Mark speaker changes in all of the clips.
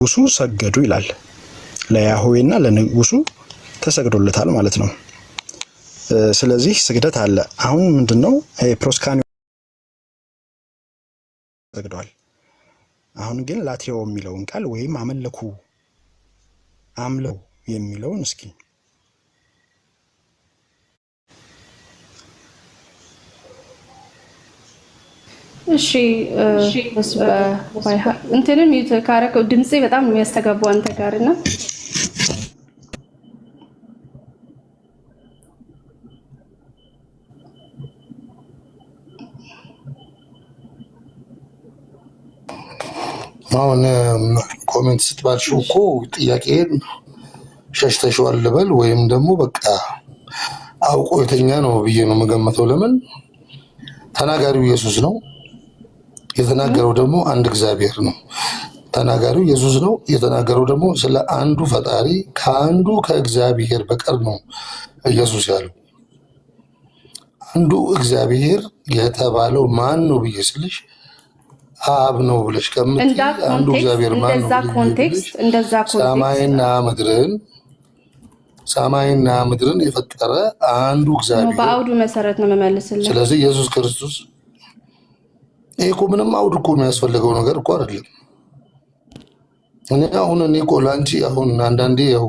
Speaker 1: ለንጉሱ ሰገዱ ይላል። ለያህዌና ለንጉሱ ተሰግዶለታል ማለት ነው። ስለዚህ ስግደት አለ። አሁን ምንድነው ፕሮስካኒዮ ሰግዷል። አሁን ግን ላቴዎ የሚለውን ቃል ወይም አመለኩ አምለው የሚለውን እስኪ
Speaker 2: እሺ እንትንም ካረከው ድምጼ በጣም የሚያስተጋባው አንተ ጋርና
Speaker 3: አሁን ኮሜንት ስትባልሽው እኮ ጥያቄን ሸሽተሽዋል ልበል ወይም ደግሞ በቃ አውቆ የተኛ ነው ብዬ ነው የምገምተው። ለምን ተናጋሪው ኢየሱስ ነው፣ የተናገረው ደግሞ አንድ እግዚአብሔር ነው። ተናጋሪው ኢየሱስ ነው፣ የተናገረው ደግሞ ስለ አንዱ ፈጣሪ ከአንዱ ከእግዚአብሔር በቀር ነው ኢየሱስ ያለው። አንዱ እግዚአብሔር የተባለው ማን ነው ብዬ ስልሽ አብ ነው ብለሽ ከምትይ አንዱ እግዚአብሔር ማን ነው ብለሽ ሰማይና ምድርን የፈጠረ አንዱ እግዚአብሔር
Speaker 2: በአውዱ መሰረት ነው መመለስልኝ።
Speaker 3: ስለዚህ ኢየሱስ ክርስቶስ እኮ ምንም አውድ እኮ የሚያስፈልገው ነገር እኮ አይደለም። እኔ እኮ ላንቺ አሁን አንዳንዴ ያው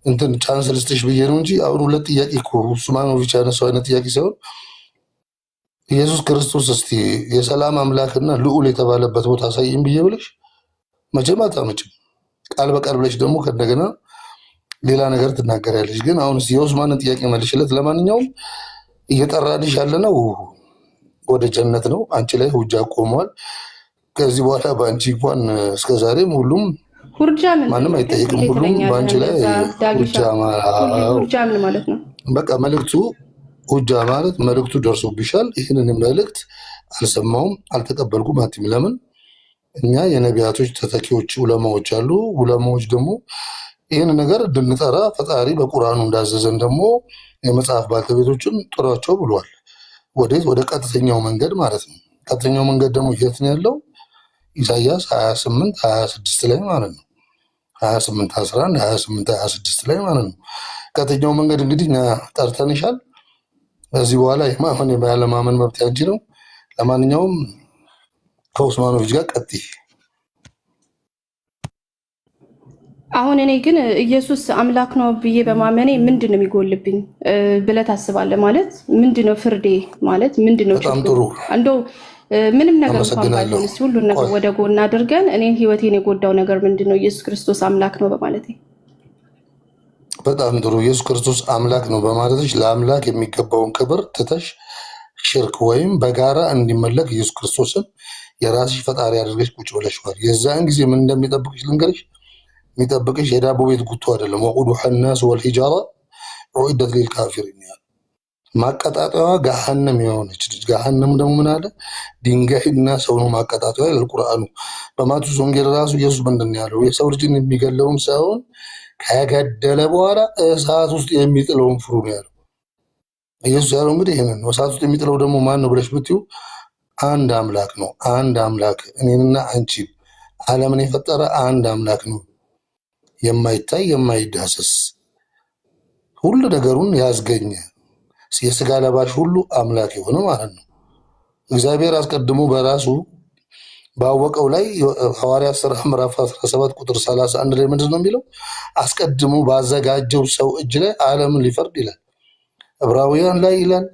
Speaker 3: እንትን ቻንስ ልስጥሽ ብዬ ነው እንጂ አሁን ሁለት ጥያቄ እኮ ሱማኖቪች ያነሳው አይነት ጥያቄ ሳይሆን ኢየሱስ ክርስቶስ እስቲ የሰላም አምላክና ልዑል የተባለበት ቦታ አሳይም ብዬ ብለሽ መቼም አታመጭም። ቃል በቃል ብለሽ ደግሞ ከእንደገና ሌላ ነገር ትናገሪያለሽ። ግን አሁን እስቲ የኡስማንን ጥያቄ መልሽለት። ለማንኛውም እየጠራልሽ ያለነው ወደ ጀነት ነው። አንቺ ላይ ሁጃ ቆሟል። ከዚህ በኋላ በአንቺ እንኳን እስከዛሬም ሁሉም ማንም አይጠይቅም። ሁሉም በአንቺ ላይ ሁጃ
Speaker 2: ማለት ነው።
Speaker 3: በቃ መልእክቱ ሁጃ ማለት መልእክቱ ደርሶብሻል። ይህንን መልእክት አልሰማውም አልተቀበልኩም አትይም። ለምን? እኛ የነቢያቶች ተተኪዎች ዑለማዎች አሉ። ዑለማዎች ደግሞ ይህን ነገር እንድንጠራ ፈጣሪ በቁርአኑ እንዳዘዘን ደግሞ የመጽሐፍ ባለቤቶችን ጥሯቸው ብሏል። ወዴት? ወደ ቀጥተኛው መንገድ ማለት ነው። ቀጥተኛው መንገድ ደግሞ የት ነው ያለው? ኢሳያስ 28:26 ላይ ማለት ነው። 28:11 28:26 ላይ ማለት ነው። ቀጥተኛው መንገድ እንግዲህ እኛ ጠርተንሻል። ከዚህ በኋላ የማመን ያለማመን መብት ያንቺ ነው። ለማንኛውም ከኡስማኖቪች ጋር ቀጥይ።
Speaker 2: አሁን እኔ ግን ኢየሱስ አምላክ ነው ብዬ በማመኔ ምንድን ነው የሚጎልብኝ ብለህ ታስባለህ? ማለት ምንድን ነው ፍርዴ? ማለት ምንድን ነው?
Speaker 3: በጣም ጥሩ።
Speaker 2: እንደው ምንም ነገር እንኳን ባይሆን እስኪ ሁሉን ነገር ወደ ጎን አድርገን እኔን ህይወቴን የጎዳው ነገር ምንድን ነው? ኢየሱስ ክርስቶስ አምላክ ነው በማለቴ።
Speaker 3: በጣም ጥሩ። ኢየሱስ ክርስቶስ አምላክ ነው በማለትሽ ለአምላክ የሚገባውን ክብር ትተሽ ሽርክ ወይም በጋራ እንዲመለክ ኢየሱስ ክርስቶስን የራስሽ ፈጣሪ አድርገሽ ቁጭ ብለሽዋል። የዛን ጊዜ ምን እንደሚጠብቅሽ ልንገርሽ። የሚጠብቅሽ የዳቦ ቤት ጉቶ አይደለም። ወቁዱሐ ናስ ወልሒጃራ ኡዒደት ሊልካፊሪን ያለ ማቀጣጠያዋ ገሃነም የሆነች ልጅ። ገሃነም ደግሞ ምን አለ? ድንጋይና ሰው ነው ማቀጣጠያ ይላል ቁርአኑ። በማቴዎስ ወንጌል ራሱ ኢየሱስ ምንድን ነው ያለው? የሰው ልጅን የሚገለውም ሳይሆን ከገደለ በኋላ እሳት ውስጥ የሚጥለውን ፍሩ ነው ያለው። ኢየሱስ ያለው እንግዲህ ይሄንን ነው። እሳት ውስጥ የሚጥለው ደግሞ ማን ነው ብለሽ ብትዩ አንድ አምላክ ነው። አንድ አምላክ እኔንና አንቺ ዓለምን የፈጠረ አንድ አምላክ ነው። የማይታይ የማይዳሰስ ሁሉ ነገሩን ያስገኘ የስጋ ለባሽ ሁሉ አምላክ የሆነ ማለት ነው። እግዚአብሔር አስቀድሞ በራሱ ባወቀው ላይ ሐዋርያት ሥራ ምዕራፍ 17 ቁጥር 31 ላይ ምንድን ነው የሚለው? አስቀድሞ ባዘጋጀው ሰው እጅ ላይ ዓለምን ሊፈርድ ይላል። ዕብራውያን ላይ ይላል።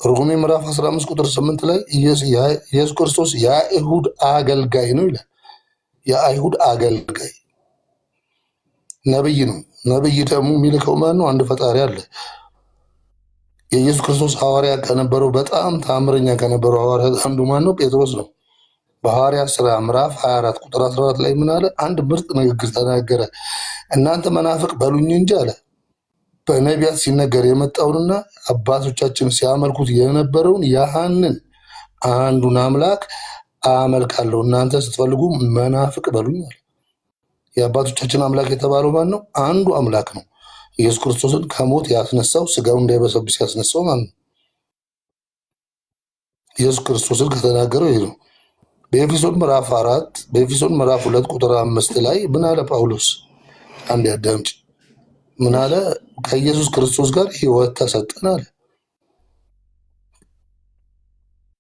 Speaker 3: ሮሜ ምዕራፍ 15 ቁጥር 8 ላይ ኢየሱስ ክርስቶስ የአይሁድ አገልጋይ ነው ይላል። የአይሁድ አገልጋይ ነብይ ነው። ነብይ ደግሞ የሚልከው ማን ነው? አንድ ፈጣሪ አለ። የኢየሱስ ክርስቶስ ሐዋርያ ከነበረው በጣም ታምረኛ ከነበረው ሐዋርያ አንዱ ማን ነው? ጴጥሮስ ነው። በሐዋርያት ሥራ ምዕራፍ 24 ቁጥር 14 ላይ ምን አለ? አንድ ምርጥ ንግግር ተናገረ። እናንተ መናፍቅ በሉኝ እንጂ አለ በነቢያት ሲነገር የመጣውንና አባቶቻችን ሲያመልኩት የነበረውን ያንን አንዱን አምላክ አመልካለሁ፣ እናንተ ስትፈልጉ መናፍቅ በሉኝ አለ። የአባቶቻችን አምላክ የተባለው ማን ነው? አንዱ አምላክ ነው። ኢየሱስ ክርስቶስን ከሞት ያስነሳው ስጋው እንዳይበሰብስ ያስነሳው ማን ነው? ኢየሱስ ክርስቶስን ከተናገረው ይሄ ነው። በኤፌሶን ምዕራፍ 4 በኤፌሶን ምዕራፍ 2 ቁጥር 5 ላይ ምን አለ ጳውሎስ? አንድ ያዳምጭ። ምን አለ? ከኢየሱስ ክርስቶስ ጋር ህይወት ተሰጠን አለ።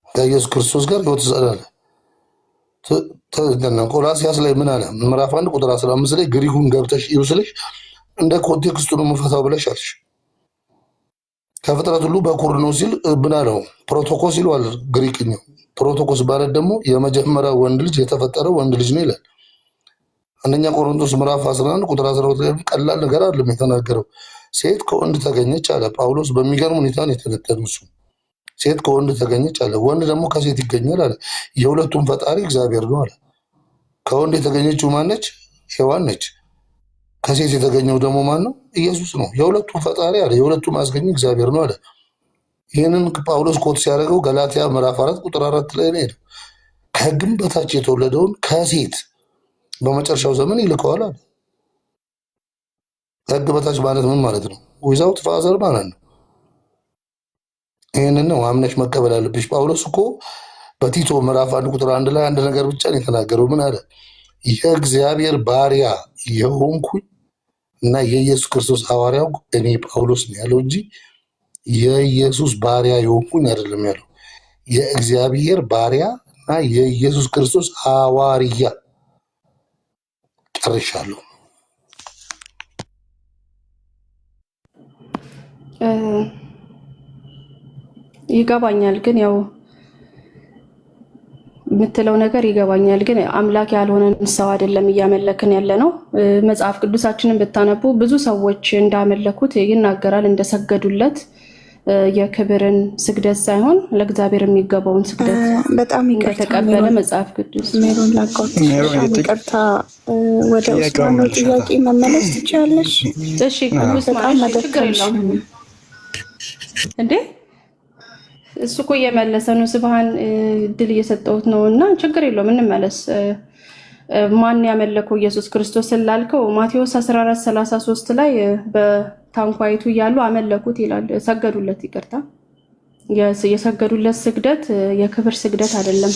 Speaker 3: ከኢየሱስ ክርስቶስ ጋር ህይወት ተሰጠን። ቆላስይስ ላይ ምን አለ? ምዕራፍ 1 ቁጥር 15 ላይ ግሪኩን ገብተሽ ይውስልሽ እንደ ኮንቴክስቱ ነው የምፈታው ብለሽ አልሽ። ከፍጥረት ሁሉ በኩር ነው ሲል ምን አለው? ፕሮቶኮስ ይለዋል ግሪክኛው። ፕሮቶኮስ ማለት ደግሞ የመጀመሪያ ወንድ ልጅ የተፈጠረው ወንድ ልጅ ነው ይላል። አንደኛ ቆሮንቶስ ምዕራፍ 11 ቁጥር 12 ላይ ቀላል ነገር አይደለም የተናገረው። ሴት ከወንድ ተገኘች አለ ጳውሎስ። በሚገርም ሁኔታ ነው የተነተነው እሱ። ሴት ከወንድ ተገኘች አለ። ወንድ ደግሞ ከሴት ይገኛል አለ። የሁለቱም ፈጣሪ እግዚአብሔር ነው አለ። ከወንድ የተገኘችው ማነች? ሔዋን ነች። ከሴት የተገኘው ደግሞ ማን ነው? ኢየሱስ ነው። የሁለቱም ፈጣሪ አለ። የሁለቱም አስገኝ እግዚአብሔር ነው አለ። ይህንን ጳውሎስ ኮት ሲያደርገው ገላትያ ምዕራፍ 4 ቁጥር 4 ላይ ነው ሄደው ከሕግም በታች የተወለደውን ከሴት በመጨረሻው ዘመን ይልከዋል አለ። ከሕግ በታች ማለት ምን ማለት ነው? ዊዛውት ፋዘር ማለት ነው። ይህንን ነው አምነሽ መቀበል አለብሽ። ጳውሎስ እኮ በቲቶ ምዕራፍ 1 ቁጥር 1 ላይ አንድ ነገር ብቻ ነው የተናገረው። ምን አለ? የእግዚአብሔር ባሪያ የሆንኩኝ እና የኢየሱስ ክርስቶስ ሐዋርያው እኔ ጳውሎስ ነው ያለው እንጂ የኢየሱስ ባሪያ የሆንኩኝ አይደለም ያለው። የእግዚአብሔር ባሪያ እና የኢየሱስ ክርስቶስ ሐዋርያ። ጨርሻለሁ።
Speaker 2: ይገባኛል ግን ያው የምትለው ነገር ይገባኛል ግን አምላክ ያልሆነን ሰው አይደለም እያመለክን ያለ ነው። መጽሐፍ ቅዱሳችንን ብታነቡ ብዙ ሰዎች እንዳመለኩት ይናገራል። እንደሰገዱለት የክብርን ስግደት ሳይሆን ለእግዚአብሔር የሚገባውን ስግደት
Speaker 4: በጣም
Speaker 2: እንደተቀበለ መጽሐፍ ቅዱስ።
Speaker 4: ሜሮን ላቋት ይቅርታ፣ ወደ ኡስማኑ ጥያቄ መመለስ ትችላለሽ?
Speaker 2: እሺ ቅዱስ ማለት ችግር የለውም እንዴ? እሱ እኮ እየመለሰ ነው። ስብሃን ድል እየሰጠሁት ነው እና ችግር የለውም እንመለስ። ማን ያመለከው ኢየሱስ ክርስቶስ ስላልከው ማቴዎስ 14:33 ላይ በታንኳይቱ እያሉ አመለኩት ይላል። ሰገዱለት፣ ይቅርታ የሰገዱለት ስግደት የክብር ስግደት አይደለም።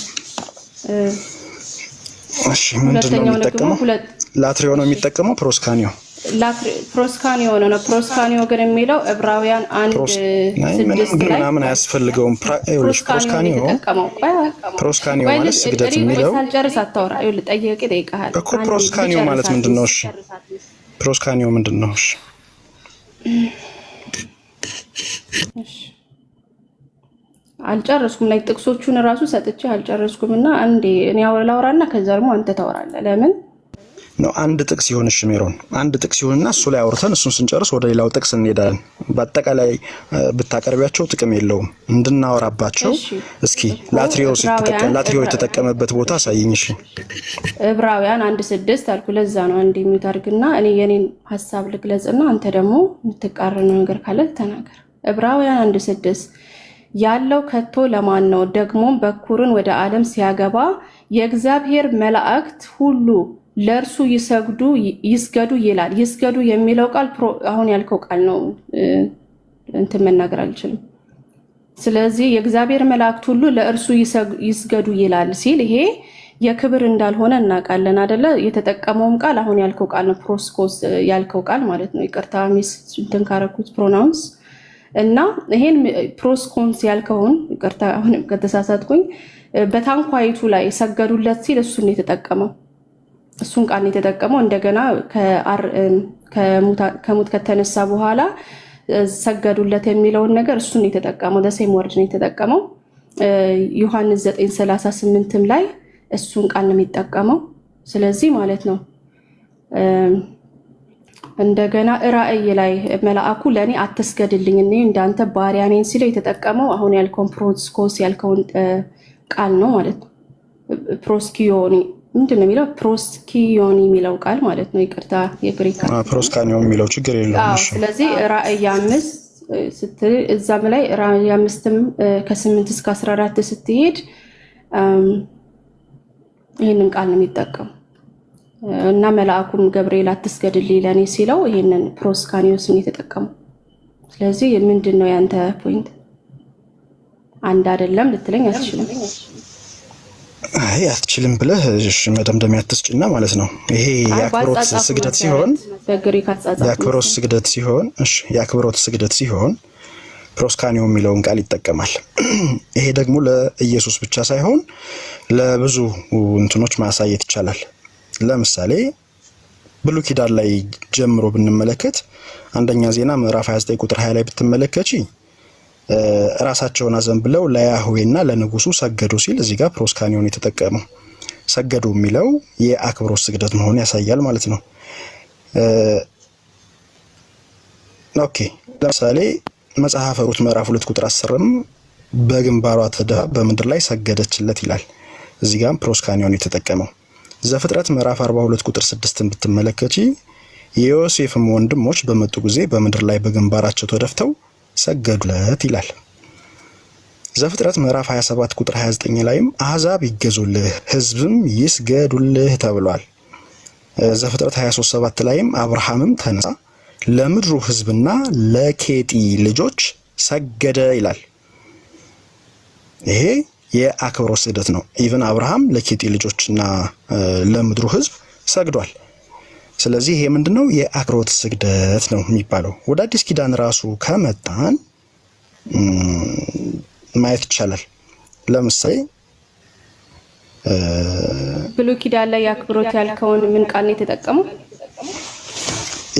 Speaker 1: እሺ ምንድነው የሚጠቀመው? ላትሪዮ ነው የሚጠቀመው። ፕሮስካኒዮ ነው። ፕሮስካኒዮ ግን የሚለው ዕብራውያን 1:6 ላይ ምናምን አያስፈልገውም። ፕሮስካኒዮ ማለት ስግደት የሚለው
Speaker 2: ሳልጨርስ አታወራ። ይኸውልህ ጠየቄ ጠይቀሃል
Speaker 1: እኮ። ፕሮስካኒዮ ማለት ምንድነው? እሺ ፕሮስካኒዮ ምንድነው? እሺ
Speaker 2: አልጨረስኩም። ላይ ጥቅሶቹን እራሱ ሰጥቼ አልጨረስኩም እና አንዴ እኔ ላውራና ከዛ ደግሞ አንተ ታወራለህ። ለምን
Speaker 1: ነው አንድ ጥቅስ ይሆንሽ ሜሮን፣ አንድ ጥቅስ ይሆንና እሱ ላይ አውርተን እሱን ስንጨርስ ወደ ሌላው ጥቅስ እንሄዳለን። በአጠቃላይ ብታቀርቢያቸው ጥቅም የለውም እንድናወራባቸው። እስኪ ላትሪዮ የተጠቀመበት ቦታ አሳይኝ። እሺ
Speaker 2: ዕብራውያን 1:6 አልኩ። ለዛ ነው አንዴ ሚውት አድርግና እኔ የኔን ሐሳብ ልግለጽና አንተ ደግሞ የምትቃረነው ነገር ካለ ተናገር። ዕብራውያን 1:6 ያለው ከቶ ለማን ነው? ደግሞም በኩርን ወደ ዓለም ሲያገባ የእግዚአብሔር መላእክት ሁሉ ለእርሱ ይስገዱ ይላል። ይስገዱ የሚለው ቃል አሁን ያልከው ቃል ነው። እንትን መናገር አልችልም። ስለዚህ የእግዚአብሔር መላእክት ሁሉ ለእርሱ ይስገዱ ይላል ሲል ይሄ የክብር እንዳልሆነ እናውቃለን አይደለ? የተጠቀመውም ቃል አሁን ያልከው ቃል ነው። ፕሮስኮስ ያልከው ቃል ማለት ነው። ይቅርታ ሚስ እንትን ካረኩት ፕሮናውንስ እና ይሄን ፕሮስኮንስ ያልከውን ይቅርታ አሁን ከተሳሳትኩኝ በታንኳይቱ ላይ ሰገዱለት ሲል እሱን የተጠቀመው እሱን ቃል የተጠቀመው እንደገና ከሙት ከተነሳ በኋላ ሰገዱለት የሚለውን ነገር እሱን የተጠቀመው ደሴም ወርድ ነው የተጠቀመው። ዮሐንስ 9:38 ላይ እሱን ቃል ነው የሚጠቀመው። ስለዚህ ማለት ነው እንደገና ራእይ ላይ መልአኩ ለኔ አትስገድልኝ እኔ እንዳንተ ባሪያ ነኝ ሲለው የተጠቀመው አሁን ያልከውን ፕሮስኮስ ያልከውን ቃል ነው ማለት ነው። ፕሮስኪዮኒ ምንድን ነው የሚለው? ፕሮስኪዮኒ የሚለው ቃል ማለት ነው። ይቅርታ የግሪክ
Speaker 1: ፕሮስካኒዮ የሚለው ችግር የለውም።
Speaker 2: ስለዚህ ራእይ 5 ስትል እዛም ላይ ራእይ 5ም ከ8 እስከ 14 ስትሄድ ይህንን ቃል ነው የሚጠቀሙ እና መልአኩም ገብርኤል አትስገድልኝ ለኔ ሲለው ይሄንን ፕሮስካኒዮስን የተጠቀሙ። ስለዚህ ምንድን ነው ያንተ ፖይንት? አንድ አይደለም ልትለኝ አትችልም።
Speaker 1: አይ አትችልም ብለህ መደምደሚያ አትስጭና ማለት ነው። ይሄ የአክብሮት ስግደት ሲሆን
Speaker 2: በግሪክ አጻጻፍ
Speaker 1: የአክብሮት ስግደት ሲሆን የአክብሮት ስግደት ሲሆን ፕሮስካኒዮ የሚለውን ቃል ይጠቀማል። ይሄ ደግሞ ለኢየሱስ ብቻ ሳይሆን ለብዙ እንትኖች ማሳየት ይቻላል። ለምሳሌ ብሉይ ኪዳን ላይ ጀምሮ ብንመለከት አንደኛ ዜና ምዕራፍ 29 ቁጥር 20 ላይ ብትመለከቺ ራሳቸውን አዘንብለው ለያህዌና ለንጉሱ ሰገዱ ሲል እዚህ ጋር ፕሮስካኒዮን የተጠቀመው ሰገዱ የሚለው የአክብሮት ስግደት መሆኑን ያሳያል ማለት ነው። ኦኬ ለምሳሌ መጽሐፈ ሩት ምዕራፍ 2 ቁጥር 10ም በግንባሯ ተደፋ በምድር ላይ ሰገደችለት ይላል። እዚህ ጋር ፕሮስካኒዮን የተጠቀመው። ዘፍጥረት ምዕራፍ 42 ቁጥር 6ን ብትመለከቺ የዮሴፍም ወንድሞች በመጡ ጊዜ በምድር ላይ በግንባራቸው ተደፍተው ሰገዱለት ይላል። ዘፍጥረት ምዕራፍ 27 ቁጥር 29 ላይም አሕዛብ ይገዙልህ ሕዝብም ይስገዱልህ ተብሏል። ዘፍጥረት 23:7 ላይም አብርሃምም ተነሳ ለምድሩ ሕዝብና ለኬጢ ልጆች ሰገደ ይላል። ይሄ የአክብሮት ስግደት ነው። ኢቭን አብርሃም ለኬጢ ልጆችና ለምድሩ ሕዝብ ሰግዷል። ስለዚህ ይሄ ምንድነው? የአክብሮት ስግደት ነው የሚባለው። ወደ አዲስ ኪዳን ራሱ ከመጣን ማየት ይቻላል። ለምሳሌ
Speaker 2: ብሉይ ኪዳን ላይ የአክብሮት ያልከውን ምን ቃል ነው የተጠቀመው?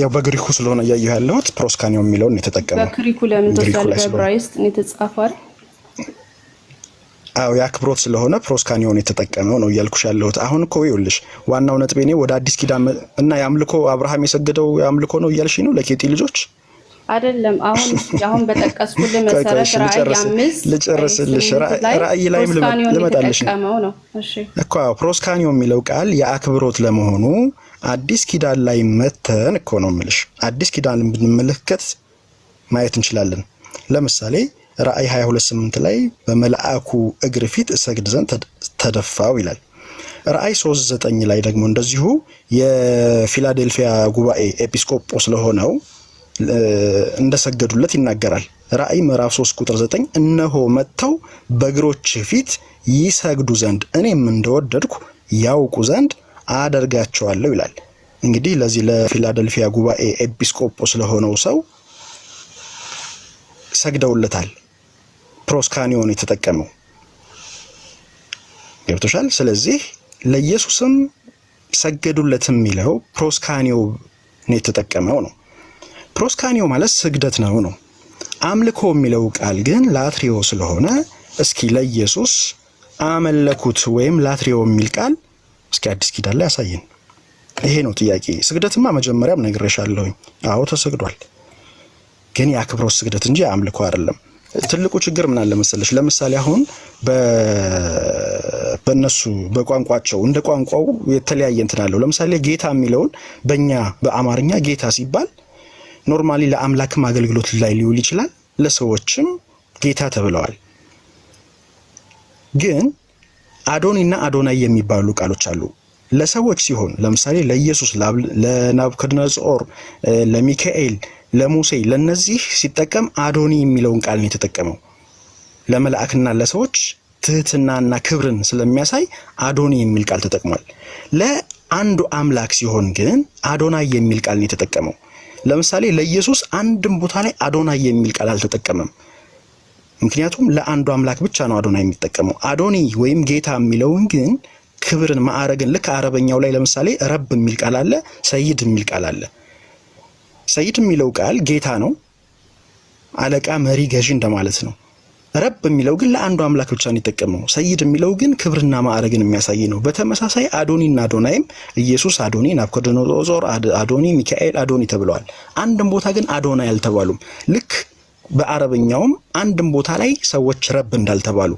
Speaker 1: ያው በግሪኩ ስለሆነ እያየሁ ያለሁት ፕሮስካኒዮ የሚለውን የተጠቀመው።
Speaker 2: በግሪኩ ለምን ተወሰደ? በዕብራይስጥ ነው የተጻፈው።
Speaker 1: አው የአክብሮት ስለሆነ ፕሮስካኒዮን የተጠቀመው ነው እያልኩሽ ያለሁት። አሁን እኮ ይኸውልሽ ዋናው ነጥቤ ነው ወደ አዲስ ኪዳን እና ያምልኮ አብርሃም የሰገደው ያምልኮ ነው እያልሽ ነው ለኬጢ ልጆች አይደለም።
Speaker 2: አሁን በጠቀስኩልህ መሰረት
Speaker 1: ልጨርስልሽ ራእይ ላይ ልመጣልሽ ነው እኮ ፕሮስካኒዮ የሚለው ቃል የአክብሮት ለመሆኑ አዲስ ኪዳን ላይ መተን እኮ ነው የምልሽ። አዲስ ኪዳንን ብንመለከት ማየት እንችላለን። ለምሳሌ ራእይ 22:8 ላይ በመልአኩ እግር ፊት እሰግድ ዘንድ ተደፋው ይላል። ራእይ 3:9 ላይ ደግሞ እንደዚሁ የፊላዴልፊያ ጉባኤ ኤጲስቆጶስ ለሆነው እንደሰገዱለት ይናገራል። ራእይ ምዕራፍ 3 ቁጥር 9 እነሆ መጥተው በእግሮች ፊት ይሰግዱ ዘንድ እኔም እንደወደድኩ ያውቁ ዘንድ አደርጋቸዋለሁ ይላል። እንግዲህ ለዚህ ለፊላዴልፊያ ጉባኤ ኤጲስቆጶስ ለሆነው ሰው ሰግደውለታል። ፕሮስካኒዮን የተጠቀመው ገብቶሻል። ስለዚህ ለኢየሱስም ሰገዱለት የሚለው ፕሮስካኒዮ ነው የተጠቀመው ነው። ፕሮስካኒዮ ማለት ስግደት ነው። አምልኮ የሚለው ቃል ግን ላትሪዮ ስለሆነ እስኪ ለኢየሱስ አመለኩት ወይም ላትሪዮ የሚል ቃል እስኪ አዲስ ኪዳን ላይ ያሳየን። ይሄ ነው ጥያቄ። ስግደትማ መጀመሪያም ነግሬሻለሁኝ። አዎ ተሰግዷል፣ ግን የአክብሮት ስግደት እንጂ አምልኮ አይደለም። ትልቁ ችግር ምን አለ መሰለሽ? ለምሳሌ አሁን በእነሱ በቋንቋቸው እንደ ቋንቋው የተለያየ እንትን አለው። ለምሳሌ ጌታ የሚለውን በእኛ በአማርኛ ጌታ ሲባል ኖርማሊ ለአምላክም አገልግሎት ላይ ሊውል ይችላል፣ ለሰዎችም ጌታ ተብለዋል። ግን አዶኒና አዶናይ የሚባሉ ቃሎች አሉ። ለሰዎች ሲሆን ለምሳሌ ለኢየሱስ፣ ለናቡከደነጾር፣ ለሚካኤል፣ ለሙሴ ለነዚህ ሲጠቀም አዶኒ የሚለውን ቃል ነው የተጠቀመው። ለመላእክና ለሰዎች ትህትናና ክብርን ስለሚያሳይ አዶኒ የሚል ቃል ተጠቅሟል። ለአንዱ አምላክ ሲሆን ግን አዶናይ የሚል ቃል ነው የተጠቀመው። ለምሳሌ ለኢየሱስ አንድም ቦታ ላይ አዶናይ የሚል ቃል አልተጠቀመም። ምክንያቱም ለአንዱ አምላክ ብቻ ነው አዶናይ የሚጠቀመው። አዶኒ ወይም ጌታ የሚለውን ግን ክብርን፣ ማዕረግን ልክ አረበኛው ላይ ለምሳሌ ረብ የሚል ቃል አለ፣ ሰይድ የሚል ቃል አለ። ሰይድ የሚለው ቃል ጌታ ነው፣ አለቃ፣ መሪ፣ ገዢ እንደማለት ነው። ረብ የሚለው ግን ለአንዱ አምላክ ብቻ ነው የተጠቀመው። ሰይድ የሚለው ግን ክብርና ማዕረግን የሚያሳይ ነው። በተመሳሳይ አዶኒና አዶናይም ኢየሱስ አዶኒ፣ ናቡከደነጾር አዶኒ፣ ሚካኤል አዶኒ ተብለዋል። አንድም ቦታ ግን አዶናይ አልተባሉም። ልክ በአረበኛውም አንድም ቦታ ላይ ሰዎች ረብ እንዳልተባሉ።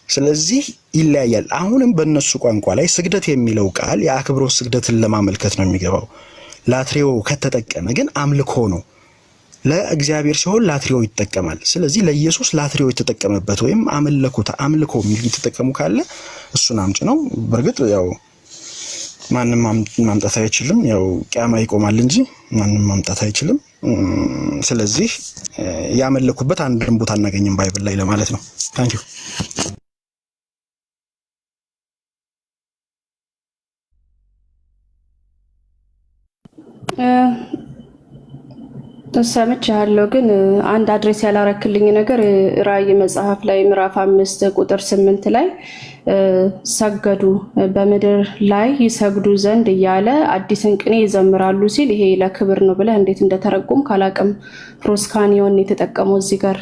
Speaker 1: ስለዚህ ይለያያል። አሁንም በእነሱ ቋንቋ ላይ ስግደት የሚለው ቃል የአክብሮት ስግደትን ለማመልከት ነው የሚገባው። ላትሪዮ ከተጠቀመ ግን አምልኮ ነው። ለእግዚአብሔር ሲሆን ላትሪዮ ይጠቀማል። ስለዚህ ለኢየሱስ ላትሪዮ የተጠቀመበት ወይም አምልኮ የሚል የተጠቀሙ ካለ እሱን አምጭ ነው። በእርግጥ ያው ማንም ማምጣት አይችልም። ያው ቂያማ ይቆማል እንጂ ማንም ማምጣት አይችልም። ስለዚህ ያመለኩበት አንድም ቦታ አናገኝም ባይብል ላይ ለማለት ነው። ታንኪዩ
Speaker 2: ሰምቻለሁ ግን አንድ አድሬስ ያላረክልኝ ነገር ራእይ መጽሐፍ ላይ ምዕራፍ 5 ቁጥር 8 ላይ ሰገዱ በምድር ላይ ይሰግዱ ዘንድ እያለ አዲስን ቅኔ ይዘምራሉ ሲል ይሄ ለክብር ነው ብለህ እንዴት እንደተረጎም ካላቅም ፕሮስካኒዮን የተጠቀመው እዚህ ጋር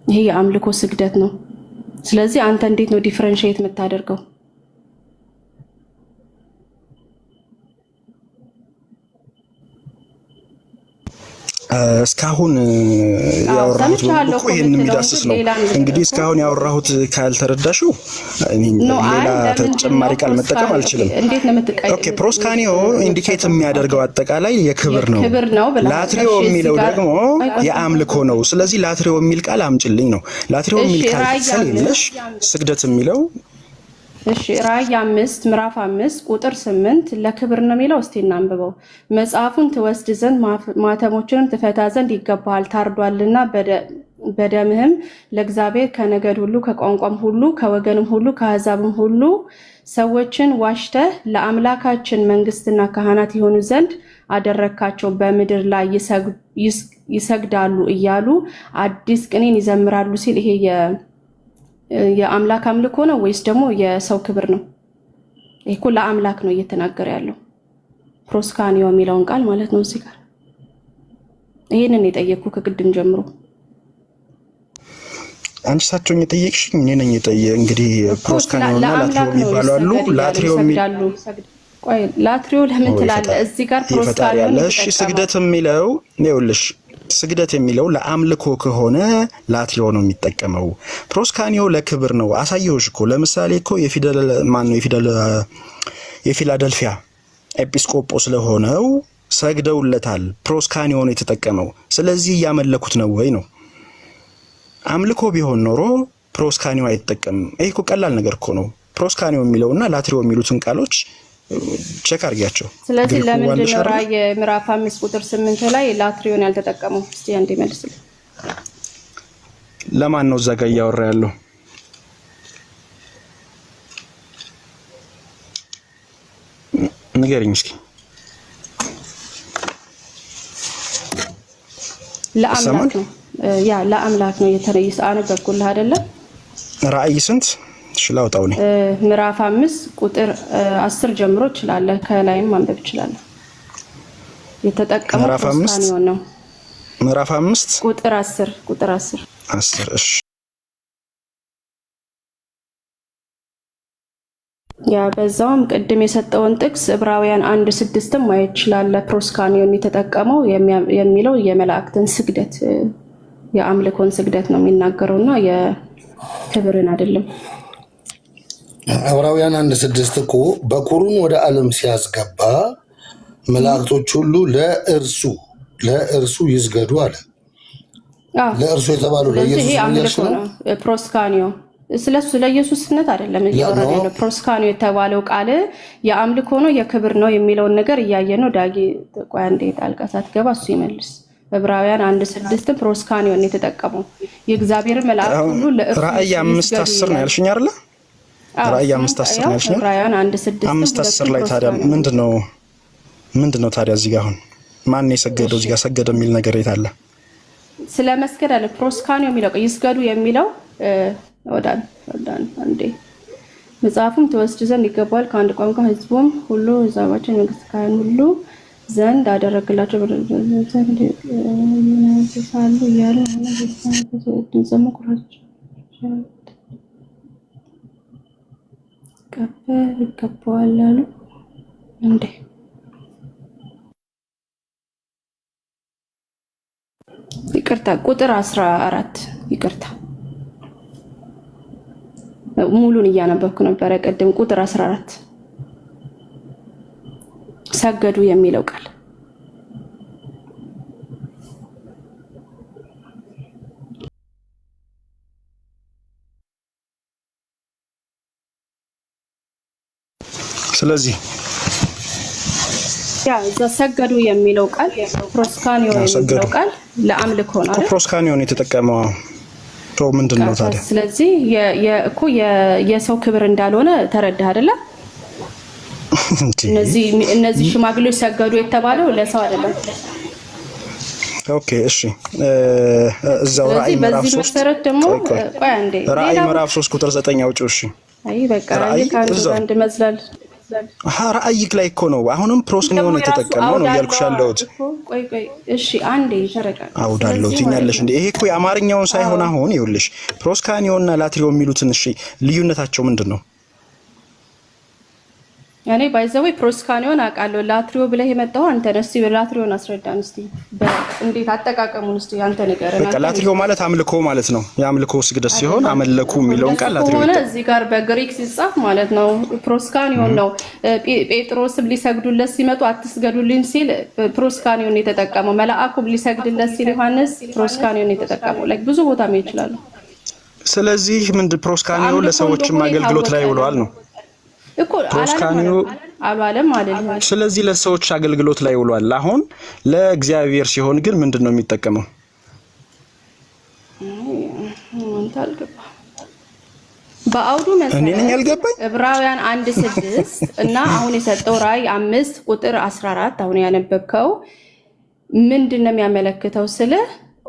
Speaker 2: ይሄ የአምልኮ ስግደት ነው። ስለዚህ አንተ እንዴት ነው ዲፈረንሺየት የምታደርገው?
Speaker 1: እስካሁን ያወራሁት እኮ ይሄን የሚዳስስ ነው። እንግዲህ እስካሁን ያወራሁት ካልተረዳሽው ሌላ ተጨማሪ ቃል መጠቀም አልችልም። ኦኬ ፕሮስካኒዮ ኢንዲኬት የሚያደርገው አጠቃላይ የክብር ነው። ላትሪዮ የሚለው ደግሞ የአምልኮ ነው። ስለዚህ ላትሪዮ የሚል ቃል አምጭልኝ ነው። ላትሪዮ የሚል ቃል ስለሌለሽ ስግደት የሚለው
Speaker 2: እሺ ራእይ 5 ምዕራፍ 5 ቁጥር 8 ለክብር ነው የሚለው። እስቲ እናንብበው። መጽሐፉን ትወስድ ዘንድ ማተሞችንም ትፈታ ዘንድ ይገባሃል፣ ታርዷልና በደምህም ለእግዚአብሔር ከነገድ ሁሉ ከቋንቋም ሁሉ ከወገንም ሁሉ ከአሕዛብም ሁሉ ሰዎችን ዋሽተህ ለአምላካችን መንግስትና ካህናት የሆኑ ዘንድ አደረካቸው፣ በምድር ላይ ይሰግዳሉ እያሉ አዲስ ቅኔን ይዘምራሉ ሲል ይሄ የአምላክ አምልኮ ነው ወይስ ደግሞ የሰው ክብር ነው? ይሄ እኮ ለአምላክ ነው እየተናገረ ያለው ፕሮስካኒዮ የሚለውን ቃል ማለት ነው። እዚህ ጋር ይሄንን የጠየቅኩ ከቅድም ጀምሮ
Speaker 1: አንቺ ሳትሆኝ የጠየቅሽኝ እኔ ነኝ የጠየቅ። እንግዲህ ፕሮስካኒዮና ላትሪዮ የሚባሉ አሉ።
Speaker 2: ላትሪዮ ለምን ትላለህ? እዚህ ጋር ፕሮስካኒዮ
Speaker 1: ያለ እሺ ስግደት የሚለው ይኸውልሽ ስግደት የሚለው ለአምልኮ ከሆነ ላትሪዮ ነው የሚጠቀመው። ፕሮስካኒዮ ለክብር ነው። አሳየውሽ እኮ ለምሳሌ እኮ የፊላደልፊያ ኤጲስቆጶስ ስለሆነው ሰግደውለታል። ፕሮስካኒዮ ነው የተጠቀመው። ስለዚህ እያመለኩት ነው ወይ ነው። አምልኮ ቢሆን ኖሮ ፕሮስካኒዮ አይጠቀምም። ይሄ እኮ ቀላል ነገር እኮ ነው። ፕሮስካኒዮ የሚለውና ላትሪዮ የሚሉትን ቃሎች ቼክ አድርጊያቸው።
Speaker 2: ስለዚህ ለምንድን ነው ራእይ ምዕራፍ 5 ቁጥር 8 ላይ ላትሪዮን ያልተጠቀመው? እስቲ አንዴ መልስልኝ።
Speaker 1: ለማን ነው እዛ ጋር እያወራ ያለው? ንገሪኝ እስኪ።
Speaker 2: ለአምላክ ነው። ያ ለአምላክ ነው የተነየሰ አነበብኩልህ አይደለ?
Speaker 1: ራእይ ስንት ሽላውጣው ነው
Speaker 2: ምዕራፍ 5 ቁጥር 10 ጀምሮ ይችላል። ከላይም ማንበብ ይችላል። የተጠቀመው ፕሮስካኒዮ ነው።
Speaker 1: ምዕራፍ 5
Speaker 2: ቁጥር 10
Speaker 1: እሺ
Speaker 2: ያ በዛውም ቅድም የሰጠውን ጥቅስ ዕብራውያን 1:6 ማየት ይችላል። ፕሮስካኒዮን የተጠቀመው የሚለው የመላእክትን ስግደት የአምልኮን ስግደት ነው የሚናገረውና የክብርን አይደለም።
Speaker 3: ዕብራውያን 1:6 እኮ በኩሩን ወደ ዓለም ሲያስገባ መላእክቶች ሁሉ ለእርሱ ይስገዱ አለ። ለእርሱ የተባሉ ለኢየሱስ ነው።
Speaker 2: ፕሮስካኒዮ ስለሱ ለኢየሱስነት አይደለም እያወራን ያለው። ፕሮስካኒዮ የተባለው ቃል የአምልኮ ነው የክብር ነው የሚለውን ነገር እያየ ነው። ዳጊ ቆይ አንዴ ጣልቃ ሳትገባ እሱ ይመልስ። ዕብራውያን 1:6 ፕሮስካኒዮን የተጠቀመው የእግዚአብሔር መልአክ ሁሉ ለእርሱ
Speaker 1: ራእይ 5:10 ነው ያልሽኝ አይደለ? ራእይ 5:10 ነው ያልሽኝ።
Speaker 2: ዕብራውያን 1:6
Speaker 1: 5:10 ላይ ታዲያ ምንድነው ታዲያ እዚህ ጋር አሁን ማን ነው የሰገደው? እዚህ ጋር ሰገደ የሚል ነገር የት አለ?
Speaker 2: ስለ መስገድ አለ። ፕሮስካኒዮ የሚለው ይስገዱ የሚለው ወዳን አንዴ መጽሐፉም ትወስድ ዘንድ ይገባል ከአንድ ቋንቋ ሕዝቡም ሁሉ ሕዝባችን መንግስት ካህን ሁሉ ዘንድ አደረግላቸው ዘንድ ሳሉ እያሉ ድምፅም ቁራቸው ቀበር ይገባዋል አሉ እንዴ። ይቅርታ ቁጥር 14 ይቅርታ ሙሉን እያነበብኩ ነበረ ቀደም። ቁጥር 14 ሰገዱ የሚለው ቃል
Speaker 1: ስለዚህ
Speaker 2: ያ ሰገዱ የሚለው ቃል ፕሮስካኒዮ የሚለው ቃል ለአምልኮ ነው አይደል?
Speaker 1: ፕሮስካኒዮን የተጠቀመው ቶ ምንድነው ታዲያ?
Speaker 2: ስለዚህ እኮ የሰው ክብር እንዳልሆነ ተረዳህ አይደለ? እነዚህ ሽማግሌዎች ሰገዱ የተባለው ለሰው አይደለም።
Speaker 1: ኦኬ እሺ እዛው ራእይ ምዕራፍ 3
Speaker 2: መሰረት ደግሞ ቆይ አንዴ
Speaker 1: ራእይ ምዕራፍ 3 ቁጥር 9 አውጪው። እሺ
Speaker 2: አይ በቃ ራእይ ካንዱ አንድ መዝላል
Speaker 1: ራእይክ ላይ እኮ ነው አሁንም ፕሮስካኒዮን የተጠቀመው ነው እያልኩሽ ያለሁት።
Speaker 2: ቆይ እሺ አንዴ ተረጋጋ።
Speaker 1: አውዳለሁ ትኛለሽ እንዴ? ይሄ እኮ የአማርኛውን ሳይሆን አሁን ይኸውልሽ ፕሮስካኒዮንና ላትሪዮ የሚሉትን እሺ ልዩነታቸው ምንድነው?
Speaker 2: ያኔ ባይዘው ፕሮስካኒዮን አውቃለሁ። ላትሪዮ ብለህ የመጣው አንተ ነህ። እስቲ ላትሪዮን አስረዳን እስቲ እንዴት አጠቃቀሙን እስቲ አንተ ንገረን።
Speaker 1: በቃ ላትሪዮ ማለት አምልኮ ማለት ነው። የአምልኮ ስግደት ሲሆን አመለኩ የሚለውን ቃል ላትሪዮ
Speaker 2: ሆነ እዚህ ጋር በግሪክ ሲጻፍ ማለት ነው ፕሮስካኒዮን ነው። ጴጥሮስም ሊሰግዱለት ሲመጡ አትስገዱልኝ ሲል ፕሮስካኒዮን የተጠቀመው፣ መልአኩም ሊሰግድለት ሲል ዮሐንስ ፕሮስካኒዮን የተጠቀመው ላይ ብዙ ቦታ ነው ይችላል።
Speaker 1: ስለዚህ ምንድን ፕሮስካኒዮን ለሰዎችም አገልግሎት ላይ ውለዋል ነው
Speaker 2: እኮ አላለም አይደለም።
Speaker 1: ስለዚህ ለሰዎች አገልግሎት ላይ ውሏል። አሁን ለእግዚአብሔር ሲሆን ግን ምንድነው የሚጠቀመው?
Speaker 2: በአውዱ መሰረት ዕብራውያን 1:6 እና አሁን የሰጠው ራእይ 5 ቁጥር 14 አሁን ያነበብከው ምንድነው የሚያመለክተው? ስለ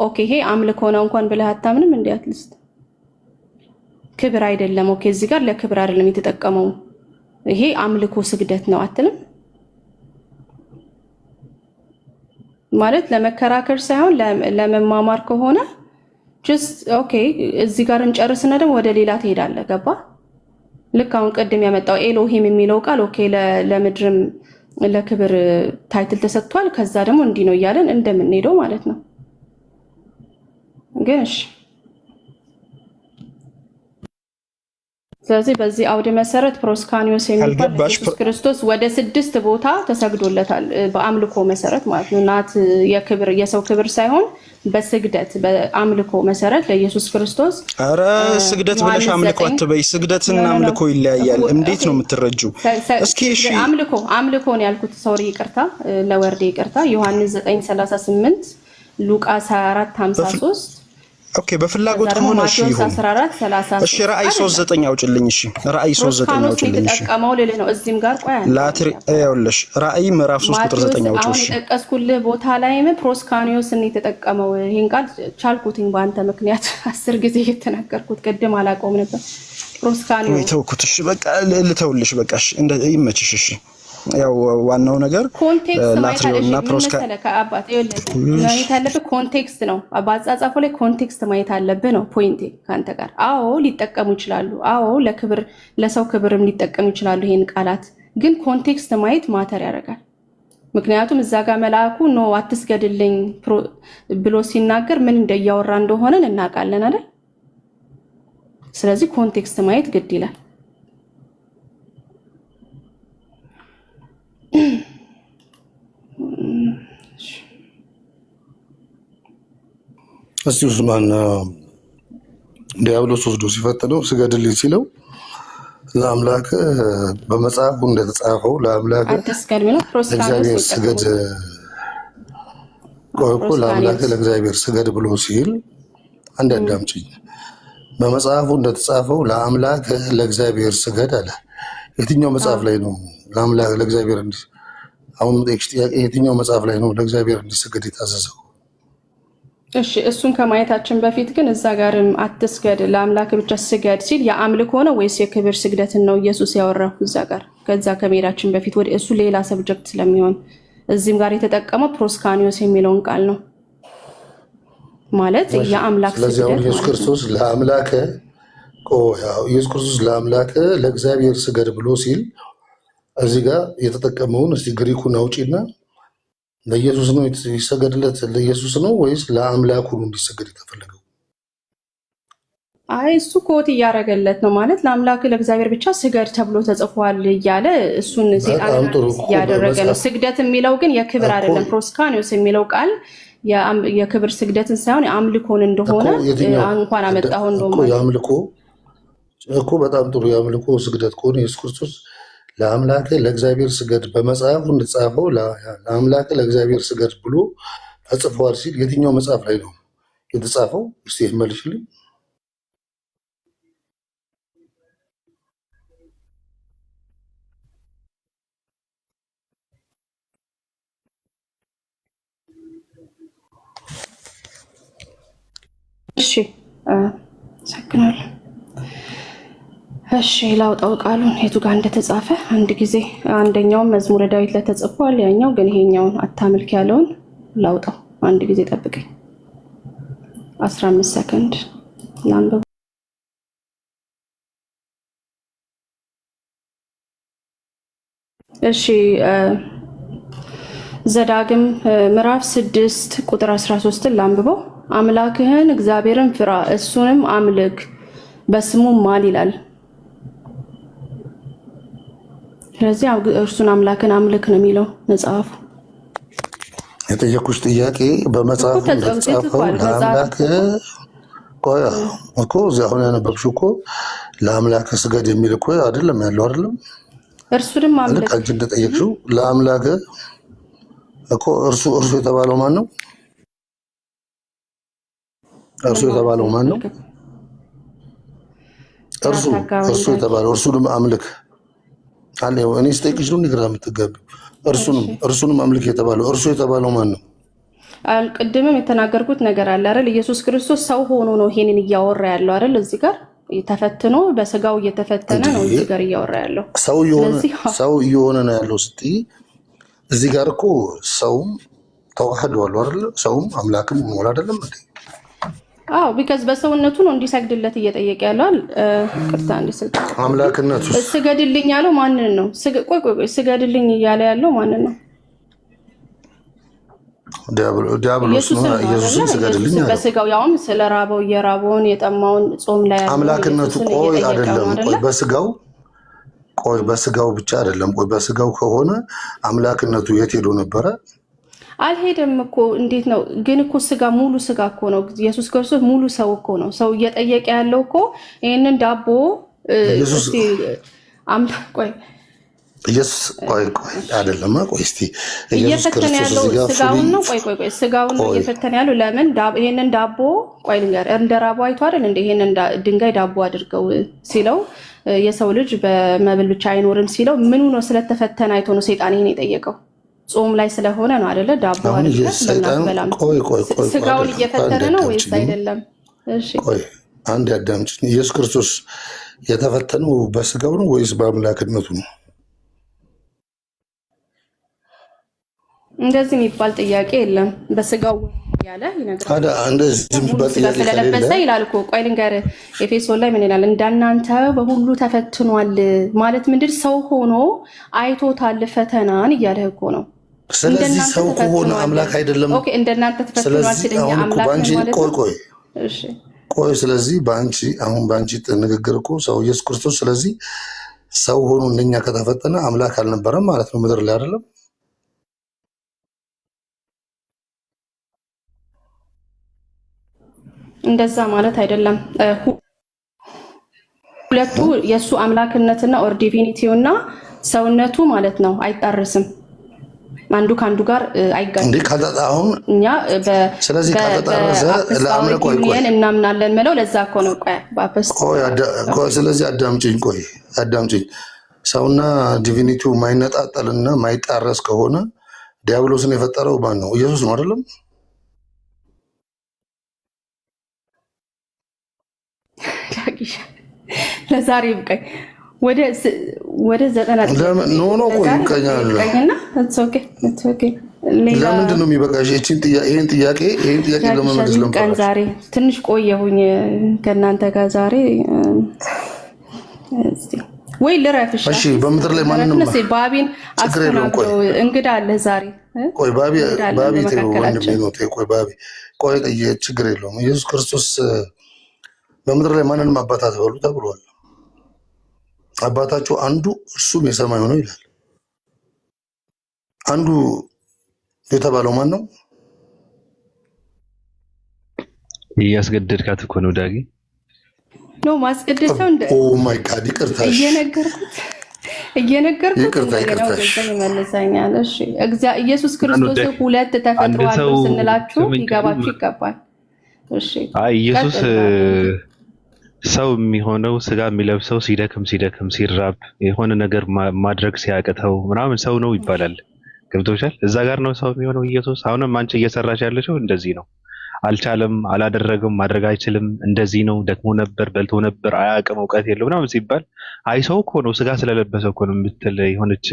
Speaker 2: ኦኬ ይሄ አምልኮ ነው እንኳን ብለህ አታምንም እንዴ? አትሊስት ክብር አይደለም። ኦኬ እዚህ ጋር ለክብር አይደለም የተጠቀመው፣ ይሄ አምልኮ ስግደት ነው አትልም? ማለት ለመከራከር ሳይሆን ለመማማር ከሆነ ጀስት ኦኬ እዚህ ጋር እንጨርስና ደግሞ ወደ ሌላ ትሄዳለህ። ገባ? ልክ አሁን ቅድም ያመጣው ኤሎሂም የሚለው ቃል ኦኬ ለምድርም ለክብር ታይትል ተሰጥቷል። ከዛ ደግሞ እንዲህ ነው እያለን እንደምንሄደው ማለት ነው። ግን እሺ ስለዚህ በዚህ አውድ መሰረት ፕሮስካኒዮስ የሚባል ኢየሱስ ክርስቶስ ወደ 6 ቦታ ተሰግዶለታል በአምልኮ መሰረት ማለት ነው። ናት የክብር የሰው ክብር ሳይሆን በስግደት በአምልኮ መሰረት ለኢየሱስ ክርስቶስ። አረ
Speaker 1: ስግደት ብለሽ አምልኮ አትበይ። ስግደትና አምልኮ ይለያያል። እንዴት ነው የምትረጂው? እስኪ እሺ
Speaker 2: አምልኮ ነው ያልኩት። ሶሪ ይቅርታ፣ ለወርዴ ይቅርታ። ዮሐንስ 9:38 ሉቃስ 24:53
Speaker 1: ኦኬ በፍላጎት ከሆነ እሺ ይሁን። እሺ ራእይ 3:9 አውጭልኝ። እሺ ራእይ 3:9 አውጭልኝ። እሺ
Speaker 2: ተጠቀመው ልልህ ነው። እዚህም ጋር ቆይ
Speaker 1: ላትሪ ይኸውልሽ ራእይ ምዕራፍ 3 ቁጥር 9 አውጭው። እሺ
Speaker 2: አሁን የጠቀስኩልህ ቦታ ላይም ፕሮስካኒዮስን የተጠቀመው ይሄን ቃል ቻልኩትኝ በአንተ ምክንያት 10 ጊዜ የተናገርኩት ቅድም አላቆም ነበር። ፕሮስካኒዮስ
Speaker 1: ወይ ተውኩት። እሺ በቃ ልተውልሽ። በቃ እሺ ይመችሽ። እሺ ያው ዋናው ነገር ላትሪዮና ፕሮስካኒዮን
Speaker 2: ከአባት ማየት ያለብህ ኮንቴክስት ነው። በአጻጻፉ ላይ ኮንቴክስት ማየት አለብህ ነው ፖይንቴ ካንተ ጋር። አዎ ሊጠቀሙ ይችላሉ። አዎ ለክብር ለሰው ክብርም ሊጠቀሙ ይችላሉ። ይሄን ቃላት ግን ኮንቴክስት ማየት ማተር ያደርጋል። ምክንያቱም እዛ ጋር መልአኩ ኖ አትስገድልኝ ብሎ ሲናገር ምን እንደያወራ እንደሆነ እናውቃለን አይደል? ስለዚህ ኮንቴክስት ማየት ግድ ይላል።
Speaker 3: እስቲ ኡስማን ዲያብሎስ ወስዶ ሲፈትነው ስገድልኝ ሲለው ለአምላክ በመጽሐፉ እንደተጻፈው ለአምላክ ለእግዚአብሔር ስገድ ቆይቆ ለአምላክ ለእግዚአብሔር ስገድ ብሎ ሲል አንድ አዳምጪኝ። በመጽሐፉ እንደተጻፈው ለአምላክ ለእግዚአብሔር ስገድ አለ። የትኛው መጽሐፍ ላይ ነው ለአምላክ ለእግዚአብሔር አሁን ጠይቅሽ ጥያቄ የትኛው መጽሐፍ ላይ ነው ለእግዚአብሔር እንዲሰገድ የታዘዘው?
Speaker 2: እሺ እሱን ከማየታችን በፊት ግን እዛ ጋርም አትስገድ ለአምላክ ብቻ ስገድ ሲል የአምልኮ ነው ወይስ የክብር ስግደትን ነው ኢየሱስ ያወራው እዛ ጋር? ከዛ ከመሄዳችን በፊት ወደ እሱ ሌላ ሰብጀክት ስለሚሆን እዚህም ጋር የተጠቀመው ፕሮስካኒዮስ የሚለውን ቃል ነው ማለት የአምላክ ስግደት።
Speaker 3: ስለዚህ ኢየሱስ ክርስቶስ ለአምላክ ኢየሱስ ክርስቶስ ለአምላክ ለእግዚአብሔር ስገድ ብሎ ሲል እዚህ ጋር የተጠቀመውን እስቲ ግሪኩን አውጪና ለኢየሱስ ነው ይሰገድለት ለኢየሱስ ነው ወይስ ለአምላኩ ነው እንዲሰገድ የተፈለገው?
Speaker 2: አይ እሱ ኮት እያደረገለት ነው ማለት ለአምላክ ለእግዚአብሔር ብቻ ስገድ ተብሎ ተጽፏል እያለ እሱን ሴጣን እያደረገ ነው። ስግደት የሚለው ግን የክብር አይደለም። ፕሮስካኒዮስ የሚለው ቃል የክብር ስግደትን ሳይሆን የአምልኮን እንደሆነ እንኳን አመጣው እንደሆነ
Speaker 3: የአምልኮ እኮ በጣም ጥሩ የአምልኮ ስግደት ከሆነ ኢየሱስ ክርስቶስ ለአምላክ ለእግዚአብሔር ስገድ በመጽሐፉ እንደተጻፈው ለአምላክ ለእግዚአብሔር ስገድ ብሎ ተጽፏል ሲል የትኛው መጽሐፍ ላይ ነው የተጻፈው? እስቲ መልሽልኝ።
Speaker 2: እሺ ሰክናል። እሺ ላውጣው ቃሉን የቱ ጋር እንደተጻፈ አንድ ጊዜ። አንደኛው መዝሙረ ዳዊት ላይ ተጽፏል፣ ያኛው ግን ይሄኛውን አታምልክ ያለውን ላውጣው። አንድ ጊዜ ጠብቀኝ፣ 15 ሰከንድ ላንብብ። እሺ ዘዳግም ምዕራፍ 6 ቁጥር 13 ላንብበው። አምላክህን እግዚአብሔርን ፍራ፣ እሱንም አምልክ፣ በስሙም ማል ይላል። ስለዚህ እርሱን አምላክን አምልክ ነው የሚለው መጽሐፉ።
Speaker 3: የጠየኩሽ ጥያቄ በመጽሐፉ እንደተጻፈው ለአምላክ እኮ እዚህ አሁን ያነበብሽው እኮ ለአምላክ ስገድ የሚል እኮ አይደለም ያለው አይደለም።
Speaker 2: እርሱንም አምልክ
Speaker 3: አንቺ እንደጠየቅሽው ለአምላክ እኮ እርሱ የተባለው ማን ነው? እርሱ የተባለው ማን ነው? እርሱ የተባለው እርሱንም አምልክ አለ። እኔ ስጠይቅሽ ነው ንግራ የምትገቢው። እርሱንም አምልክ የተባለው እርሱ የተባለው ማን ነው?
Speaker 2: ቅድምም የተናገርኩት ነገር አለ አይደል? ኢየሱስ ክርስቶስ ሰው ሆኖ ነው ይሄንን እያወራ ያለው አይደል? እዚህ ጋር ተፈትኖ በስጋው እየተፈተነ ነው እዚህ ጋር እያወራ ያለው።
Speaker 3: ሰው እየሆነ ነው ያለው ስትይ እዚህ ጋር እኮ ሰውም ተዋህደዋል አይደል? ሰውም አምላክም ሆኗል አይደለም እንዴ?
Speaker 2: አዎ ቢካዝ በሰውነቱ ነው እንዲሰግድለት እየጠየቀ ያለው። ቅርታ እንዲሰግድ
Speaker 3: አምላክነቱ
Speaker 2: ስገድልኝ ያለው ማንን ነው? ቆይ ስገድልኝ እያለ ያለው ማንን ነው?
Speaker 3: ዲያብሎስ ነው። ኢየሱስን ስገድልኝ ያለው
Speaker 2: በስጋው ያውም ስለራበው የራበውን የጠማውን ጾም ላይ ያለው
Speaker 3: አምላክነቱ። ቆይ አይደለም፣ ቆይ በስጋው ብቻ አይደለም። ቆይ በስጋው ከሆነ አምላክነቱ የት ሄዶ ነበረ?
Speaker 2: አልሄደም እኮ። እንዴት ነው ግን? እኮ ስጋ ሙሉ ስጋ እኮ ነው ኢየሱስ ክርስቶስ፣ ሙሉ ሰው እኮ ነው። ሰው እየጠየቀ ያለው እኮ ይሄንን ዳቦ እስቲ አምላክ ቆይ
Speaker 3: ኢየሱስ ቆይ አይደለም። ቆይ እስቲ ኢየሱስ
Speaker 2: ክርስቶስ ያለው ስጋውን ነው። ቆይ ስጋውን ነው እየፈተነ ያለው። ለምን ይሄንን ዳቦ ቆይ ልንገር፣ እንደ ራቡ አይቶ አይደል እንደ ይሄንን ድንጋይ ዳቦ አድርገው ሲለው የሰው ልጅ በመብል ብቻ አይኖርም ሲለው ምኑ ነው? ስለተፈተነ አይቶ ነው ሰይጣን ይሄን የጠየቀው። ጾም ላይ ስለሆነ ነው አይደለ? ዳቦ አይደለም ስጋውን እየፈተነ ነው ወይስ አይደለም? እሺ
Speaker 3: ቆይ አንድ ያዳምጪኝ። ኢየሱስ ክርስቶስ የተፈተነው በስጋው ነው ወይስ በአምላክነቱ ነው?
Speaker 2: እንደዚህ የሚባል ጥያቄ የለም። በስጋው ያለ ይነግራል።
Speaker 3: እንደዚህ የሚባል ጥያቄ
Speaker 2: ስለለበሰ ይላል እኮ። ቆይ ልንገርህ፣ ኤፌሶን ላይ ምን ይላል? እንዳናንተ በሁሉ ተፈትኗል ማለት ምንድን? ሰው ሆኖ አይቶታል ፈተናን እያለህ እኮ ነው።
Speaker 3: ስለዚህ ሰው ከሆነ አምላክ አይደለም።
Speaker 2: ኦኬ እንደናንተ ተፈትኗል ሲለኝ አምላክ ማለት ነው። እሺ
Speaker 3: ቆይ ስለዚህ በአንቺ ንግግር እኮ ሰው ኢየሱስ ክርስቶስ ስለዚህ ሰው ሆኖ እንደኛ ከተፈተነ አምላክ አልነበረም ማለት ነው ምድር ላይ አይደለም።
Speaker 2: እንደዛ ማለት አይደለም። ሁለቱ የእሱ አምላክነትና ኦር ዲቪኒቲውና ሰውነቱ ማለት ነው አይጣርስም። አንዱ ከአንዱ ጋር አይጋጭም።
Speaker 3: አሁን
Speaker 2: እኛ
Speaker 3: ስለዚህ ከተጣረሰ ለአምልኮ
Speaker 2: እናምናለን ምለው ለዛ እኮ ነው።
Speaker 3: ስለዚህ አዳምጪኝ። ሰውና ዲቪኒቲው ማይነጣጠልና ማይጣረስ ከሆነ ዲያብሎስን የፈጠረው ማን ነው? ኢየሱስ ነው አይደለም?
Speaker 2: ለዛሬ ይብቃኝ። ወደ 90
Speaker 3: ለምንድን ነው የሚበቃሽ? ይህን ጥያቄ ለመመለስ
Speaker 2: ቀን ዛሬ ትንሽ ቆየሁኝ ከእናንተ ጋር ዛሬ ወይ ልረፍሽ።
Speaker 3: እሺ በምድር ላይ ማንንም
Speaker 2: ባቢን አስተናግዶ እንግዳ አለ ዛሬ።
Speaker 3: ቆይ ባቢ ችግር የለውም። ኢየሱስ ክርስቶስ በምድር ላይ ማንንም አባት አትበሉ ተብሏል። አባታቸው አንዱ እርሱም የሰማይ ሆነው ይላል። አንዱ የተባለው ማን ነው?
Speaker 5: እያስገደድካት እኮ ነው ዳጊ።
Speaker 2: ኖ ማስገደድከው እንደ
Speaker 3: ኦ ማይ ጋድ ይቅርታሽ፣
Speaker 2: እየነገርኩት ይመልሰኛል። እሺ ኢየሱስ ክርስቶስ ሁለት ተፈጥሯል ስንላችሁ ሊገባችሁ ይገባል። እሺ
Speaker 5: ኢየሱስ ሰው የሚሆነው ስጋ የሚለብሰው ሲደክም ሲራብ የሆነ ነገር ማድረግ ሲያቅተው ምናምን ሰው ነው ይባላል። ገብቶሻል? እዛ ጋር ነው ሰው የሚሆነው ኢየሱስ። አሁንም አንቺ እየሰራሽ ያለሽው እንደዚህ ነው። አልቻለም፣ አላደረገም፣ ማድረግ አይችልም፣ እንደዚህ ነው፣ ደክሞ ነበር፣ በልቶ ነበር፣ አያውቅም፣ እውቀት የለውም ምናምን ሲባል አይ ሰው እኮ ነው ስጋ ስለለበሰ እኮ ነው የምትል የሆነች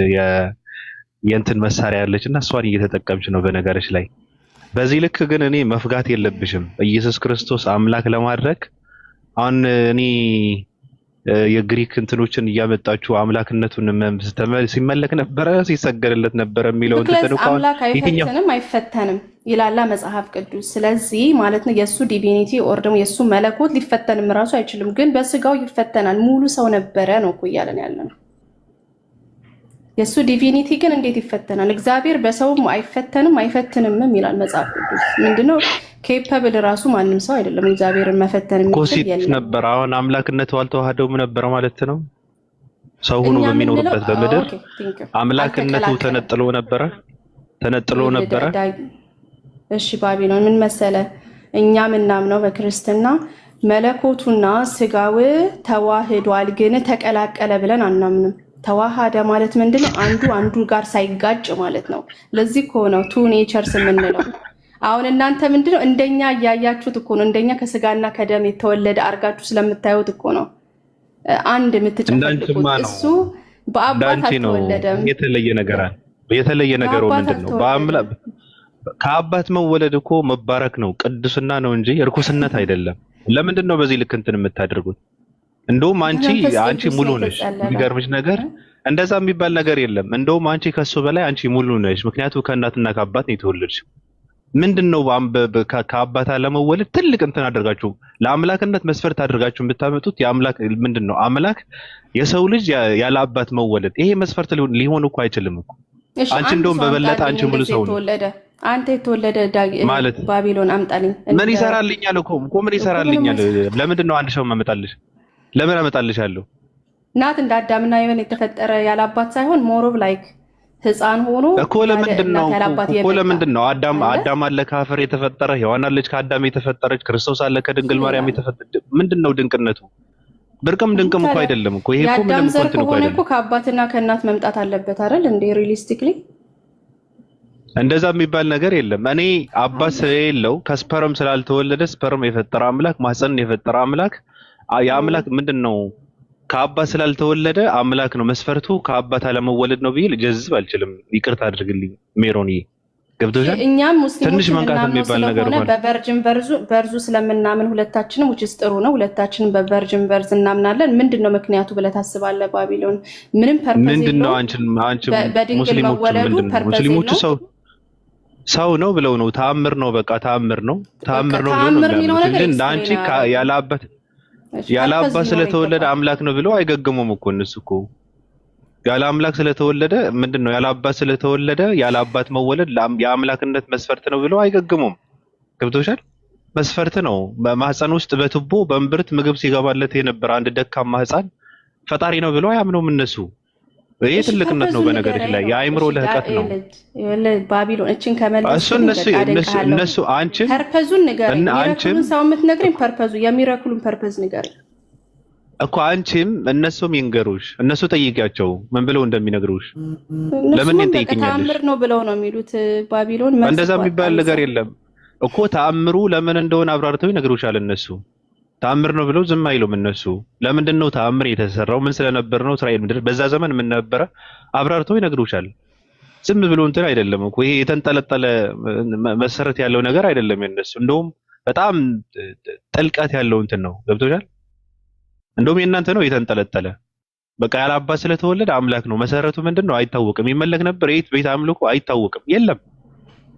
Speaker 5: የእንትን መሳሪያ ያለች እና እሷን እየተጠቀምች ነው በነገርሽ ላይ። በዚህ ልክ ግን እኔ መፍጋት የለብሽም ኢየሱስ ክርስቶስ አምላክ ለማድረግ አሁን እኔ የግሪክ እንትኖችን እያመጣችሁ አምላክነቱን ሲመለክ ነበረ ሲሰገድለት ነበረ የሚለው እንትን ነው።
Speaker 2: አምላክ አይፈተንም አይፈተንም ይላል መጽሐፍ ቅዱስ። ስለዚህ ማለት ነው የሱ ዲቪኒቲ ኦር ደግሞ የሱ መለኮት ሊፈተንም ራሱ አይችልም፣ ግን በስጋው ይፈተናል። ሙሉ ሰው ነበረ ነው እኮ እያለን ያለ ነው። የሱ ዲቪኒቲ ግን እንዴት ይፈተናል? እግዚአብሔር በሰውም አይፈተንም አይፈትንምም ይላል መጽሐፍ ቅዱስ። ምንድነው ኬፓብል ራሱ ማንም ሰው አይደለም እግዚአብሔርን መፈተን የሚችል የለም
Speaker 5: ነበር። አሁን አምላክነቱ አልተዋህደውም ነበር ማለት ነው። ሰው ሆኖ በሚኖርበት በምድር አምላክነቱ ተነጥሎ ነበረ። እሺ
Speaker 2: ባቢሎን ምን መሰለ፣ እኛ ምናምነው በክርስትና መለኮቱና ስጋው ተዋህዷል፣ ግን ተቀላቀለ ብለን አናምንም። ተዋሃደ ማለት ምንድነው? አንዱ ጋር ሳይጋጭ ማለት ነው። ለዚህ እኮ ነው ቱ ኔቸርስ የምንለው። አሁን እናንተ ምንድነው እንደኛ እያያችሁት እኮ ነው፣ እንደኛ ከስጋና ከደም የተወለደ አርጋችሁ ስለምታዩት እኮ ነው አንድ የምትጨፈልቁት። እሱ በአባት አልተወለደም።
Speaker 5: የተለየ ነገሩ ምንድነው? ከአባት መወለድ እኮ መባረክ ነው፣ ቅድስና ነው እንጂ እርኩስነት አይደለም። ለምንድን ነው በዚህ ልክ እንትን የምታደርጉት? እንደውም አንቺ ሙሉ ነሽ። የሚገርምሽ ነገር እንደዛ የሚባል ነገር የለም። እንደውም አንቺ ከሱ በላይ አንቺ ሙሉ ነሽ። ምክንያቱም ከእናትና ከአባት ነው የተወለድሽ። ምንድነው ከአባት አለመወለድ ትልቅ እንትን አድርጋችሁ ለአምላክነት መስፈርት አድርጋችሁ የምታመጡት? የአምላክ ምንድነው? አምላክ የሰው ልጅ ያለ አባት መወለድ ይሄ መስፈርት ሊሆን እኮ አይችልም እኮ። አንቺ እንደውም በበለጠ አንቺ ሙሉ ሰው ነው።
Speaker 2: አንተ የተወለደ ባቢሎን አምጣልኝ።
Speaker 5: ምን ይሰራልኛል እኮ ምን ይሰራልኛል? ለምንድን ነው አንድ ሰው ማመጣልሽ? ለምን አመጣልሻለሁ?
Speaker 2: ናት እንደ አዳምና ሔዋን የተፈጠረ ያለ አባት ሳይሆን ሞሮቭ ላይክ ህፃን ሆኖ
Speaker 5: እኮ ለምንድን ነው አዳም አለ ከአፈር የተፈጠረ፣ ሔዋን አለች ከአዳም የተፈጠረች፣ ክርስቶስ አለ ከድንግል ማርያም የተፈጠረ። ምንድነው ድንቅነቱ? ብርቅም ድንቅም እኮ አይደለም እኮ ይሄ እኮ ምንም ኮንቲኑ እኮ አይደለም እኮ።
Speaker 2: ከአባትና ከእናት መምጣት አለበት አይደል እንዴ? ሪሊስቲክሊ
Speaker 5: እንደዛ የሚባል ነገር የለም። እኔ አባት ስለሌለው ከስፐርም ስላልተወለደ ስፐርም የፈጠረ አምላክ ማህፀንን የፈጠረ አምላክ የአምላክ ምንድነው? ከአባት ስላልተወለደ አምላክ ነው መስፈርቱ። ከአባት አለመወለድ ነው ብዬ ልጀዝብ አልችልም። ይቅርታ አድርግልኝ ሜሮኒ፣ ገብቶሻል?
Speaker 2: እኛም ሙስሊሞች ስለሆነ በቨርጅን በርዙ ስለምናምን ሁለታችንም ውጭስ ጥሩ ነው። ሁለታችንም በቨርጅን በርዝ እናምናለን። ምንድነው ምክንያቱ ብለህ ታስባለህ? ባቢሎን ምንም ፐርፐዝ
Speaker 5: ምንድነው? አንቺ ሙስሊሞቹ ሰው ነው ብለው ነው ተአምር ነው በቃ ተአምር ነው ብለው ነው እንጂ አንቺ ያለ አባት ስለተወለደ አምላክ ነው ብለው አይገግሙም እኮ እነሱ እኮ። ያለ አምላክ ስለተወለደ ምንድነው? ያለ አባት ስለተወለደ ያለ አባት መወለድ የአምላክነት መስፈርት ነው ብለው አይገግሙም። ገብቶሻል? መስፈርት ነው። በማህፀን ውስጥ በቱቦ በእምብርት ምግብ ሲገባለት የነበረ አንድ ደካማ ህፃን ፈጣሪ ነው ብለው አያምኑም እነሱ። ይሄ ትልቅነት ነው በነገርሽ ላይ የአእምሮ ልህቀት ነው።
Speaker 2: ባቢሎን እቺን ከመለስ
Speaker 5: እነሱ አንቺን
Speaker 2: ፐርፐዙን ንገረኝ። የሚረክሉን ሰው የምትነግረኝ ፐርፐዙ የሚረክሉን ፐርፐዝ ንገረኝ
Speaker 5: እኮ። አንቺም እነሱም ይንገሩሽ። እነሱ ጠይቂያቸው ምን ብለው እንደሚነግሩሽ። ለምን እንጠይቅኛለሽ?
Speaker 2: ተአምር ነው ብለው ነው የሚሉት ባቢሎን።
Speaker 5: እንደዛ የሚባል ነገር የለም እኮ። ተአምሩ ለምን እንደሆነ አብራርተው ይነግሩሻል እነሱ። ተአምር ነው ብለው ዝም አይሉም እነሱ። ለምንድን ነው ተአምር የተሰራው? ምን ስለነበር ነው? እስራኤል ምድር በዛ ዘመን ምን ነበረ? አብራርተው ይነግሩሻል። ዝም ብሎ እንትን አይደለም እኮ። ይሄ የተንጠለጠለ መሰረት ያለው ነገር አይደለም የነሱ። እንደውም በጣም ጥልቀት ያለው እንትን ነው። ገብቶሻል? እንደውም የእናንተ ነው የተንጠለጠለ። በቃ ያለ አባት ስለተወለደ አምላክ ነው። መሰረቱ ምንድን ነው አይታወቅም። ይመለክ ነበር የት ቤት አምልኮ አይታወቅም። የለም።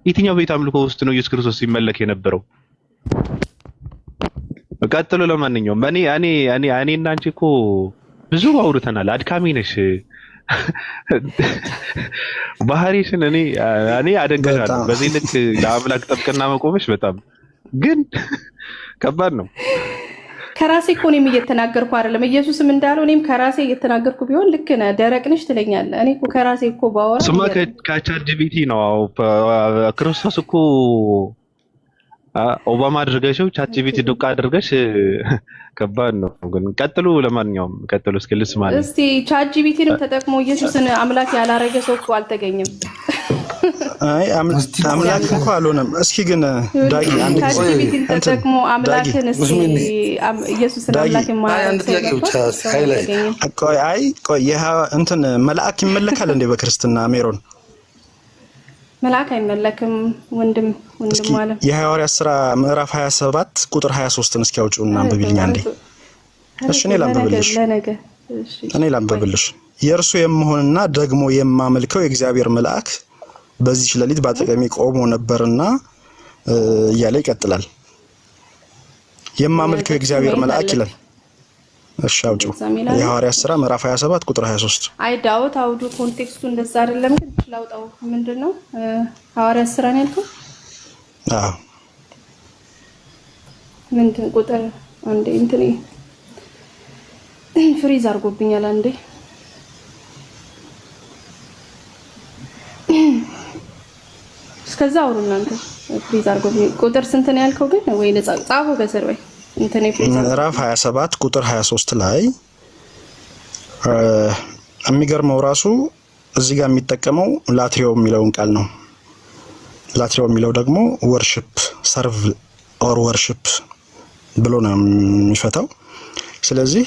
Speaker 5: የትኛው ቤት አምልኮ ውስጥ ነው ኢየሱስ ክርስቶስ ሲመለክ የነበረው? ቀጥሎ ለማንኛውም እኔ እና አንቺ እኮ ብዙ አውርተናል። አድካሚ ነሽ ባህሪሽን እኔ አደንቀሻለሁ። በዚህ ልክ ለአምላክ ጥብቅና መቆምሽ በጣም ግን ከባድ ነው።
Speaker 2: ከራሴ እኮ እኔም እየተናገርኩ አይደለም። ኢየሱስም እንዳለው እኔም ከራሴ እየተናገርኩ ቢሆን ልክ ነህ ደረቅ ነሽ ትለኛለህ። እኔ እኮ ከራሴ እኮ ባወራ
Speaker 5: ስማ ከቻት ጂፒቲ ነው። ክርስቶስ እኮ ኦባማ አድርገሽው ቻት ጂፒቲ ዱቅ አድርገሽ ከባድ ነው። ግን ቀጥሉ። ለማንኛውም ቀጥሉ እስኪ ልስማ።
Speaker 2: እስቲ ቻት ጂፒቲንም ተጠቅሞ ኢየሱስን አምላክ ያላረገ ሰው እኮ አልተገኘም።
Speaker 1: አይ አምላክ እንኳን አልሆነም። እስኪ ግን ዳጊ አንድ ጊዜ
Speaker 2: ተጠቅሞ አምላክን እስኪ ኢየሱስን አምላክ
Speaker 1: ቆይ እንትን መልአክ ይመለካል እንዴ በክርስትና ሜሮን?
Speaker 2: መልአክ አይመለክም ወንድም ማለት
Speaker 1: የሐዋርያት ሥራ ምዕራፍ 27 ቁጥር 23ን እስኪ አውጪውና አንብቢልኝ አንዴ። እሺ እኔ ላንብብልሽ። የእርሱ የምሆንና ደግሞ የማመልከው የእግዚአብሔር መልአክ በዚህ ሌሊት ባጠገቤ ቆሞ ነበርና እያለ ይቀጥላል። የማመልከው የእግዚአብሔር መልአክ ይላል። እሺ አውጪው። የሐዋርያት ሥራ ምዕራፍ 27 ቁጥር 23።
Speaker 2: አይ ዳዊት አውዱ ኮንቴክስቱ እንደዛ አይደለም ግን ላውጣው። ምንድነው ሐዋርያት ሥራ ነው ያልከው?
Speaker 1: አዎ
Speaker 2: ምንድን ቁጥር አንዴ እንትን ፍሪዝ አድርጎብኛል አንዴ። እስከዛ አውሩ እናንተ። ፍሪዝ አድርጎብኝ ቁጥር ስንት ነው ያልከው ግን? ወይ ጻፉ ከስር ወይ እንትን
Speaker 1: ምዕራፍ 27 ቁጥር 23 ላይ የሚገርመው ራሱ እዚህ ጋር የሚጠቀመው ላትሪዮ የሚለውን ቃል ነው። ላትሪዮ የሚለው ደግሞ ወርሺፕ ሰርቭ ኦር ወርሺፕ ብሎ ነው የሚፈታው። ስለዚህ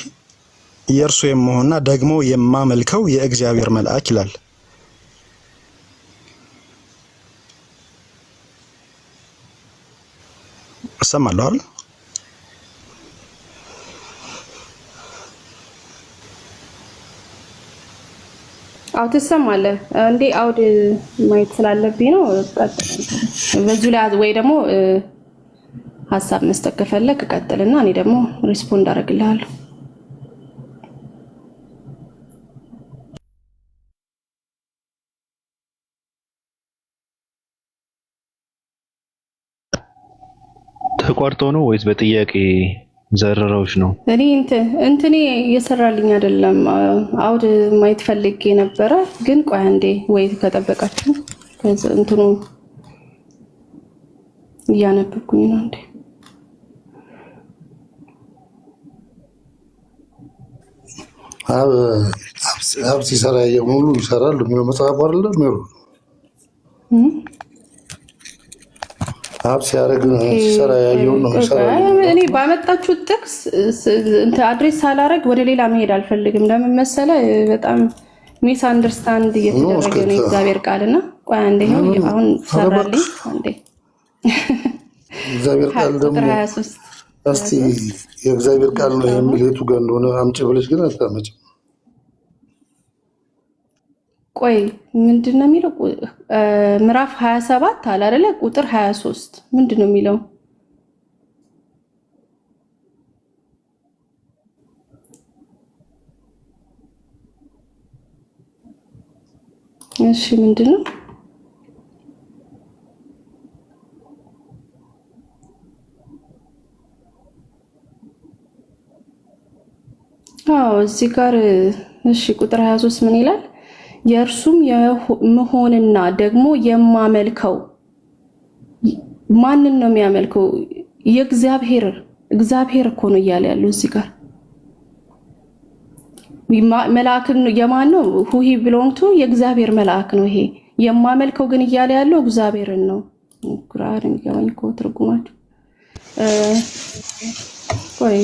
Speaker 1: የእርሱ የምሆንና ደግሞ የማመልከው የእግዚአብሔር መልአክ ይላል። እሰማለሁ አይደል?
Speaker 2: አው ትሰማለህ እንዴ? አውድ ማየት ስላለብኝ ነው። በዚህ ላይ ወይ ደግሞ ሐሳብ መስጠት ከፈለክ ቀጥልና እኔ ደግሞ ሪስፖንድ አደርግልሃለሁ።
Speaker 5: ተቋርጦ ነው ወይስ በጥያቄ ዘረራዎች ነው?
Speaker 2: እኔ እንትኔ እየሰራልኝ አይደለም። አውድ ማየት ፈልጌ ነበረ ግን ቆይ አንዴ ወይ ከጠበቃችሁ እንትኑ እያነበብኩኝ ነው እንዴ።
Speaker 3: አብ ሲሰራ ሙሉ ይሰራል የሚለው መጽሐፍ አይደለም ሜሮ? አብ ሲያደርግ ሲሰራ ያየውን ነው ይሰራል።
Speaker 2: እኔ ባመጣችሁት ጥቅስ አድሬስ ሳላረግ ወደ ሌላ መሄድ አልፈልግም። ለምን መሰለ በጣም ሚስ አንደርስታንድ እየተደረገ ነው እግዚአብሔር ቃልና ቆይ አንዴ ነው አሁን ሰራልኝ አንዴ
Speaker 3: እግዚአብሔር ቃል ደግሞ እስቲ የእግዚአብሔር ቃል ነው የሚል የቱ ጋር እንደሆነ አምጪ ብለሽ ግን አታመጭም።
Speaker 2: ቆይ ምንድነው የሚለው? ምዕራፍ 27 አለ አይደለ? ቁጥር 23 ምንድነው የሚለው? እሺ ምንድነው? እዚህ ጋር እሺ ቁጥር 23 ምን ይላል? የእርሱም የመሆንና ደግሞ የማመልከው ማንን ነው የሚያመልከው? እግዚአብሔር እኮ ነው እያለ ያለው እዚህ ጋር። መልአክን የማን ነው? ሁሂ ብሎንቱ የእግዚአብሔር መልአክ ነው ይሄ። የማመልከው ግን እያለ ያለው እግዚአብሔርን ነው። ቁርአን የሚገባኝ እኮ ትርጉማችሁ ቆይ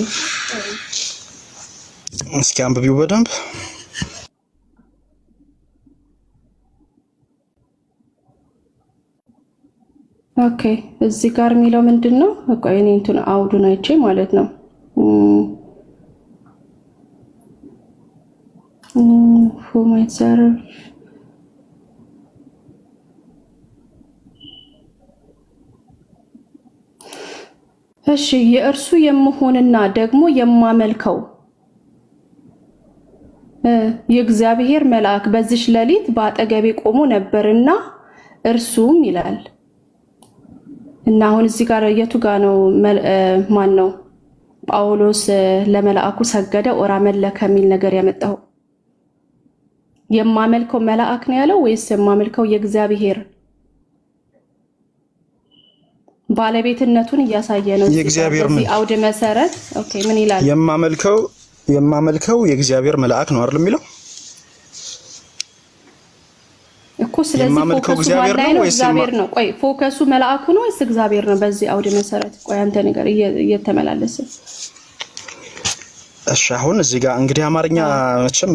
Speaker 1: እስኪ አንብቢው በደንብ።
Speaker 2: ኦኬ እዚህ ጋር የሚለው ምንድነው? ቆይ እኔ እንትን አውዱን አይቼ ማለት ነው። who might serve እሺ የእርሱ የምሆንና ደግሞ የማመልከው የእግዚአብሔር መልአክ በዚህ ሌሊት በአጠገቤ ቆሞ ነበርና እርሱም ይላል እና አሁን እዚህ ጋር የቱ ጋር ነው? ማን ነው ጳውሎስ ለመልአኩ ሰገደ ኦራ መለከ የሚል ነገር ያመጣው? የማመልከው መልአክ ነው ያለው ወይስ የማመልከው የእግዚአብሔር ባለቤትነቱን እያሳየ ነው?
Speaker 1: የእግዚአብሔር ምን
Speaker 2: አውድ መሰረት ኦኬ ምን ይላል? የማመልከው
Speaker 1: የእግዚአብሔር መልአክ ነው አይደል የሚለው
Speaker 2: እኮ።
Speaker 1: የማመልከው እግዚአብሔር ነው ወይስ
Speaker 2: እግዚአብሔር ነው? ቆይ ፎከሱ መልአኩ ነው ወይስ እግዚአብሔር ነው? በዚህ አውድ መሰረት ቆይ አንተ ነገር እየተመላለሰ
Speaker 1: እሺ አሁን እዚህ ጋር እንግዲህ አማርኛ መቼም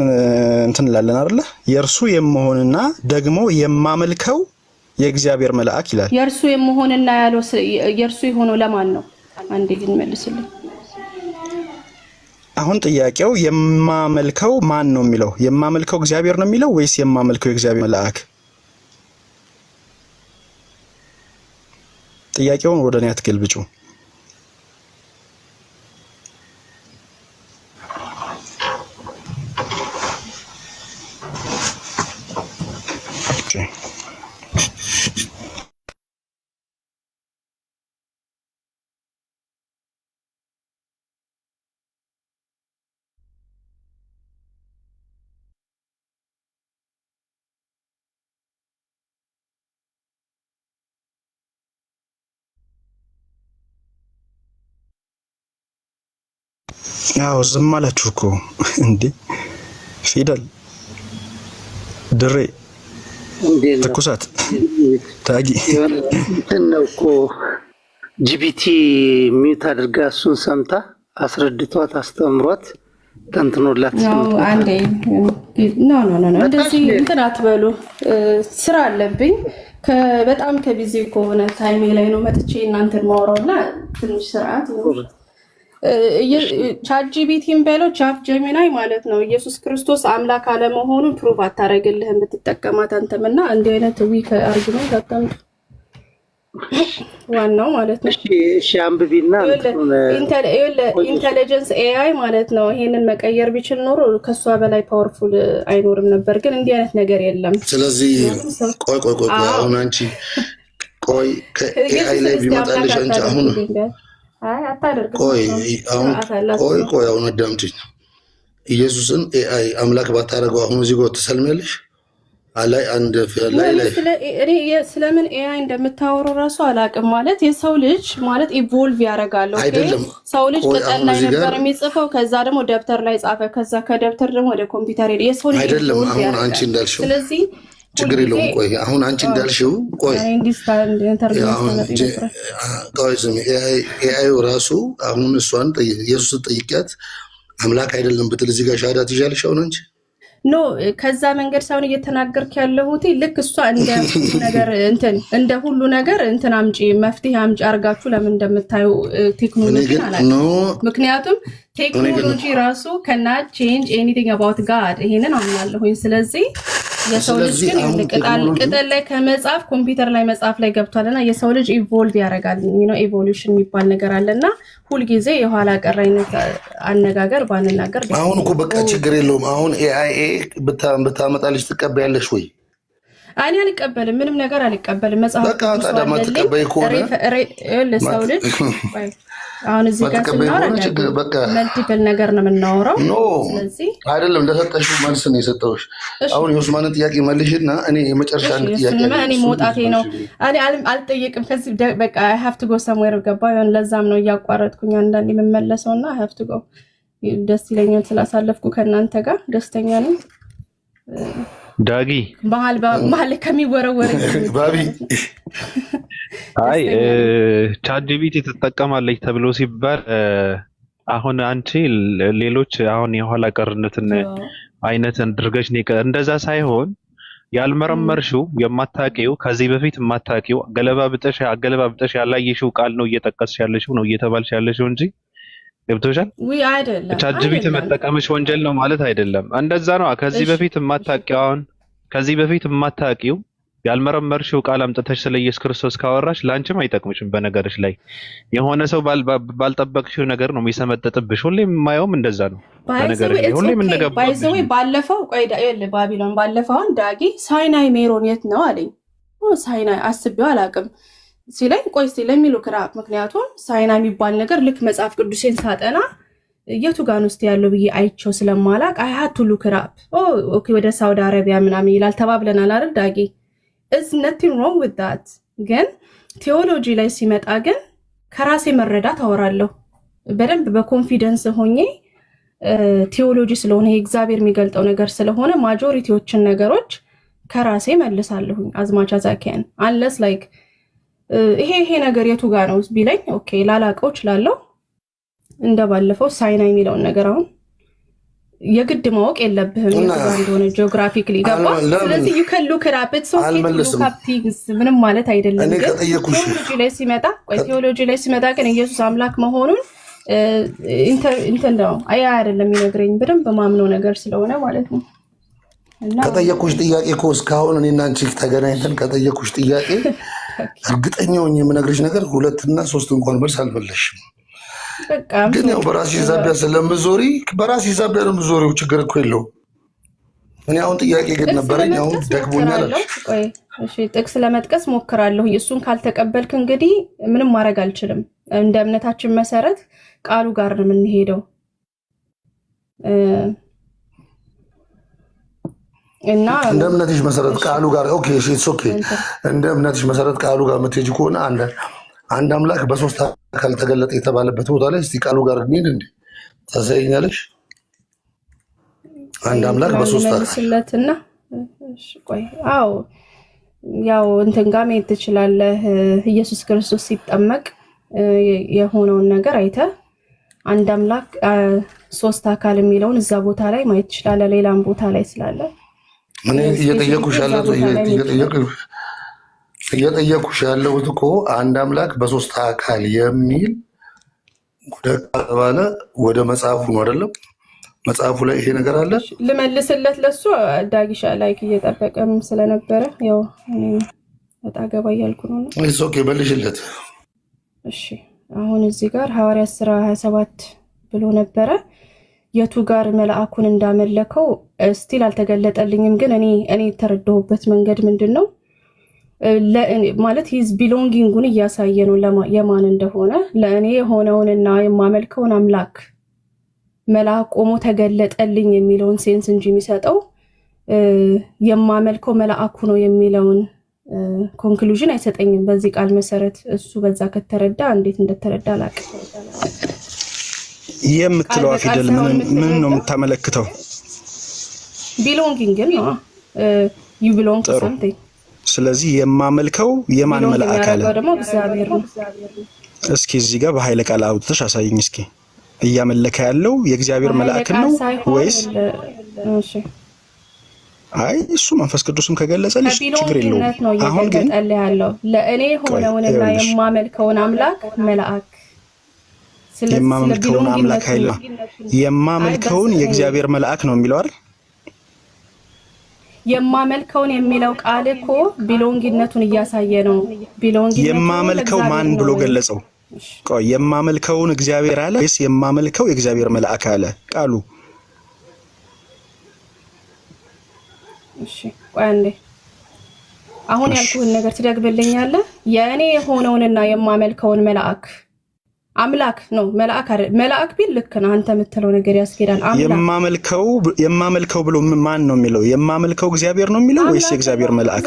Speaker 1: እንትን እንላለን አይደለ? የእርሱ የመሆንና ደግሞ የማመልከው የእግዚአብሔር መልአክ ይላል።
Speaker 2: የእርሱ የመሆንና ያለው የእርሱ የሆነው ለማን ነው? አንዴ ግን መልስልኝ።
Speaker 1: አሁን ጥያቄው የማመልከው ማን ነው የሚለው የማመልከው እግዚአብሔር ነው የሚለው ወይስ የማመልከው የእግዚአብሔር መልአክ? ጥያቄውን ወደ እኔ አትገልብጩ። ያው ዝም አላችሁ እኮ እንዴ! ፊደል ድሬ ትኩሳት ታጊ
Speaker 6: ነው እኮ ጂቢቲ ሚውት አድርጋ እሱን ሰምታ አስረድቷት አስተምሯት ተንትኖላት
Speaker 2: ነው። አንዴ ኖ እንደዚህ እንትን አትበሉ። ስራ አለብኝ በጣም ከቢዚ ከሆነ ታይሜ ላይ ነው መጥቼ እናንተን ማውራውና ትንሽ ስርዓት ቻትጂፒቲን በለው ቻት ጀሚናይ ማለት ነው። ኢየሱስ ክርስቶስ አምላክ አለመሆኑን ፕሩቭ አታረግልህም ብትጠቀማት አንተምና እንዲህ አይነት ዊክ አርጊመንት አታምጡ። ዋናው ማለት ነው
Speaker 6: እሺ አንብቢና
Speaker 2: ኢንተለጀንስ ኤአይ ማለት ነው። ይሄንን መቀየር ቢችል ኖሮ ከሷ በላይ ፓወርፉል አይኖርም ነበር፣ ግን እንዲህ አይነት ነገር የለም።
Speaker 3: ስለዚህ ቆይ አሁን አንቺ ቆይ ከኤአይ ላይ ቢመጣልሽ አንቺ አሁን ቆይ አሁን አዳምጪኝ። ኢየሱስን ኤአይ አምላክ ባታረገው አሁን እዚህ ጋር ትሰልሚያለሽ? አላይ አንድ ላይ
Speaker 2: ስለምን ኤአይ እንደምታወሩ ራሱ አላውቅም። ማለት የሰው ልጅ ማለት ኢቮልቭ ያደርጋል።
Speaker 3: አይደለም
Speaker 2: ሰው ልጅ ቅጠል ላይ ነበር የሚጽፈው፣ ከዛ ደግሞ ደብተር ላይ ጻፈ፣ ከዛ ከደብተር ደግሞ ወደ ኮምፒውተር ሄደ። የሰው ልጅ
Speaker 3: አይደለም አሁን አንቺ እንዳልሽው።
Speaker 2: ስለዚህ
Speaker 3: ችግር የለውም። ቆይ አሁን አንቺ እንዳልሽው ኤአይ ራሱ አሁን እሷን ኢየሱስን ጠይቂያት አምላክ አይደለም ብትል እዚህ ጋር ሻሃዳ ትይዣለሽ አሁን አንቺ?
Speaker 2: ኖ ከዛ መንገድ ሳይሆን እየተናገርክ ያለሁት ልክ እሷ እንደ ሁሉ ነገር እንትን አምጪ መፍትሄ አምጪ አርጋችሁ ለምን እንደምታዩ ቴክኖሎጂ አላውቅም። ምክንያቱም ቴክኖሎጂ ራሱ cannot change anything about God ይሄንን አምናለሁኝ። ስለዚህ የሰው ልጅ ግን ቅጠል ላይ ከመጻፍ ኮምፒውተር ላይ መጻፍ ላይ ገብቷልና የሰው ልጅ ኢቮልቭ ያደርጋል። ኢቮሉሽን የሚባል ነገር አለና ሁልጊዜ የኋላ ቀር አይነት አነጋገር ባንናገር
Speaker 3: አሁን እኮ በቃ ችግር የለውም። አሁን ኤአይ ብታመጣልሽ ትቀበያለሽ ወይ?
Speaker 2: እኔ አልቀበልም፣ ምንም ነገር አልቀበልም። መጽሐፍ
Speaker 3: በቃ ታዳማ ተቀበይ ከሆነ
Speaker 2: ለሰው ልጅ አሁን እዚህ ጋር ስናወራ መልቲፕል ነገር ነው የምናወራው። ስለዚህ
Speaker 3: አይደለም እንደሰጠሽው መልስ ነው የሰጠሁሽ። አሁን የኡስማንን ጥያቄ መልሽና እኔ የመጨረሻ ጥያቄ
Speaker 2: እኔ መውጣቴ ነው። እኔ አልጠየቅም ከዚህ በቃ I have to go somewhere ገባ። ለዛም ነው እያቋረጥኩኝ አንዳንዴ የምመለሰውና I have to go። ደስ ይለኛል ስላሳለፍኩ ከእናንተ ጋር ደስተኛ ነኝ።
Speaker 5: ዳጊ
Speaker 2: ባህል ከሚወረወር
Speaker 3: ባቢ
Speaker 5: አይ ቻትጂፒቲ ትጠቀማለች ተብሎ ሲባል አሁን አንቺ ሌሎች አሁን የኋላ ቀርነትን አይነት እንድርገሽ እንደዛ ሳይሆን ያልመረመርሽው የማታውቂው ከዚህ በፊት የማታውቂው አገለባብጠሽ ያላየሽው ቃል ነው እየጠቀስሽ ያለሽው ነው እየተባልሽ ያለሽው እንጂ ገብቶሻል?
Speaker 2: ወይ አይደለም
Speaker 5: ቻትጂፒቲ መጠቀምሽ ወንጀል ነው ማለት አይደለም። እንደዛ ነው። ከዚህ በፊት የማታውቂው ያልመረመርሽው ቃል አምጥተሽ ስለ ኢየሱስ ክርስቶስ ካወራሽ ላንቺም አይጠቅምሽም። በነገርሽ ላይ የሆነ ሰው ባልጠበቅሽው ነገር ነው የሚሰመጥጥብሽ። ሁሌም የማየውም እንደዛ ነው። በነገርሽ ላይ ሁሌም እንደገባ
Speaker 2: ባይዘው ባለፈው ባቢሎን ባለፈው ዳጊ ሳይናይ ሜሮን የት ነው አለኝ። ሳይናይ አስቤው አላውቅም ሲለኝ ቆይ ለሚሉ ክራፕ ምክንያቱም ሳይና የሚባል ነገር ልክ መጽሐፍ ቅዱሴን ሳጠና የቱ ጋር ውስጥ ያለው ብዬ አይቸው ስለማላቅ አይ ሃድ ቱ ሉክ አፕ ኦኬ ወደ ሳውዲ አረቢያ ምናምን ይላል ተባብለናል አይደል ዳጊ is nothing wrong with that። ግን ቴዎሎጂ ላይ ሲመጣ ግን ከራሴ መረዳት አወራለሁ በደንብ በኮንፊደንስ ሆኜ ቴዎሎጂ ስለሆነ እግዚአብሔር የሚገልጠው ነገር ስለሆነ ማጆሪቲዎችን ነገሮች ከራሴ መልሳለሁኝ አዝማች አዛኪያን አንለስ ላይክ ይሄ ነገር የቱ ጋር ነው ቢለኝ ኦኬ ላላቀው እችላለሁ እንደባለፈው ሳይና የሚለውን ነገር አሁን የግድ ማወቅ የለብህም እንደሆነ ጂኦግራፊካሊ ገባ ስለዚህ you can look it up it's okay to look up things ምንም ማለት አይደለም ቴዎሎጂ ላይ ሲመጣ ግን ኢየሱስ አምላክ መሆኑን እንትን ነው አይደለም የሚነግረኝ በደንብ ማምነው ነገር ስለሆነ ማለት ነው እና
Speaker 3: ከጠየቁሽ ጥያቄ እኮ እስካሁን እኔና አንቺ ተገናኝተን ከጠየቁሽ ጥያቄ እርግጠኛው የምነግርሽ ነገር 2 እና 3 እንኳን መልስ አልመለስሽም ግን ያው በራስ ሂሳቢያ ስለምዞሪ በራስ ሂሳቢያ ነው ምዞሪው ችግር እኮ የለው እኔ አሁን ጥያቄ ግን ነበረኝ አሁን ደግሞኛል
Speaker 2: እሺ ጥቅስ ለመጥቀስ ሞክራለሁ እሱን ካልተቀበልክ እንግዲህ ምንም ማድረግ አልችልም እንደ እምነታችን መሰረት ቃሉ ጋር ነው የምንሄደው እና
Speaker 3: እንደ እምነትሽ መሰረት ቃሉ ጋር ኦኬ እሺ ኢትስ ኦኬ እንደ እምነትሽ መሰረት ቃሉ ጋር መጥተጂ ከሆነ አንድ አምላክ በሶስት አካል ተገለጠ የተባለበት ቦታ ላይ እስቲ ቃሉ ጋር እንሂድ እንዴ ታሳይኛለሽ አንድ አምላክ በሶስት አካል
Speaker 2: ስለትና እሺ ቆይ አው ያው እንትን ጋር መሄድ ትችላለህ ኢየሱስ ክርስቶስ ሲጠመቅ የሆነውን ነገር አይተ አንድ አምላክ ሶስት አካል የሚለውን እዛ ቦታ ላይ ማየት ትችላለህ ሌላም ቦታ ላይ ስላለ
Speaker 3: ምን እየጠየቁሽ ያለው እኮ አንድ አምላክ በሶስት አካል የሚል ወደ መጽሐፉ ነው አይደለም መጽሐፉ ላይ ይሄ ነገር አለ
Speaker 2: ልመልስለት ለሱ ዳጊሻ ላይክ እየጠበቀም ስለነበረ ያው ወጣ ገባ ያልኩ ነው
Speaker 3: እሱ ኦኬ በልሽለት
Speaker 2: እሺ አሁን እዚህ ጋር ሐዋርያት ሥራ 27 ብሎ ነበረ የቱ ጋር መልአኩን እንዳመለከው ስቲል አልተገለጠልኝም ግን እኔ ተረዳሁበት መንገድ ምንድነው ማለት ሂዝ ቢሎንጊንጉን እያሳየ ነው የማን እንደሆነ ለእኔ የሆነውንና የማመልከውን አምላክ መልአክ ቆሞ ተገለጠልኝ የሚለውን ሴንስ እንጂ የሚሰጠው የማመልከው መልአኩ ነው የሚለውን ኮንክሉዥን አይሰጠኝም በዚህ ቃል መሰረት እሱ በዛ ከተረዳ እንዴት እንደተረዳ አላውቅም
Speaker 1: የምትለው ፊደል ምን ነው የምታመለክተው
Speaker 2: ቢሎንጊንግ ነው you belong to something
Speaker 1: ስለዚህ የማመልከው የማን መልአክ አለ
Speaker 2: ደግሞ እግዚአብሔር ነው
Speaker 1: እስኪ እዚህ ጋር በኃይለ ቃል አውጥተሽ አሳይኝ እስኪ እያመለከ ያለው የእግዚአብሔር መልአክ ነው ወይስ እሺ አይ እሱ መንፈስ ቅዱስም ከገለጸልሽ ችግር የለውም አሁን ግን
Speaker 2: ያለው ለእኔ ሆነውንና የማመልከውን አምላክ መልአክ
Speaker 1: የማመልከውን አምላክ አይደል የማመልከውን የእግዚአብሔር መልአክ ነው የሚለው አይደል
Speaker 2: የማመልከውን የሚለው ቃል እኮ ቢሎንግነቱን እያሳየ ነው ቢሎንግነቱ
Speaker 1: የማመልከው ማን ብሎ ገለጸው ቆይ የማመልከውን እግዚአብሔር አለ ወይስ የማመልከው የእግዚአብሔር መልአክ አለ ቃሉ
Speaker 2: እሺ ቆይ አንዴ አሁን ያልኩህን ነገር ትደግብልኛለህ የኔ የሆነውንና የማመልከውን አምላክ ነው መልአክ ቢል ልክ ነው አንተ የምትለው ነገር ያስኬዳል
Speaker 1: አምላክ የማመልከው ብሎ ማን ነው የሚለው የማመልከው እግዚአብሔር ነው የሚለው ወይስ የእግዚአብሔር መልአክ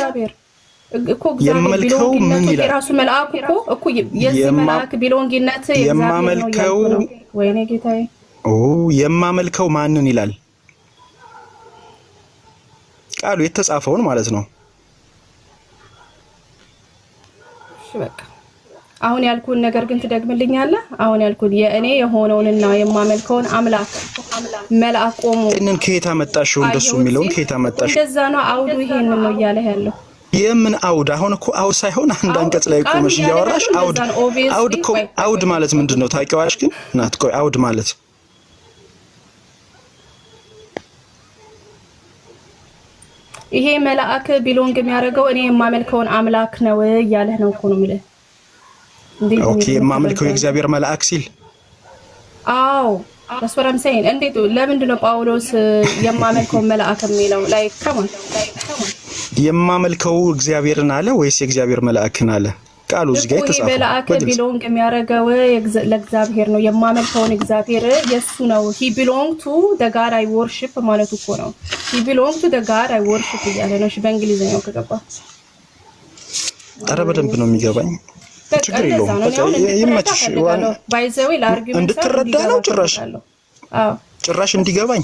Speaker 2: እኮ የማመልከው ምን ይላል የራሱ መልአክ እኮ የዚህ መልአክ ቢሎንግነት
Speaker 1: የማመልከው
Speaker 2: ወይኔ ጌታዬ
Speaker 1: የማመልከው ማንን ይላል ቃሉ የተጻፈውን ማለት ነው
Speaker 2: እሺ በቃ አሁን ያልኩን ነገር ግን ትደግምልኛለህ አሁን ያልኩት የእኔ የሆነውንና የማመልከውን አምላክ መልአክ ቆሞ
Speaker 1: እነን ከየት አመጣሽው እንደሱ የሚለውን ከየት አመጣሽ
Speaker 2: እንደዛ ነው አውዱ ይሄንን ነው ያለ ያለው
Speaker 1: የምን አውድ አሁን እኮ አውድ ሳይሆን አንድ አንቀጽ ላይ ቆመሽ ያወራሽ አውድ ማለት ምንድነው ታውቂዋለሽ ግን ናት ቆይ አውድ ማለት
Speaker 2: ይሄ መልአክ ቢሎንግ የሚያደርገው እኔ የማመልከውን አምላክ ነው ያለህ ነው እኮ ነው ማለት
Speaker 1: ኦኬ የማመልከው የእግዚአብሔር መልአክ ሲል
Speaker 2: አዎ that's what I'm saying እንዴት ለምንድነው ጳውሎስ የማመልከው መልአክ የሚለው ላይ ከማን
Speaker 1: የማመልከው እግዚአብሔርን አለ ወይስ የእግዚአብሔር መልአክን አለ ቃሉ እዚህ ጋር ተጻፈ
Speaker 2: መልአክ ቢሎንግ የሚያደርገው ለእግዚአብሔር ነው የማመልከውን እግዚአብሔር የሱ ነው he belong to the god I worship ማለት እኮ ነው he belong to the god I worship ያለ ነው በእንግሊዘኛው ከገባ
Speaker 1: አረ በደንብ ነው የሚገባኝ ችግር የለውም ይመችሽ
Speaker 2: ባይዘው ለአርጊውመንት
Speaker 1: እንድትረዳ ነው ጭራሽ እንዲገባኝ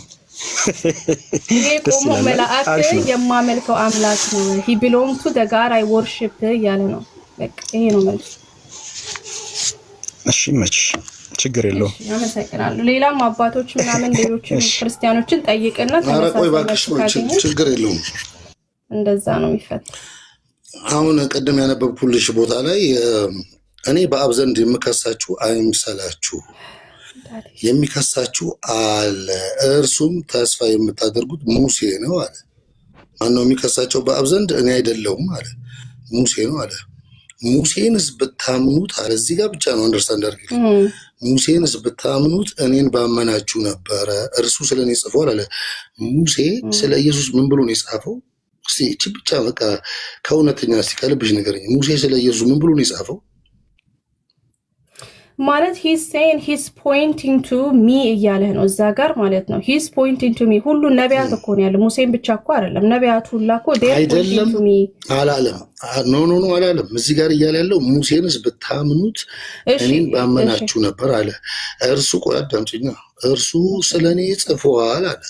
Speaker 2: ይሄ ቆሞ መልአክ የማመልከው አምላክ ነው he belong to the god I worship ያለ ነው በቃ ይሄ ነው መልስ
Speaker 1: እሺ መች ችግር የለውም
Speaker 2: አመሰግናለሁ ሌላም አባቶች ምናምን ሌሎችን ክርስቲያኖችን ጠይቅና
Speaker 3: ተመሳሳይ ችግር የለውም
Speaker 2: እንደዛ ነው የሚፈታ
Speaker 3: አሁን ቀደም ያነበብኩልሽ ቦታ ላይ እኔ በአብ ዘንድ የምከሳችሁ አይምሰላችሁ የሚከሳችሁ አለ እርሱም ተስፋ የምታደርጉት ሙሴ ነው አለ ማነው የሚከሳቸው በአብ ዘንድ እኔ አይደለሁም አለ ሙሴ ነው አለ ሙሴንስ ብታምኑት አለ እዚህ ጋር ብቻ ነው አንደርስታንድ አድርጊ ሙሴንስ ብታምኑት እኔን ባመናችሁ ነበረ እርሱ ስለኔ ጽፏል አለ ሙሴ ስለ ኢየሱስ ምን ብሎ ነው የጻፈው እስቲ እቺ ብቻ በቃ ከእውነተኛ እስቲ ከልብሽ ንገረኝ ሙሴ ስለ ኢየሱስ ምን ብሎ ነው የጻፈው
Speaker 2: ማለት he's saying he's pointing to me እያለ ነው እዛ ጋር ማለት ነው he's pointing to me ሁሉ ነቢያት እኮ ነው ያለው ሙሴን ብቻ እኮ አይደለም ነቢያት ሁሉ እኮ
Speaker 3: አይደለም አላለም ኖ አላለም እዚህ ጋር እያለ ያለው ሙሴንስ ብታምኑት እኔን ባመናችሁ ነበር አለ እርሱ ቆይ አዳምጪኛ እርሱ ስለኔ ጽፏል አለ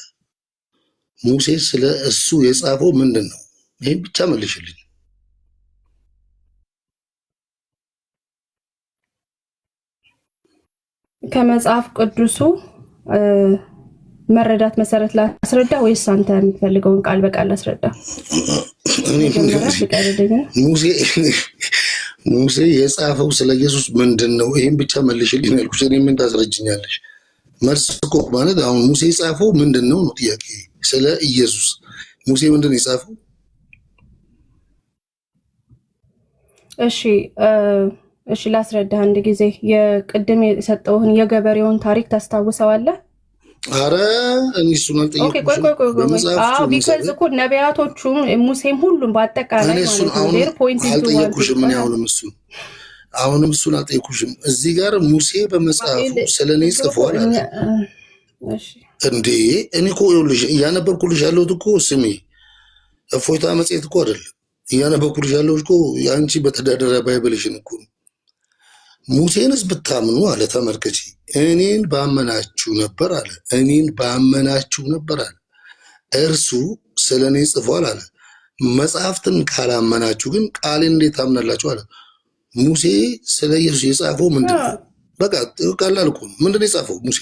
Speaker 3: ሙሴ ስለ እሱ የጻፈው ምንድነው ይሄን ብቻ መልሽልኝ
Speaker 2: ከመጽሐፍ ቅዱሱ መረዳት መሰረት ላስረዳ ወይስ አንተ የምትፈልገውን ቃል በቃል ላስረዳ
Speaker 3: ሙሴ የጻፈው ስለ ኢየሱስ ምንድነው ይሄን ብቻ መልሽልኝ ያልኩሽ እኔ ምን ታስረጅኛለሽ መልስ እኮ ማለት አሁን ሙሴ የጻፈው ምንድነው ነው ጥያቄ ስለ ኢየሱስ ሙሴ ምንድነው የጻፈው
Speaker 2: እሺ ላስረዳ አንድ ጊዜ የቅድም የሰጠውን የገበሬውን ታሪክ ታስታውሰዋለህ
Speaker 3: አረ እሱን አልጠየቅኩሽም
Speaker 2: ቢካዝ እኮ ነቢያቶቹ ሙሴም ሁሉም በአጠቃላይ
Speaker 3: አሁንም እሱን አልጠየቅኩሽም እዚህ ጋር ሙሴ በመጽሐፉ ስለኔ ጽፏል እንዴ እኔ እኮ ይኸውልሽ እያነበብኩልሽ ያለሁት እኮ ስሚ እፎይታ መጽሔት እኮ አይደለም እያነበብኩልሽ ያለሁት እኮ የአንቺ በተዳደረ ባይብልሽን እኮ ሙሴንስ ብታምኑ አለ ተመልከቺ እኔን ባመናችሁ ነበር አለ እርሱ ስለኔ ጽፏል አለ መጽሐፍትን ካላመናችሁ ግን ቃሌን እንዴት ታምናላችሁ አለ ሙሴ ስለ ኢየሱስ የጻፈው ምንድነው በቃ ቀላል እኮ ምንድነው የጻፈው ሙሴ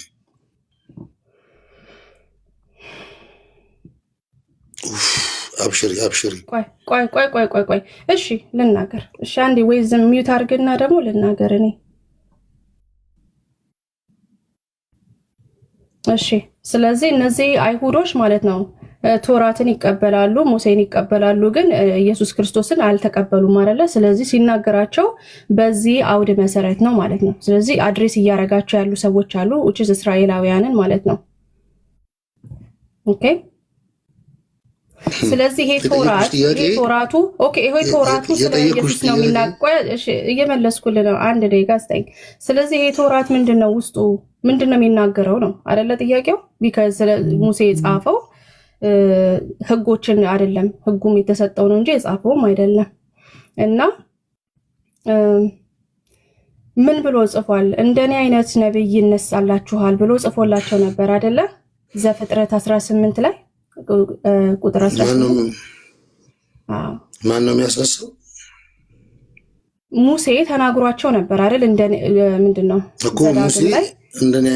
Speaker 3: አብሽሪ
Speaker 2: ቆይ እሺ ልናገር እሺ አንዴ ወይ ዝም ሚውት አድርግና ደግሞ ልናገር እኔ እሺ ስለዚህ እነዚህ አይሁዶች ማለት ነው ቶራትን ይቀበላሉ ሙሴን ይቀበላሉ ግን ኢየሱስ ክርስቶስን አልተቀበሉም አይደለ ስለዚህ ሲናገራቸው በዚህ አውድ መሰረት ነው ማለት ነው ስለዚህ አድሬስ እያረጋቸው ያሉ ሰዎች አሉ which is እስራኤላውያንን ማለት ነው ኦኬ ስለዚህ ይሄ ቶራቱ ስለ ኢየሱስ ነው የሚናገረው እሺ እየመለስኩልህ ነው አንድ ደቂቃ ስጠኝ ስለዚህ ይሄ ቶራት ምንድነው ውስጡ ምንድነው የሚናገረው ነው አይደለ ጥያቄው ቢካዝ ሙሴ የጻፈው ህጎችን አይደለም ህጉም የተሰጠው ነው እንጂ የጻፈውም አይደለም እና ምን ብሎ ጽፏል እንደኔ አይነት ነብይ ይነሳላችኋል ብሎ ጽፎላቸው ነበር አይደለ ዘፍጥረት 18 ላይ ቁጥር 18
Speaker 3: ማን ነው የሚያስነሳው
Speaker 2: ሙሴ ተናግሯቸው ነበር አይደል ምንድነው
Speaker 3: እኮ ሙሴ እንደኔ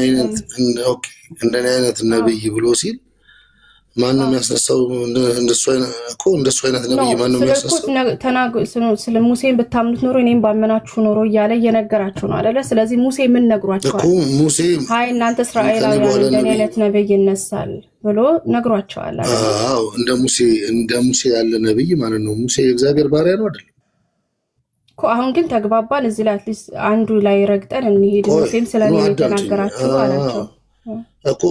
Speaker 3: አይነት ነብይ ብሎ ሲል ማን ነው የሚያስነሳው እንደሱ አይነት ነብይ ማን ነው የሚያስነሳው
Speaker 2: ስለ ሙሴን ብታምኑት ኖሮ እኔም ባመናችሁ ኖሮ እያለ እየነገራችሁ ነው አይደለ ስለዚህ ሙሴ ምን ነግሯቸዋል
Speaker 3: እኮ ሙሴ
Speaker 2: ሃይ እናንተ እስራኤላውያን እንደኔ አይነት ነብይ ይነሳል ብሎ ነግሯቸዋል አይደል
Speaker 3: አዎ እንደ ሙሴ ያለ ነብይ ማለት ነው ሙሴ የእግዚአብሔር ባሪያ ነው አይደል
Speaker 2: እኮ አሁን ግን ተግባባን እዚህ ላይ አትሊስት አንዱ ላይ ረግጠን እንሄድ ሙሴም ስለኔ ተናገራችሁ አላቸው
Speaker 3: እኮ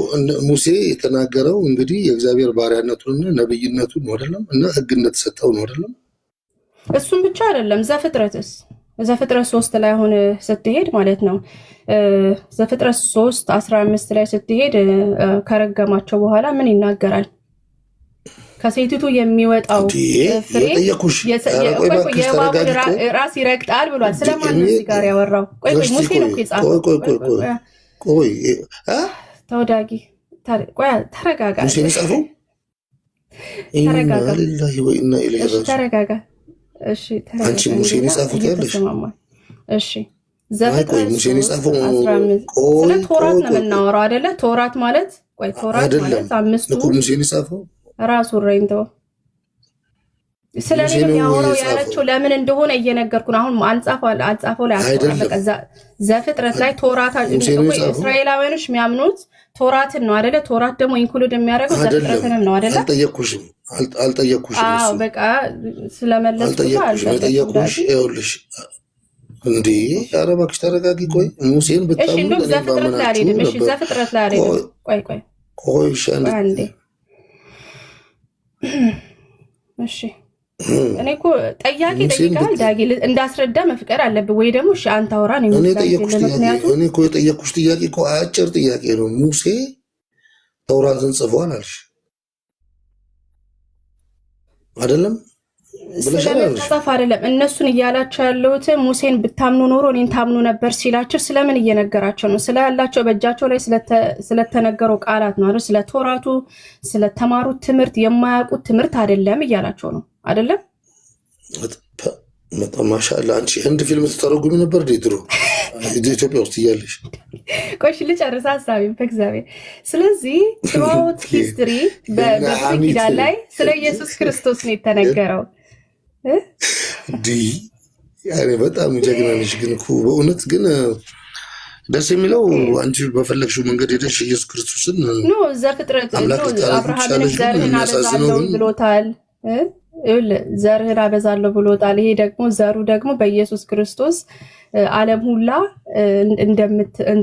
Speaker 3: ሙሴ የተናገረው እንግዲህ የእግዚአብሔር ባሪያነቱንና ነብይነቱን ነው አይደለም እና ህግ እንደተሰጠው ነው አይደለም
Speaker 2: እሱም ብቻ አይደለም ዘፍጥረት 3 ላይ ሆነ ስትሄድ ማለት ነው ዘፍጥረት 3:15 ላይ ስትሄድ ከረገማቸው በኋላ ምን ይናገራል ከሴቲቱ የሚወጣው ፍሬ ራስ ይረግጣል ብሏል ስለማን ነው እዚህ ጋር ያወራው ቆይ ሙሴ ነው የጻፈው
Speaker 3: ቆይ
Speaker 2: ተረጋጋ።
Speaker 3: ሙሴ ነው የጻፈው?
Speaker 2: ተረጋጋ።
Speaker 3: ኢላሂ ወኢና ኢለይሂ ራጂዑን።
Speaker 2: ተረጋጋ። እሺ ተረጋጋ።
Speaker 3: አንቺ ሙሴ ነው የጻፈው ያለሽ?
Speaker 2: እሺ ዘፍጥረት
Speaker 3: ሙሴ ነው የጻፈው?
Speaker 2: ስለ ቶራት ነው የምናወራው አይደለ? ቶራት ማለት ቶራት ማለት አምስቱ
Speaker 3: ሙሴ ነው የጻፈው
Speaker 2: ራሱ ረይንቶ ስለኔ የሚያወራው ያለችው ለምን እንደሆነ እየነገርኩ ነው። አሁን አንጻፈው ላይ በቃ ዘፍጥረት ላይ ቶራት እስራኤላውያኖች የሚያምኑት ቶራትን ነው አይደለ? ቶራት ደግሞ ኢንክሉድ የሚያደርገው ዘፍጥረትንም ነው አይደለ?
Speaker 3: አልጠየቅኩሽም።
Speaker 2: አዎ በቃ ስለመለስኩ
Speaker 3: አልጠየቅኩሽ። ይኸውልሽ እንዴ ኧረ እባክሽ ተረጋጊ። ቆይ ሙሴን
Speaker 2: እሺ እንደውም ዘፍጥረት ላይ አልሄድም። እሺ ዘፍጥረት ላይ አልሄድም። ቆይ
Speaker 3: እሺ አንዴ
Speaker 2: እሺ እኔ እኮ ጠያቂ ጠይቃል ዳጊ እንዳስረዳ መፍቀር አለብህ ወይ ደግሞ እሺ አንተ አውራ ነው
Speaker 3: ምክንያቱም እኔ እኮ የጠየቅኩሽ ጥያቄ እኮ አጭር ጥያቄ ነው። ሙሴ ተውራትን ጽፏል አልሽ አይደለም?
Speaker 2: ስለመጻፍ አይደለም እነሱን እያላቸው ያለውት ሙሴን ብታምኑ ኖሮ እኔን ታምኑ ነበር ሲላቸው ስለምን እየነገራቸው ነው? ስላላቸው በእጃቸው ላይ ስለተነገረው ቃላት ነው አይደል? ስለ ቶራቱ ስለተማሩት ትምህርት የማያውቁት ትምህርት አይደለም እያላቸው ነው አይደለም?
Speaker 3: በጣም ማሻአላ። አንቺ ህንድ ፊልም ተተረጉሚ ነበር ድሮ ኢትዮጵያ ውስጥ እያለሽ?
Speaker 2: ቆይ ልጨርስ ሐሳቤን በእግዚአብሔር። ስለዚህ ትራውት ሂስትሪ በብሉይ ኪዳን ላይ ስለ ኢየሱስ ክርስቶስ ነው የተነገረው።
Speaker 3: ያኔ በጣም ጀግና ነሽ። ግን እኮ በእውነት ግን ደስ የሚለው አንቺ በፈለግሽው መንገድ ሄደሽ ኢየሱስ ክርስቶስን
Speaker 2: ነው ዘፍጥረት አብርሃምን ዘርህን አበዛለሁ ብሎታል። ዘርህን አበዛለሁ ብሎታል። ይሄ ደግሞ ዘሩ ደግሞ በኢየሱስ ክርስቶስ ዓለም ሁላ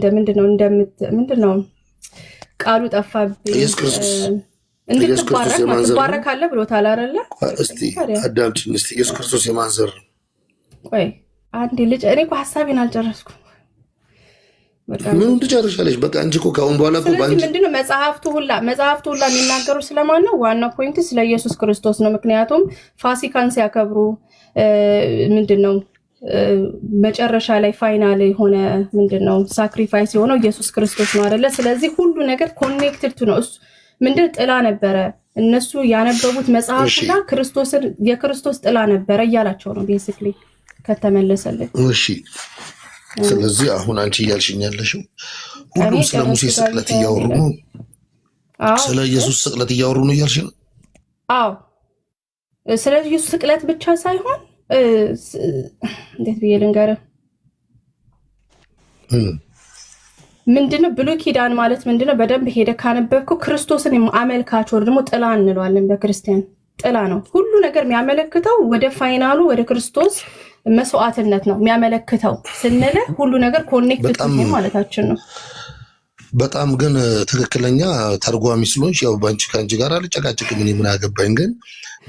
Speaker 2: ምንድነው ቃሉ ጠፋብኝ። እንድትባረካለህ ብሎታል አይደለ?
Speaker 3: እስቲ አዳምጪኝ እስቲ። ኢየሱስ ክርስቶስ የማን ዘር ነው?
Speaker 2: ቆይ አንዴ ልጅ እኔ እኮ ሐሳቤን አልጨረስኩም።
Speaker 3: ምንም ትጨርሻለሽ። በቃ አንቺ እኮ ከአሁን በኋላ እኮ ባንቺ
Speaker 2: ምንድነው መጽሐፍቱ ሁላ የሚናገሩ ስለማን ነው? ዋናው ፖይንት ስለ ኢየሱስ ክርስቶስ ነው። ምክንያቱም ፋሲካን ሲያከብሩ ምንድነው መጨረሻ ላይ ፋይናል የሆነ ምንድነው ሳክሪፋይስ የሆነው ኢየሱስ ክርስቶስ ነው አይደለ? ስለዚህ ሁሉ ነገር ኮኔክትድ ነው። እሱ ምንድን ጥላ ነበረ። እነሱ ያነበቡት መጽሐፍና የክርስቶስ ጥላ ነበረ እያላቸው ነው ቤሲክሊ ከተመለሰልን።
Speaker 3: እሺ ስለዚህ አሁን አንቺ እያልሽኝ ያለሽው ሁሉም ስለ ሙሴ ስቅለት እያወሩ ነው፣ ስለ ኢየሱስ ስቅለት እያወሩ ነው እያልሽ ነው?
Speaker 2: አዎ ስለ ኢየሱስ ስቅለት ብቻ ሳይሆን እንዴት ብዬ ልንገርህ፣ ምንድነው ብሉይ ኪዳን ማለት ምንድነው? በደንብ ሄደ ካነበብከው ክርስቶስን አመልካች ወር ደግሞ ጥላ እንለዋለን። በክርስቲያን ጥላ ነው። ሁሉ ነገር የሚያመለክተው ወደ ፋይናሉ ወደ ክርስቶስ መስዋዕትነት ነው የሚያመለክተው ስንል ሁሉ ነገር ኮኔክት ነው ማለታችን ነው።
Speaker 3: በጣም ግን ትክክለኛ ተርጓሚ ስለሆንሽ ያው ከአንቺ ጋር አልጨቃጨቅም። እኔ ምን አገባኝ። ግን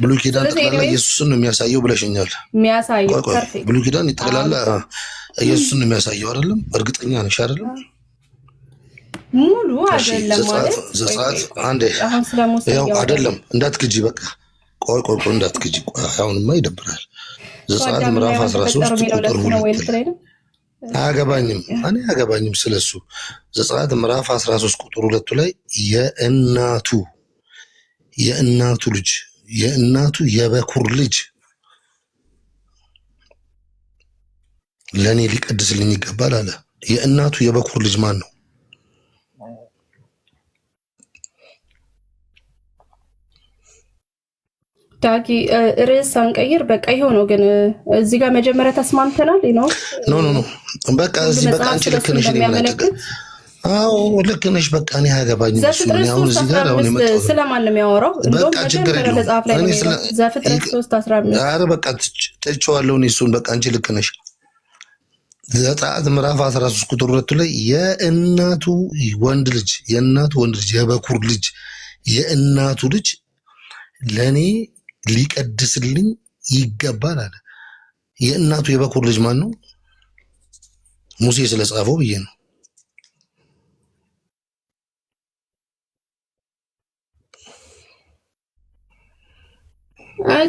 Speaker 3: ብሉይ ኪዳን ጠቅላላ ኢየሱስን ነው የሚያሳየው ብለሽኛል።
Speaker 2: የሚያሳየው
Speaker 3: ብሉይ ኪዳን ጠቅላላ ኢየሱስን ነው የሚያሳየው አይደለም? እርግጠኛ ነሽ አይደለም?
Speaker 2: ሙሉ አይደለም ማለት
Speaker 3: ዘጸአት አንዴ ያው አይደለም። እንዳትክጂ በቃ ቆይ እንዳትክጂ። አሁንማ ይደብራል። ዘጸአት ምዕራፍ 13 ቁጥር 2 ላይ አያገባኝም ስለሱ። ዘጸአት ምዕራፍ 13 ቁጥር 2 ላይ የእናቱ ልጅ የእናቱ የበኩር ልጅ ለእኔ ሊቀድስልኝ ይገባል አለ። የእናቱ የበኩር ልጅ ማን ነው?
Speaker 2: ዳጊ ርዕስ አንቀይር። በቃ ይሄው ነው። ግን እዚህ ጋር መጀመሪያ ተስማምተናል ነው?
Speaker 3: ኖ በቃ እዚህ በቃ አንቺ ልክ ነሽ። አዎ ልክ ነሽ። በቃ እኔ አያገባኝም። አሁን እዚህ ጋር አሁን የመጣው
Speaker 2: ስለማን ነው የሚያወራው?
Speaker 3: በቃ ችግር የለውም።
Speaker 2: ዘፍጥረት 3:15
Speaker 3: ኧረ በቃ ትቼዋለሁ እኔ እሱን። በቃ አንቺ ልክ ነሽ። ዘጸአት ምዕራፍ 13 ቁጥር 2 ላይ የእናቱ ወንድ ልጅ የበኩር ልጅ የእናቱ ልጅ ለእኔ ሊቀድስልኝ ይገባል አለ። የእናቱ የበኩር ልጅ ማን ነው? ሙሴ ስለጻፈው ብዬ ነው።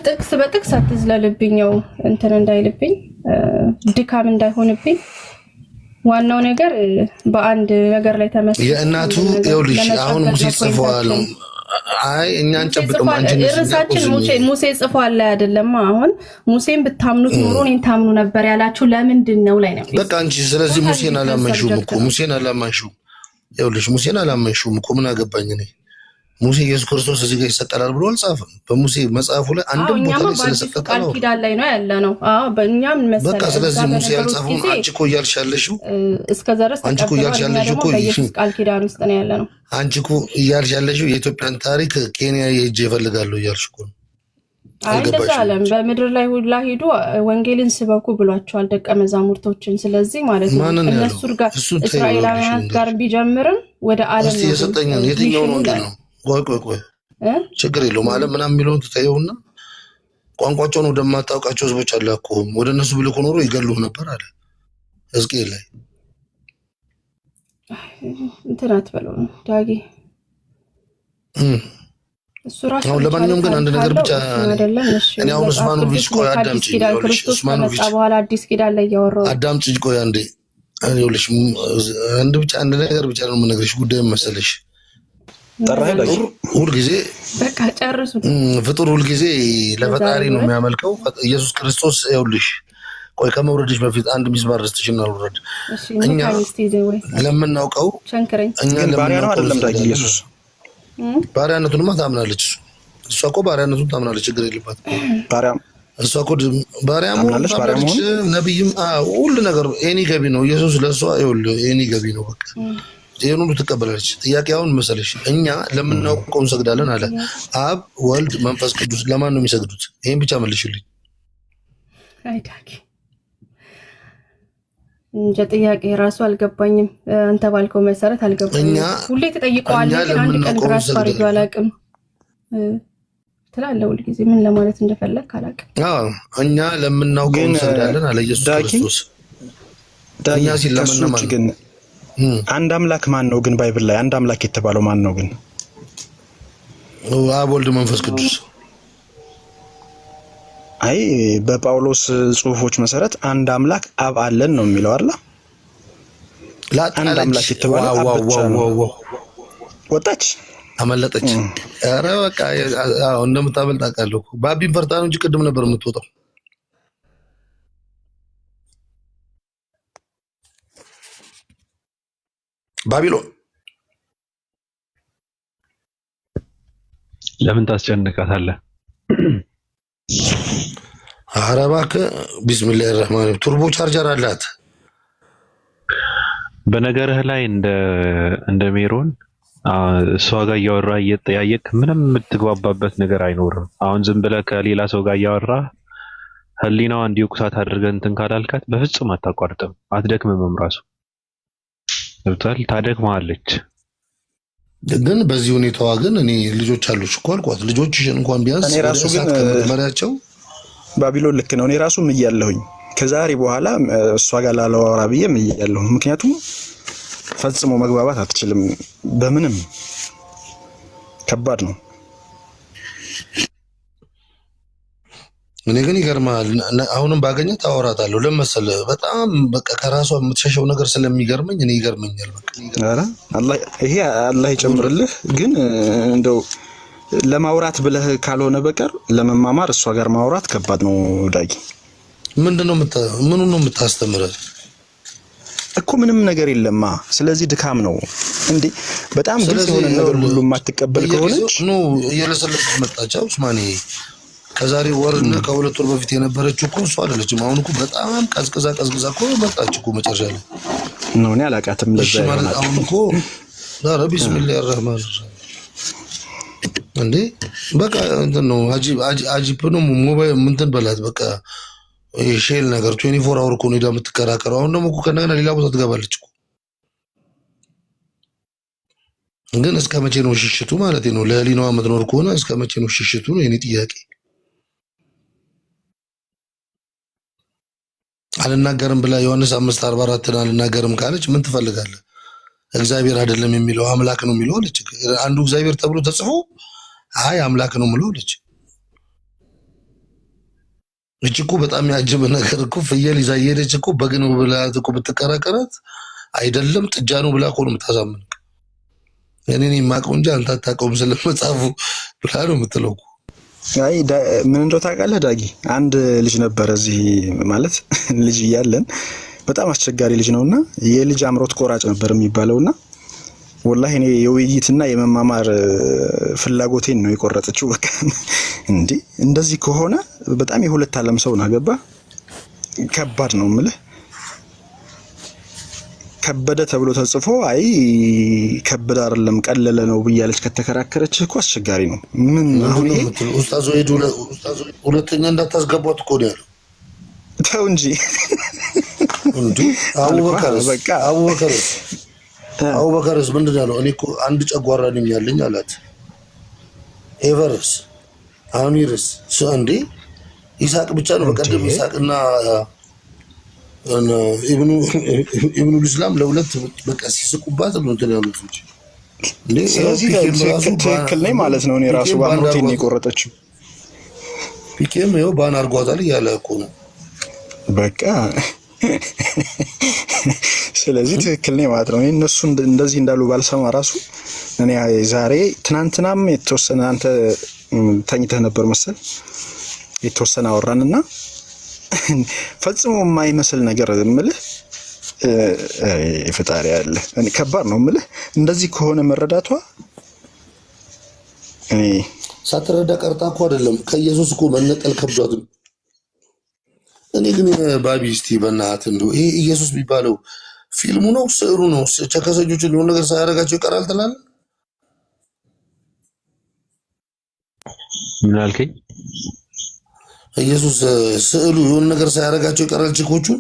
Speaker 2: ጥቅስ በጥቅስ አትዝለልብኝ፣ እንትን እንዳይልብኝ ድካም እንዳይሆንብኝ ዋናው ነገር በአንድ ነገር ላይ ተመስርቶ
Speaker 3: የእናቱ ይኸውልሽ አሁን ሙሴ ጽፏል። አይ እኛን ጨብጠው
Speaker 2: እርሳችን ሙሴ ጽፏል አይደለም። አሁን ሙሴን ብታምኑት ኖሮ እኔን ታምኑ ነበር ያላችሁ ለምንድን ነው ላይ ነው?
Speaker 3: በቃ አንቺ ስለዚህ ሙሴን አላመንሽውም እኮ ሙሴን አላመንሽውም። ይኸውልሽ ሙሴን አላመንሽውም እኮ ምን አገባኝ እኔ። ሙሴ ኢየሱስ ክርስቶስ እዚህ ጋር ይሰቀላል ብሎ አልጻፈም። በሙሴ መጽሐፉ ላይ አንድም ቦታ ላይ ስለሰቀለ
Speaker 2: ቃል ኪዳን ላይ ነው ያለ ነው። በእኛም መሰለኝ
Speaker 3: በቃ ስለዚህ ሙሴ ያልጻፈው አንቺ እኮ እያልሽ ያለሽው
Speaker 2: እስከዛሬስ
Speaker 3: አንቺ እኮ እያልሽ ያለሽው እኮ
Speaker 2: በኢየሱስ ቃል ኪዳን ውስጥ ነው ያለ ነው።
Speaker 3: አንቺ እኮ እያልሽ ያለሽው የኢትዮጵያን ታሪክ ኬንያ ሄጄ እፈልጋለሁ እያልሽ እኮ ነው።
Speaker 2: እንደዛ አለም በምድር ላይ ሁላ ሄዱ ወንጌልን ስበኩ ብሏቸዋል ደቀ መዛሙርቶችን። ስለዚህ ማለት ነው እነሱ ጋር እስራኤላውያን ጋር ቢጀምርም ወደ ዓለም
Speaker 3: ነው የሰጠኝ። የትኛው ወንጌል ነው? ቆይ ችግር የለውም ዓለም ምናምን የሚለውን ትታየውና ቋንቋቸውን ወደማታውቃቸው ህዝቦች አላከውም ወደ እነሱ ብልኮ ኖሮ ይገሉህ ነበር አለ ሕዝቅኤል ላይ።
Speaker 2: እንትን አትበለው ዳጊ እሱ ራሱ።
Speaker 3: አሁን ለማንኛውም ግን አንድ ነገር ብቻ እኔ አሁን ኡስማኖቪች ቆይ አዳምጪ።
Speaker 2: ኡስማኖቪች በኋላ አዲስ ኪዳን ላይ ያወራው አዳምጪ።
Speaker 3: ቆይ አንዴ ይኸውልሽ አንድ ነገር ብቻ ነው የምነግርሽ። ጉዳይ መሰለሽ ሁል ጊዜ
Speaker 2: በቃ ጨርሱ።
Speaker 3: ፍጡር ሁል ጊዜ ለፈጣሪ ነው የሚያመልከው። ኢየሱስ ክርስቶስ ይኸውልሽ ቆይ ከመውረድሽ በፊት አንድ ሚስማር ርስትሽን አልወረድ። እኛ ለምናውቀው
Speaker 1: እኛ ባሪያ ነው አይደለም ዳጊ ኢየሱስ
Speaker 3: ባሪያነቱንማ ታምናለች። እሷ እኮ ባሪያነቱን ታምናለች። ችግር የለባት
Speaker 1: ባሪያ
Speaker 3: እሷ እኮ ባሪያ ታምናለች። ነብይም ሁሉ ነገር ኤኒ ገቢ ነው። ኢየሱስ ለእሷ ይኸውልህ ኤኒ ገቢ ነው። በቃ ይሄን ሁሉ ትቀበላለች። ጥያቄ አሁን መሰለሽ እኛ ለምናውቀው እንሰግዳለን አለ አብ ወልድ መንፈስ ቅዱስ። ለማን ነው የሚሰግዱት? ይሄን ብቻ መልሽልኝ።
Speaker 2: አይዳቂ እንደ ጥያቄ ራሱ አልገባኝም። አንተ ባልከው መሰረት አልገባኝም። ሁሌ ተጠይቀዋለሁ ግን አንድ ቀን ግራስ ባሪዶ አላውቅም ትላለህ። ሁሉ ጊዜ ምን ለማለት እንደፈለክ አላውቅም።
Speaker 3: እኛ ለምናውቀው እንሰግዳለን አለ ኢየሱስ ክርስቶስ። ዳኛ ሲለመን
Speaker 1: ግን አንድ አምላክ ማን ነው ግን? ባይብል ላይ አንድ አምላክ የተባለው ማን ነው ግን?
Speaker 3: አብ ወልድ መንፈስ ቅዱስ።
Speaker 1: አይ በጳውሎስ ጽሁፎች መሰረት አንድ አምላክ አብ አለን ነው የሚለው አይደል? አንድ አምላክ የተባለው አብ ብቻ ነው። ወጣች
Speaker 3: አመለጠች። ኧረ በቃ እንደምታመልጥ አውቃለሁ። ባቢን ፈርታ ነው እንጂ ቅድም ነበር የምትወጣው። ባቢሎን
Speaker 5: ለምን ታስጨንቃታለህ?
Speaker 3: ኧረ እባክህ ቢስሚላሂ ረህማን ቱርቦ ቻርጀር አላት።
Speaker 5: በነገርህ ላይ እንደ ሜሮን እሷ ጋር እያወራ እየተጠያየቅ ምንም የምትግባባበት ነገር አይኖርም። አሁን ዝም ብለህ ከሌላ ሰው ጋር እያወራ ህሊናዋ እንዲወቅሳት አድርገህ እንትን ካላልካት በፍጹም አታቋርጥም፣ አትደክምም። ራሱ ገብቷል። ታደክማለች።
Speaker 3: ግን በዚህ ሁኔታዋ ግን እኔ ልጆች አሉሽ እኮ አልኳት። ልጆችሽን እንኳን ቢያንስ
Speaker 1: እኔ ራሱ ግን
Speaker 3: መሪያቸው
Speaker 1: ባቢሎን ልክ ነው። እኔ ራሱ ምያለሁኝ ከዛሬ በኋላ እሷ ጋር ላላወራ ብዬ ምያለሁ። ምክንያቱም ፈጽሞ መግባባት አትችልም። በምንም ከባድ ነው።
Speaker 3: እኔ ግን ይገርማል። አሁንም ባገኘት አወራታለሁ። ለመሰለ በጣም በቃ ከራሷ የምትሸሸው ነገር ስለሚገርመኝ እኔ ይገርመኛል። በቃ
Speaker 1: ኧረ አላህ ይጨምርልህ። ግን እንደው ለማውራት ብለህ ካልሆነ በቀር ለመማማር እሷ ጋር ማውራት ከባድ ነው። ዳጊ
Speaker 3: ምንድነው ምኑ ነው የምታስተምረው
Speaker 1: እኮ? ምንም ነገር የለማ። ስለዚህ ድካም ነው እንዴ? በጣም ግልጽ የሆነ ነገር ሁሉ ማትቀበል ከሆነች
Speaker 3: ነው እየለሰለሰች መጣች። ኡስማኔ ከዛሬ ወርና ከሁለት ወር በፊት የነበረችው እኮ እሷ አይደለችም። አሁን እኮ በጣም ቀዝቅዛ እኮ መጣች እኮ መጨረሻ ላይ
Speaker 1: ነው። እኔ አላውቃትም። ለዛ
Speaker 3: ይሆናል። አሁን እኮ ዳራ ቢስሚላሂ ረህማን እንዴ በቃ እንትን ነው። አጂፕ ነው ሞባይል ምንትን በላት በቃ ሼል ነገር 24 አወር እኮ ነው ሄዳ የምትከራከረው። አሁን ደግሞ እኮ ከነገና ሌላ ቦታ ትገባለች እኮ። ግን እስከ መቼ ነው ሽሽቱ ማለት ነው? ለህሊናዋ የምትኖር ከሆነ እስከ መቼ ነው ሽሽቱ ነው የኔ ጥያቄ። አልናገርም ብላ ዮሐንስ 5:44 አልናገርም ካለች ምን ትፈልጋለህ? እግዚአብሔር አይደለም የሚለው አምላክ ነው የሚለው አለች። አንዱ እግዚአብሔር ተብሎ ተጽፎ አይ አምላክ ነው የሚለው አለች። እች እኮ በጣም ያጅብ ነገር እኮ ፍየል ይዛ እየሄደች እኮ በግ ነው ብላ እኮ ብትከራከራት አይደለም ጥጃ ነው ብላ እኮ ነው የምታሳምን። እኔ የማውቀው እንጂ አንተ አታውቀውም ስለመጽሐፉ ብላ ነው የምትለው።
Speaker 1: አይ ምን እንደው ታውቃለህ ዳጊ፣ አንድ ልጅ ነበረ እዚህ ማለት ልጅ እያለን በጣም አስቸጋሪ ልጅ ነውና የልጅ አምሮት ቆራጭ ነበር የሚባለውና ወላሂ እኔ የውይይትና የመማማር ፍላጎቴን ነው የቆረጠችው። በቃ እንዴ እንደዚህ ከሆነ በጣም የሁለት ዓለም ሰው ነው። ገባ ከባድ ነው የምልህ። ከበደ ተብሎ ተጽፎ አይ ከበደ አይደለም ቀለለ ነው ብያለች ከተከራከረች እኮ አስቸጋሪ ነው። ምን አሁን ይሄ
Speaker 3: ኡስታዝ ወይዱ ሁለተኛ እንዳታስገቧት እኮ ነው ያለው።
Speaker 1: ተው እንጂ
Speaker 3: እንዴ አቡበከርስ ምንድን ነው ያለው? እኔ እኮ አንድ ጨጓራ ነኝ ያለኝ አላት። ኤቨርስ አሚርስ እንዴ ይስሐቅ ብቻ ነው። በቀደም ይስሐቅና ኢብኑ ኢስላም ለሁለት በቃ ሲስቁባት ነው እንትን ያሉት እንጂ እንዴ።
Speaker 1: ስለዚህ ትክክል ነኝ ማለት ነው። እኔ ራሱ ባምሮቴን ነው የቆረጠችው።
Speaker 3: ፒኬም ይኸው ባን አድርጓታል እያለ እኮ ነው
Speaker 1: በቃ። ስለዚህ ትክክል ነኝ ማለት ነው። እነሱ እንደዚህ እንዳሉ ባልሰማ ራሱ እኔ ዛሬ ትናንትናም የተወሰነ አንተ ተኝተህ ነበር መሰል የተወሰነ አወራንና ፈጽሞ የማይመስል ነገር እምልህ ፈጣሪ ያለ እኔ ከባድ ነው እምልህ። እንደዚህ ከሆነ መረዳቷ እኔ
Speaker 3: ሳትረዳ ቀርታ እኮ አይደለም ከኢየሱስ እኮ መነጠል ከብዷት። እኔ ግን ባቢ እስቲ በእናትህ እንደው ይሄ ኢየሱስ የሚባለው ፊልሙ ነው ስዕሉ ነው? ቸከሰጆችን የሆነ ነገር ሳያደርጋቸው ይቀራል ትላለህ?
Speaker 5: ምን አልከኝ?
Speaker 3: ኢየሱስ ስዕሉ የሆነ ነገር ሳያደርጋቸው ይቀራል? ችኮቹን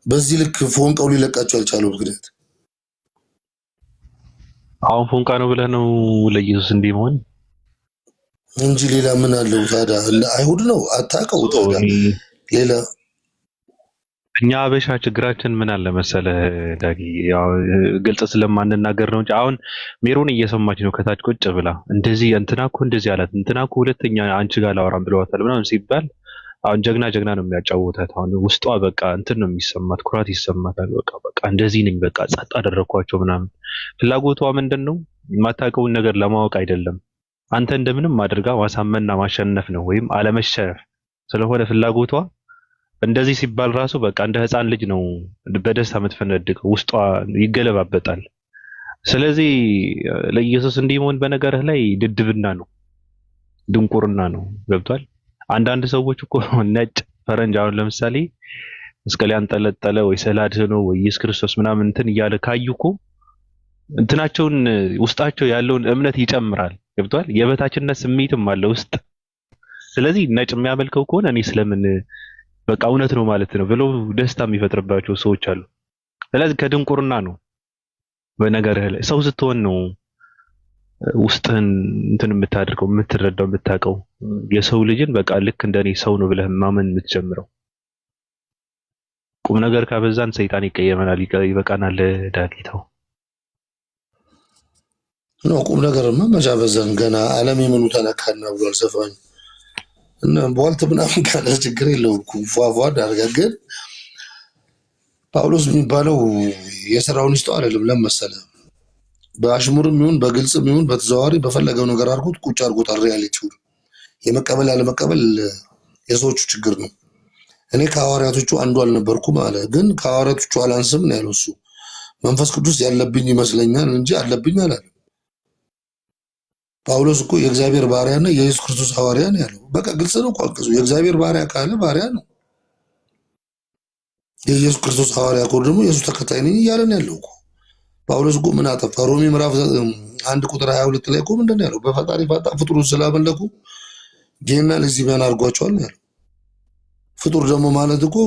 Speaker 3: በዚህ ልክ ፎንቀው ሊለቃቸው አልቻለው ምክንያት
Speaker 5: አሁን ፎንቃ ነው ብለህ ነው ለኢየሱስ እንዲህ መሆን
Speaker 3: እንጂ ሌላ ምን አለው ታዲያ? አይሁድ ነው አታውቀው ታዲያ ሌላ
Speaker 5: እኛ አበሻ ችግራችን ምን አለ መሰለህ ዳጊ፣ ያው ግልጽ ስለማንናገር ነው እንጂ አሁን ሜሮን እየሰማች ነው ከታች ቁጭ ብላ እንደዚህ እንትና እኮ እንደዚህ አላት፣ እንትና እኮ ሁለተኛ አንቺ ጋር ላወራም ብለዋታል ምናምን ሲባል አሁን ጀግና ነው የሚያጫውታት። አሁን ውስጧ በቃ እንትን ነው የሚሰማት፣ ኩራት ይሰማታል። በቃ እንደዚህ ነኝ በቃ ጸጥ አደረኳቸው ምናምን። ፍላጎቷ ምንድን ነው? የማታውቀውን ነገር ለማወቅ አይደለም። አንተ እንደምንም አድርጋ ማሳመንና ማሸነፍ ነው ወይም አለመሸነፍ ስለሆነ ፍላጎቷ። እንደዚህ ሲባል ራሱ በቃ እንደ ህፃን ልጅ ነው በደስታ የምትፈነድቀው፣ ውስጧ ይገለባበጣል። ስለዚህ ለኢየሱስ እንዲህ መሆን በነገርህ ላይ ድድብና ነው፣ ድንቁርና ነው። ገብቷል? አንዳንድ ሰዎች እኮ ነጭ ፈረንጅ አሁን ለምሳሌ መስቀል ያንጠለጠለ ወይ ስዕለ አድኅኖ ወይ ኢየሱስ ክርስቶስ ምናምን እንትን እያለ ካዩ እኮ እንትናቸውን ውስጣቸው ያለውን እምነት ይጨምራል። ገብቷል? የበታችነት ስሜትም አለ ውስጥ። ስለዚህ ነጭ የሚያመልከው ከሆነ እኔ ስለምን በቃ እውነት ነው ማለት ነው ብለው ደስታ የሚፈጥርባቸው ሰዎች አሉ። ስለዚህ ከድንቁርና ነው በነገርህ ላይ ሰው ስትሆን ነው ውስጥህን እንትን የምታደርገው የምትረዳው የምታውቀው። የሰው ልጅን በቃ ልክ እንደኔ ሰው ነው ብለህ ማመን የምትጀምረው። ቁም ነገር ካበዛን ሰይጣን ይቀየመናል። ይበቃናል ዳጊታው
Speaker 3: ነው። ቁም ነገርማ መቻ በዛን ገና ዓለም የምኑ ተነካና ብሏል ዘፋኝ እና በዋልት ምናምን ካለ ችግር የለውም እኮ ፏፏ አድርጋ። ግን ጳውሎስ የሚባለው የስራውን ይስጠው አይደለም ለመሰለ በአሽሙርም ይሁን በግልጽም ይሁን በተዘዋዋሪ በፈለገው ነገር አድርጎት ቁጭ አድርጎታል። ሪያሊቲውን የመቀበል ያለመቀበል የሰዎቹ ችግር ነው። እኔ ከሐዋርያቶቹ አንዱ አልነበርኩም አለ፣ ግን ከሐዋርያቶቹ አላንስም ነው ያለው። እሱ መንፈስ ቅዱስ ያለብኝ ይመስለኛል እንጂ አለብኝ አላለም። ጳውሎስ እኮ የእግዚአብሔር ባሪያና የኢየሱስ ክርስቶስ ሐዋርያ ነው ያለው። በቃ ግልጽ ነው እኮ አንቀጹ። የእግዚአብሔር ባሪያ ካለ ባሪያ ነው። የኢየሱስ ክርስቶስ ሐዋርያ እኮ ደግሞ የኢየሱስ ተከታይ ነኝ እያለ ነው ያለው እኮ። ጳውሎስ እኮ ምን አጠፋ? ሮሜ ምዕራፍ 1 ቁጥር 22 ላይ እኮ ምንድን ነው ያለው? በፈጣሪ ፋንታ ፍጡሩን ስላመለኩ ጌና ለዚያን አድርጓቸዋል ነው ያለው። ፍጡር ደግሞ ማለት እኮ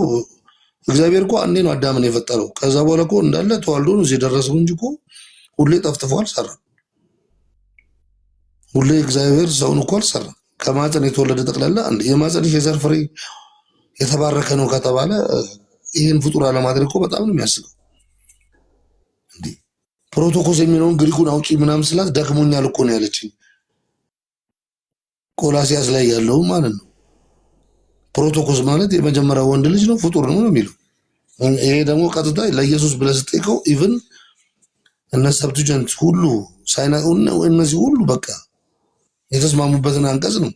Speaker 3: እግዚአብሔር እኮ አንዴ ነው አዳምን የፈጠረው። ከዛ በኋላ እኮ እንዳለ ተዋልዶ ነው እዚህ የደረሰው እንጂ እኮ ሁሌ ጠፍጥፎ አልሰራም። ሁሌ እግዚአብሔር ሰውን እኮ አልሰራም። ከማፀን የተወለደ ጠቅላላ የማፀንሽ የዘር ፍሬ የተባረከ ነው ከተባለ ይህን ፍጡር አለማድረግ እኮ በጣም ነው የሚያስገው። እንዴ ፕሮቶኮስ የሚለውን ግሪኩን አውጪ ምናምን ስላት ደክሞኛል እኮ ነው ያለችኝ። ቆላሲያስ ላይ ያለው ማለት ነው። ፕሮቶኮስ ማለት የመጀመሪያ ወንድ ልጅ ነው፣ ፍጡር ነው የሚለው። ይሄ ደግሞ ቀጥታ ለኢየሱስ ብለህ ስትጠይቀው ኢቭን እነ ሰብቲጀንት ሁሉ እነዚህ ሁሉ በቃ የተስማሙበትን አንቀጽ ነው።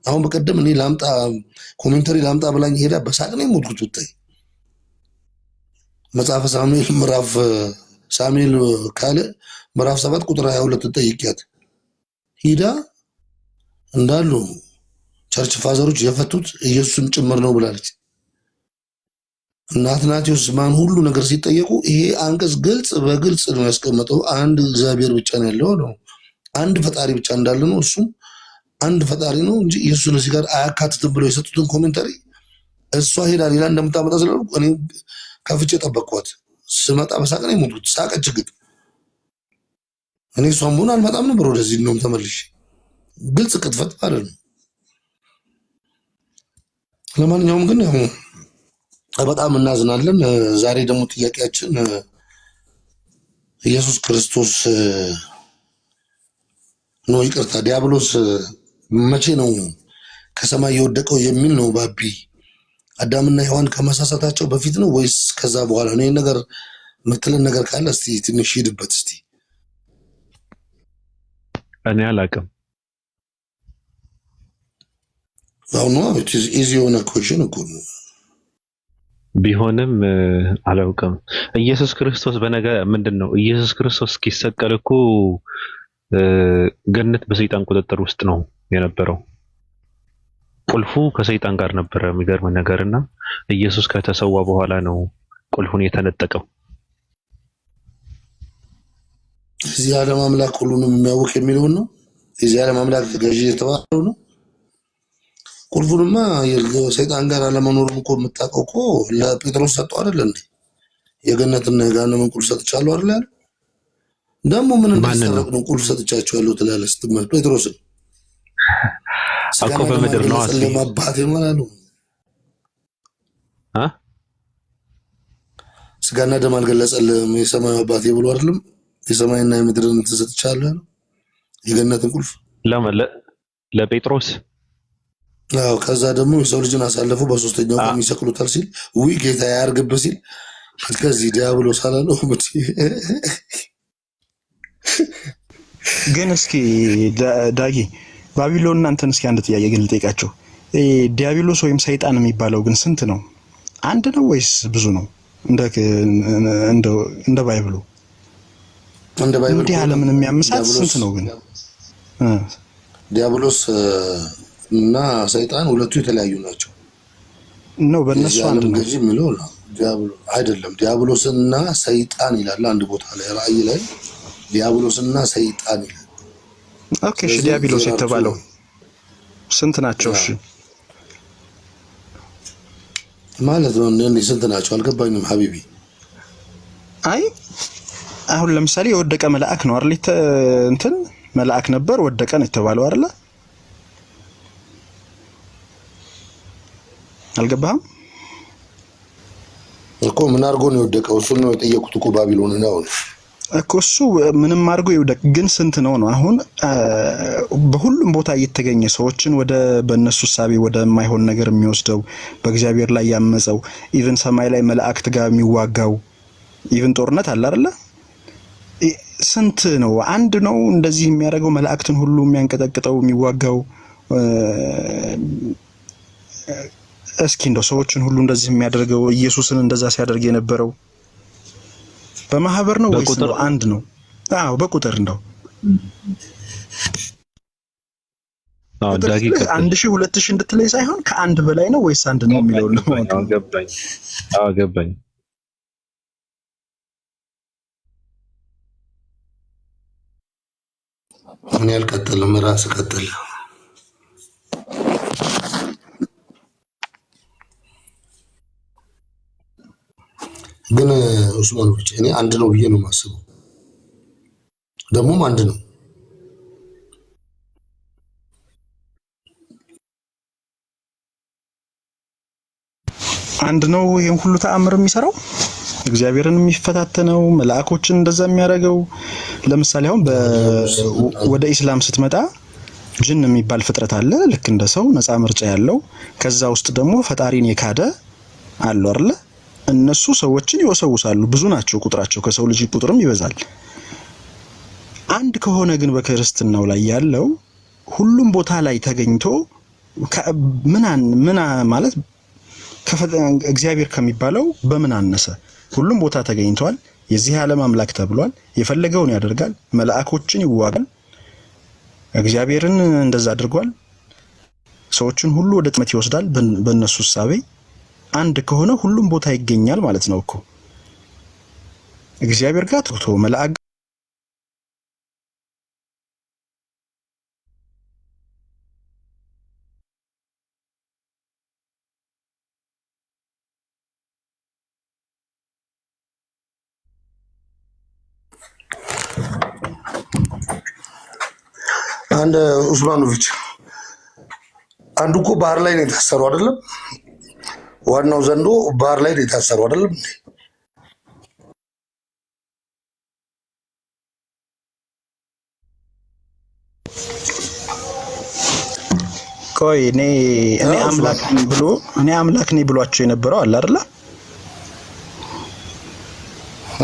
Speaker 3: አሁን በቀደም እኔ ላምጣ ኮሜንተሪ ላምጣ ብላኝ ሄዳ በሳቅ ነው የሞትኩት ብታይ። መጽሐፈ ሳሙኤል ምዕራፍ ሳሙኤል ካለ ምዕራፍ 7 ቁጥር 22 ጠይቂያት ሂዳ እንዳሉ ቸርች ፋዘሮች የፈቱት ኢየሱስም ጭምር ነው ብላለች። እና አትናቴዎስ ማን ሁሉ ነገር ሲጠየቁ ይሄ አንቀጽ በግልጽ ነው ያስቀመጠው። አንድ እግዚአብሔር ብቻ ነው ያለው ነው፣ አንድ ፈጣሪ ብቻ እንዳለ ነው፣ እሱም አንድ ፈጣሪ ነው እንጂ ኢየሱስን እዚህ ጋር አያካትትም ብለው የሰጡትን ኮሜንታሪ እሷ ሄዳ ሌላ እንደምታመጣ ስላሉ እኔ ከፍቼ ጠበቅኳት። ስመጣ በሳቅ ነው የሞቱት። ሳቀች። ግን እኔ እሷም ሆነ አልመጣም ነበር ወደዚህ ነው ተመልሼ። ግልጽ ቅጥፈት ማለት ነው። ለማንኛውም ግን በጣም እናዝናለን። ዛሬ ደግሞ ጥያቄያችን ኢየሱስ ክርስቶስ ነው ይቅርታ ዲያብሎስ መቼ ነው ከሰማይ የወደቀው የሚል ነው። ባቢ አዳምና ሔዋን ከመሳሳታቸው በፊት ነው ወይስ ከዛ በኋላ ነው? ይሄን ነገር ምትለን ነገር ካለ እስቲ ትንሽ ሂድበት እስቲ።
Speaker 5: እኔ አላውቅም።
Speaker 3: አሁን ነው ኢዚ የሆነ ኮሽን እኮ
Speaker 5: ቢሆንም አላውቅም። ኢየሱስ ክርስቶስ ምንድነው ኢየሱስ ክርስቶስ እስኪሰቀል እኮ ገነት በሰይጣን ቁጥጥር ውስጥ ነው የነበረው። ቁልፉ ከሰይጣን ጋር ነበረ። የሚገርም ነገርና ኢየሱስ ከተሰዋ በኋላ ነው ቁልፉን የተነጠቀው።
Speaker 3: እዚህ ዓለም አምላክ ሁሉንም የሚያውቅ የሚለው ነው። እዚህ ዓለም አምላክ ገዢ የተባለው ነው። ቁልፉንማ ሰይጣን ጋር አለመኖሩን እኮ የምታውቀው እኮ ለጴጥሮስ ሰጠው አይደል እንዴ? የገነትና የገሃነምን ቁልፍ ሰጥቻለሁ አይደል ያለው? ደግሞ ምን እንደሰረቅ ነው ቁልፍ ሰጥቻቸዋለሁ ትላለህ ስትመር ጴጥሮስን
Speaker 5: እኮ በምድር ነው
Speaker 3: አባቴ ማለት ነው። ስጋና ደም አልገለጸልህም የሰማዩ አባቴ ብሎ አይደለም? የሰማይና የምድርን ትሰጥቻለህ ነው የገነትን ቁልፍ
Speaker 5: ለጴጥሮስ።
Speaker 3: አዎ ከዛ ደግሞ የሰው ልጅን አሳልፎ በሶስተኛው ቀን ይሰቅሉታል ሲል ውይ ጌታ ያርግብህ ሲል ከዚህ ዲያብሎስ አላለው።
Speaker 1: ግን እስኪ ዳጊ ባቢሎን እናንተን እስኪ አንድ ጥያቄ ግን ልጠይቃችሁ። ዲያብሎስ ወይም ሰይጣን የሚባለው ግን ስንት ነው? አንድ ነው ወይስ ብዙ ነው? እንደ ባይብሉ እንዲህ ዓለምን የሚያምሳት ስንት ነው? ግን
Speaker 3: ዲያብሎስ እና ሰይጣን ሁለቱ የተለያዩ ናቸው
Speaker 1: ነው። በእነሱ አንድ ነው
Speaker 3: ገዢ የሚለው አይደለም። ዲያብሎስና ሰይጣን ይላል አንድ ቦታ ላይ ራእይ ላይ ዲያብሎስና ሰይጣን ይላል።
Speaker 1: ኦኬ እሺ፣ ዲያብሎስ የተባለው ስንት ናቸው? እሺ
Speaker 3: ማለት ነው እንዴ ስንት ናቸው? አልገባኝም ሀቢቢ።
Speaker 1: አይ አሁን ለምሳሌ የወደቀ መልአክ ነው አይደል? እንትን መልአክ ነበር ወደቀ ነው የተባለው አይደል? አልገባህም
Speaker 3: እኮ ምን አድርጎ ነው የወደቀው? እሱን ነው የጠየቁት እኮ ባቢሎን ነው
Speaker 1: እኮ እሱ ምንም አድርጎ ይወደቅ። ግን ስንት ነው? አሁን በሁሉም ቦታ እየተገኘ ሰዎችን በእነሱ ሳቢ ወደማይሆን ነገር የሚወስደው በእግዚአብሔር ላይ ያመፀው ኢቭን ሰማይ ላይ መላእክት ጋር የሚዋጋው ኢቭን ጦርነት አለ አይደለ? ስንት ነው? አንድ ነው እንደዚህ የሚያደርገው መላእክትን ሁሉ የሚያንቀጠቅጠው የሚዋጋው? እስኪ እንደው ሰዎችን ሁሉ እንደዚህ የሚያደርገው ኢየሱስን እንደዛ ሲያደርግ የነበረው በማህበር ነው ወይስ ነው? አንድ ነው? አዎ በቁጥር እንደው
Speaker 5: ዳጊ
Speaker 1: 1000 2000 እንድትለይ ሳይሆን ከአንድ በላይ ነው ወይስ አንድ ነው የሚለው ነው።
Speaker 5: ገባኝ።
Speaker 3: እኔ አልቀጥልም፣ ራስህ ቀጥል። ግን ኡስማኖች እኔ አንድ ነው ብዬ ነው የማስበው። ደግሞም አንድ ነው።
Speaker 1: አንድ ነው ይሄን ሁሉ ተአምር የሚሰራው እግዚአብሔርን የሚፈታተነው መልአኮችን እንደዛ የሚያደርገው። ለምሳሌ አሁን ወደ ኢስላም ስትመጣ ጅን የሚባል ፍጥረት አለ ልክ እንደ ሰው ነፃ ምርጫ ያለው ከዛ ውስጥ ደግሞ ፈጣሪን የካደ አሉ አይደል እነሱ ሰዎችን ይወሰውሳሉ ብዙ ናቸው ቁጥራቸው ከሰው ልጅ ቁጥርም ይበዛል አንድ ከሆነ ግን በክርስትናው ላይ ያለው ሁሉም ቦታ ላይ ተገኝቶ ምን ማለት እግዚአብሔር ከሚባለው በምን አነሰ ሁሉም ቦታ ተገኝቷል የዚህ ዓለም አምላክ ተብሏል የፈለገውን ያደርጋል መላእክቶችን ይዋጋል እግዚአብሔርን እንደዛ አድርጓል ሰዎችን ሁሉ ወደ ጥመት ይወስዳል በእነሱ ሐሳቤ አንድ ከሆነ ሁሉም ቦታ ይገኛል ማለት ነው እኮ እግዚአብሔር ጋር ተውቶ መላእክ
Speaker 3: አንድ ኡስማኖቪች አንዱ እኮ ባህር ላይ ነው የታሰረው አይደለም ዋናው ዘንዶ ባህር ላይ ነው የታሰረው አይደለም
Speaker 1: ቆይ እኔ አምላክ ነኝ ብሏቸው የነበረው አለ አይደል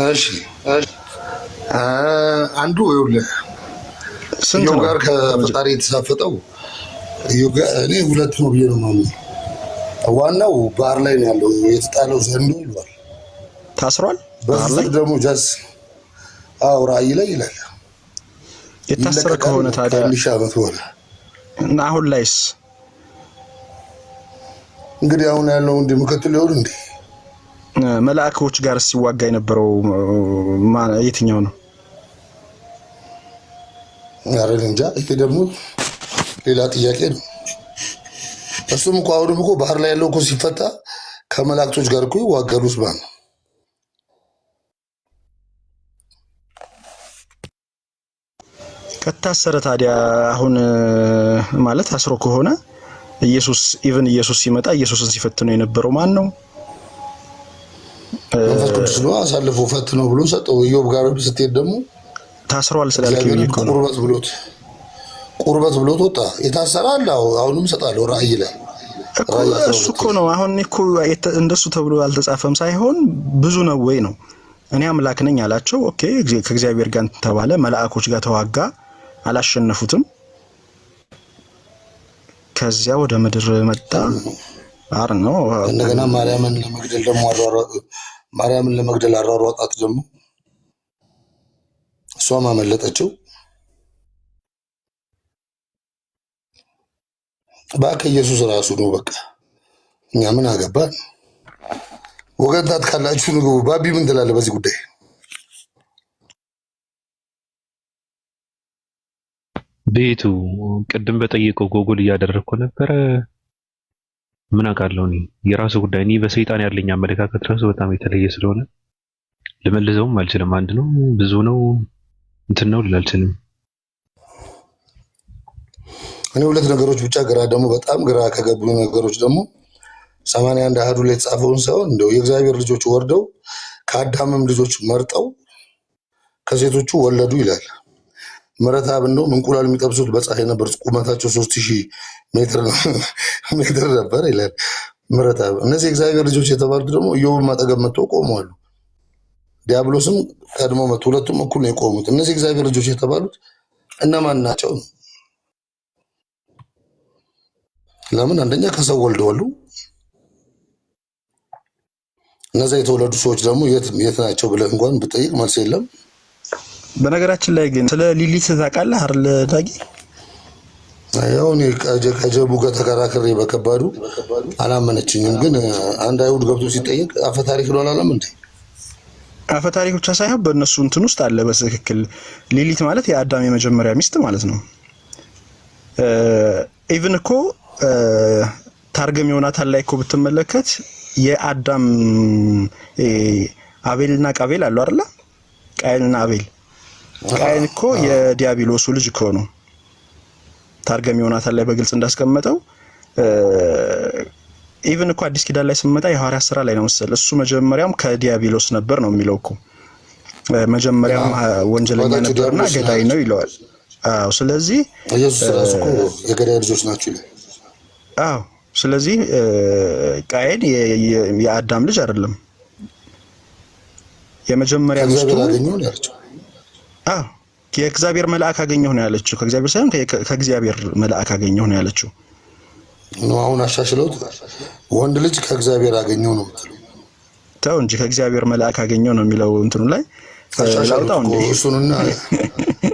Speaker 3: እሺ አንዱ ይኸውልህ ስንት ጋር ከፈጣሪ የተሳፈጠው እኔ ሁለት ነው ብዬ ነው ማለት ዋናው ባህር ላይ ነው ያለው የተጣለው ዘንዶ ይሏል
Speaker 1: ታስሯል ባህር ላይ
Speaker 3: ደግሞ ጃስ ራእይ ላይ ይላል
Speaker 1: የታሰረ ከሆነ ታዲያ
Speaker 3: ትንሽ ዓመት ሆነ
Speaker 1: እና አሁን ላይስ
Speaker 3: እንግዲህ አሁን ያለው ምክትል ይሆን እንዴ
Speaker 1: መላእክቶች ጋር ሲዋጋ የነበረው የትኛው ነው
Speaker 3: ያረን እንጃ ይሄ ደግሞ ሌላ ጥያቄ ነው እሱም እኮ አሁንም እኮ ባህር ላይ ያለው እኮ ሲፈታ ከመላእክቶች ጋር እኮ ይዋጋሉስ ማለት ነው
Speaker 1: ከታሰረ ታዲያ አሁን ማለት አስሮ ከሆነ ኢየሱስ ሲመጣ ኢየሱስን ሲፈትነው የነበረው ማን ነው
Speaker 3: መንፈስ ቅዱስ ነው አሳልፎ ፈትነው ብሎ ሰጠው ኢዮብ ጋር ስትሄድ ደግሞ
Speaker 1: ታስሯል ስላልከኝ እኮ
Speaker 3: ቁርበት ብሎት ወጣ የታሰረ አለ አሁንም ሰጣለው ራእይ ላይ
Speaker 1: እሱ እኮ ነው አሁን እኮ እንደሱ ተብሎ አልተጻፈም ሳይሆን ብዙ ነው ወይ ነው እኔ አምላክ ነኝ አላቸው ኦኬ ከእግዚአብሔር ጋር ተባለ መላእክቶች ጋር ተዋጋ አላሸነፉትም ከዚያ ወደ ምድር መጣ ነው
Speaker 3: እንደገና ማርያምን ለመግደል አሯሯጣት ደግሞ እሷም አመለጠችው ባከ ኢየሱስ ራሱ ነው በቃ እኛ ምን አገባን ወገንታት ካላችሁ ንግቡ ባቢ ምን ትላለህ በዚህ ጉዳይ
Speaker 5: ቤቱ ቅድም በጠየቀው ጎግል እያደረኩ ነበረ ምን አውቃለሁ እኔ የራሱ ጉዳይ እኔ በሰይጣን ያለኝ አመለካከት ራሱ በጣም የተለየ ስለሆነ ልመልሰውም አልችልም አንድ ነው ብዙ ነው እንትን ነው ልላልችልም
Speaker 3: እኔ ሁለት ነገሮች ብቻ ደግሞ በጣም ግራ ከገቡ ነገሮች ደግሞ 81 አሃዱ ላይ የተጻፈውን ሳይሆን እንደው የእግዚአብሔር ልጆች ወርደው ከአዳምም ልጆች መርጠው ከሴቶቹ ወለዱ ይላል ምረታብ እንደው እንቁላል የሚጠብሱት በፀሐይ ነበር ቁመታቸው 3000 ሜትር ነበር ይላል ምረታብ እነዚህ የእግዚአብሔር ልጆች የተባሉት ደግሞ ኢዮብም አጠገብ መጥተው ቆመዋል ዲያብሎስም ቀድሞ መጥቶ ሁለቱም እኩል ነው የቆሙት እነዚህ የእግዚአብሔር ልጆች የተባሉት እነማን ናቸው ለምን አንደኛ ከሰው ወልደዋል እነዚህ የተወለዱ ሰዎች ደግሞ የት ናቸው ብለህ እንኳን ብጠይቅ መልስ የለም
Speaker 1: በነገራችን ላይ ግን ስለ ሊሊት ታውቃለህ አይደል ዳጊ
Speaker 3: ያው እኔ ከጀቡ ጋር ተከራክሬ በከባዱ አላመነችኝም ግን አንድ አይሁድ ገብቶ ሲጠይቅ አፈታሪክ ነው አላለም እንዴ
Speaker 1: አፈታሪክ ብቻ ሳይሆን በእነሱ እንትን ውስጥ አለ በትክክል ሊሊት ማለት የአዳም የመጀመሪያ ሚስት ማለት ነው ኢቭን እኮ ታርገም ዮናታን ላይ እኮ ብትመለከት የአዳም አቤልና ቃቤል አሉ አይደል ቃየንና አቤል ቃየን እኮ የዲያብሎሱ ልጅ እኮ ነው ታርገም ዮናታን ላይ በግልጽ እንዳስቀመጠው ኢቭን እኮ አዲስ ኪዳን ላይ ስንመጣ የሐዋርያት ሥራ ላይ ነው መሰል እሱ መጀመሪያም ከዲያብሎስ ነበር ነው የሚለው እኮ መጀመሪያም ወንጀለኛ ነበርና ገዳይ ነው ይለዋል አዎ ስለዚህ
Speaker 3: ኢየሱስ ራሱ እኮ የገዳይ ልጆች ናቸው ይላል።
Speaker 1: አዎ ስለዚህ ቃየን የአዳም ልጅ አይደለም። የመጀመሪያ ሚስቱ
Speaker 3: አገኘው ነው ያለችው።
Speaker 1: አዎ የእግዚአብሔር መልአክ አገኘሁ ነው ያለችው። ከእግዚአብሔር ሳይሆን ከእግዚአብሔር መልአክ አገኘሁ ነው ያለችው።
Speaker 3: ነው አሁን አሻሽለውት ወንድ ልጅ ከእግዚአብሔር አገኘው ነው የምትለው።
Speaker 1: ተው እንጂ ከእግዚአብሔር መልአክ አገኘው ነው የሚለው እንትኑ ላይ ላውጣው እንዴ?
Speaker 3: እሱንና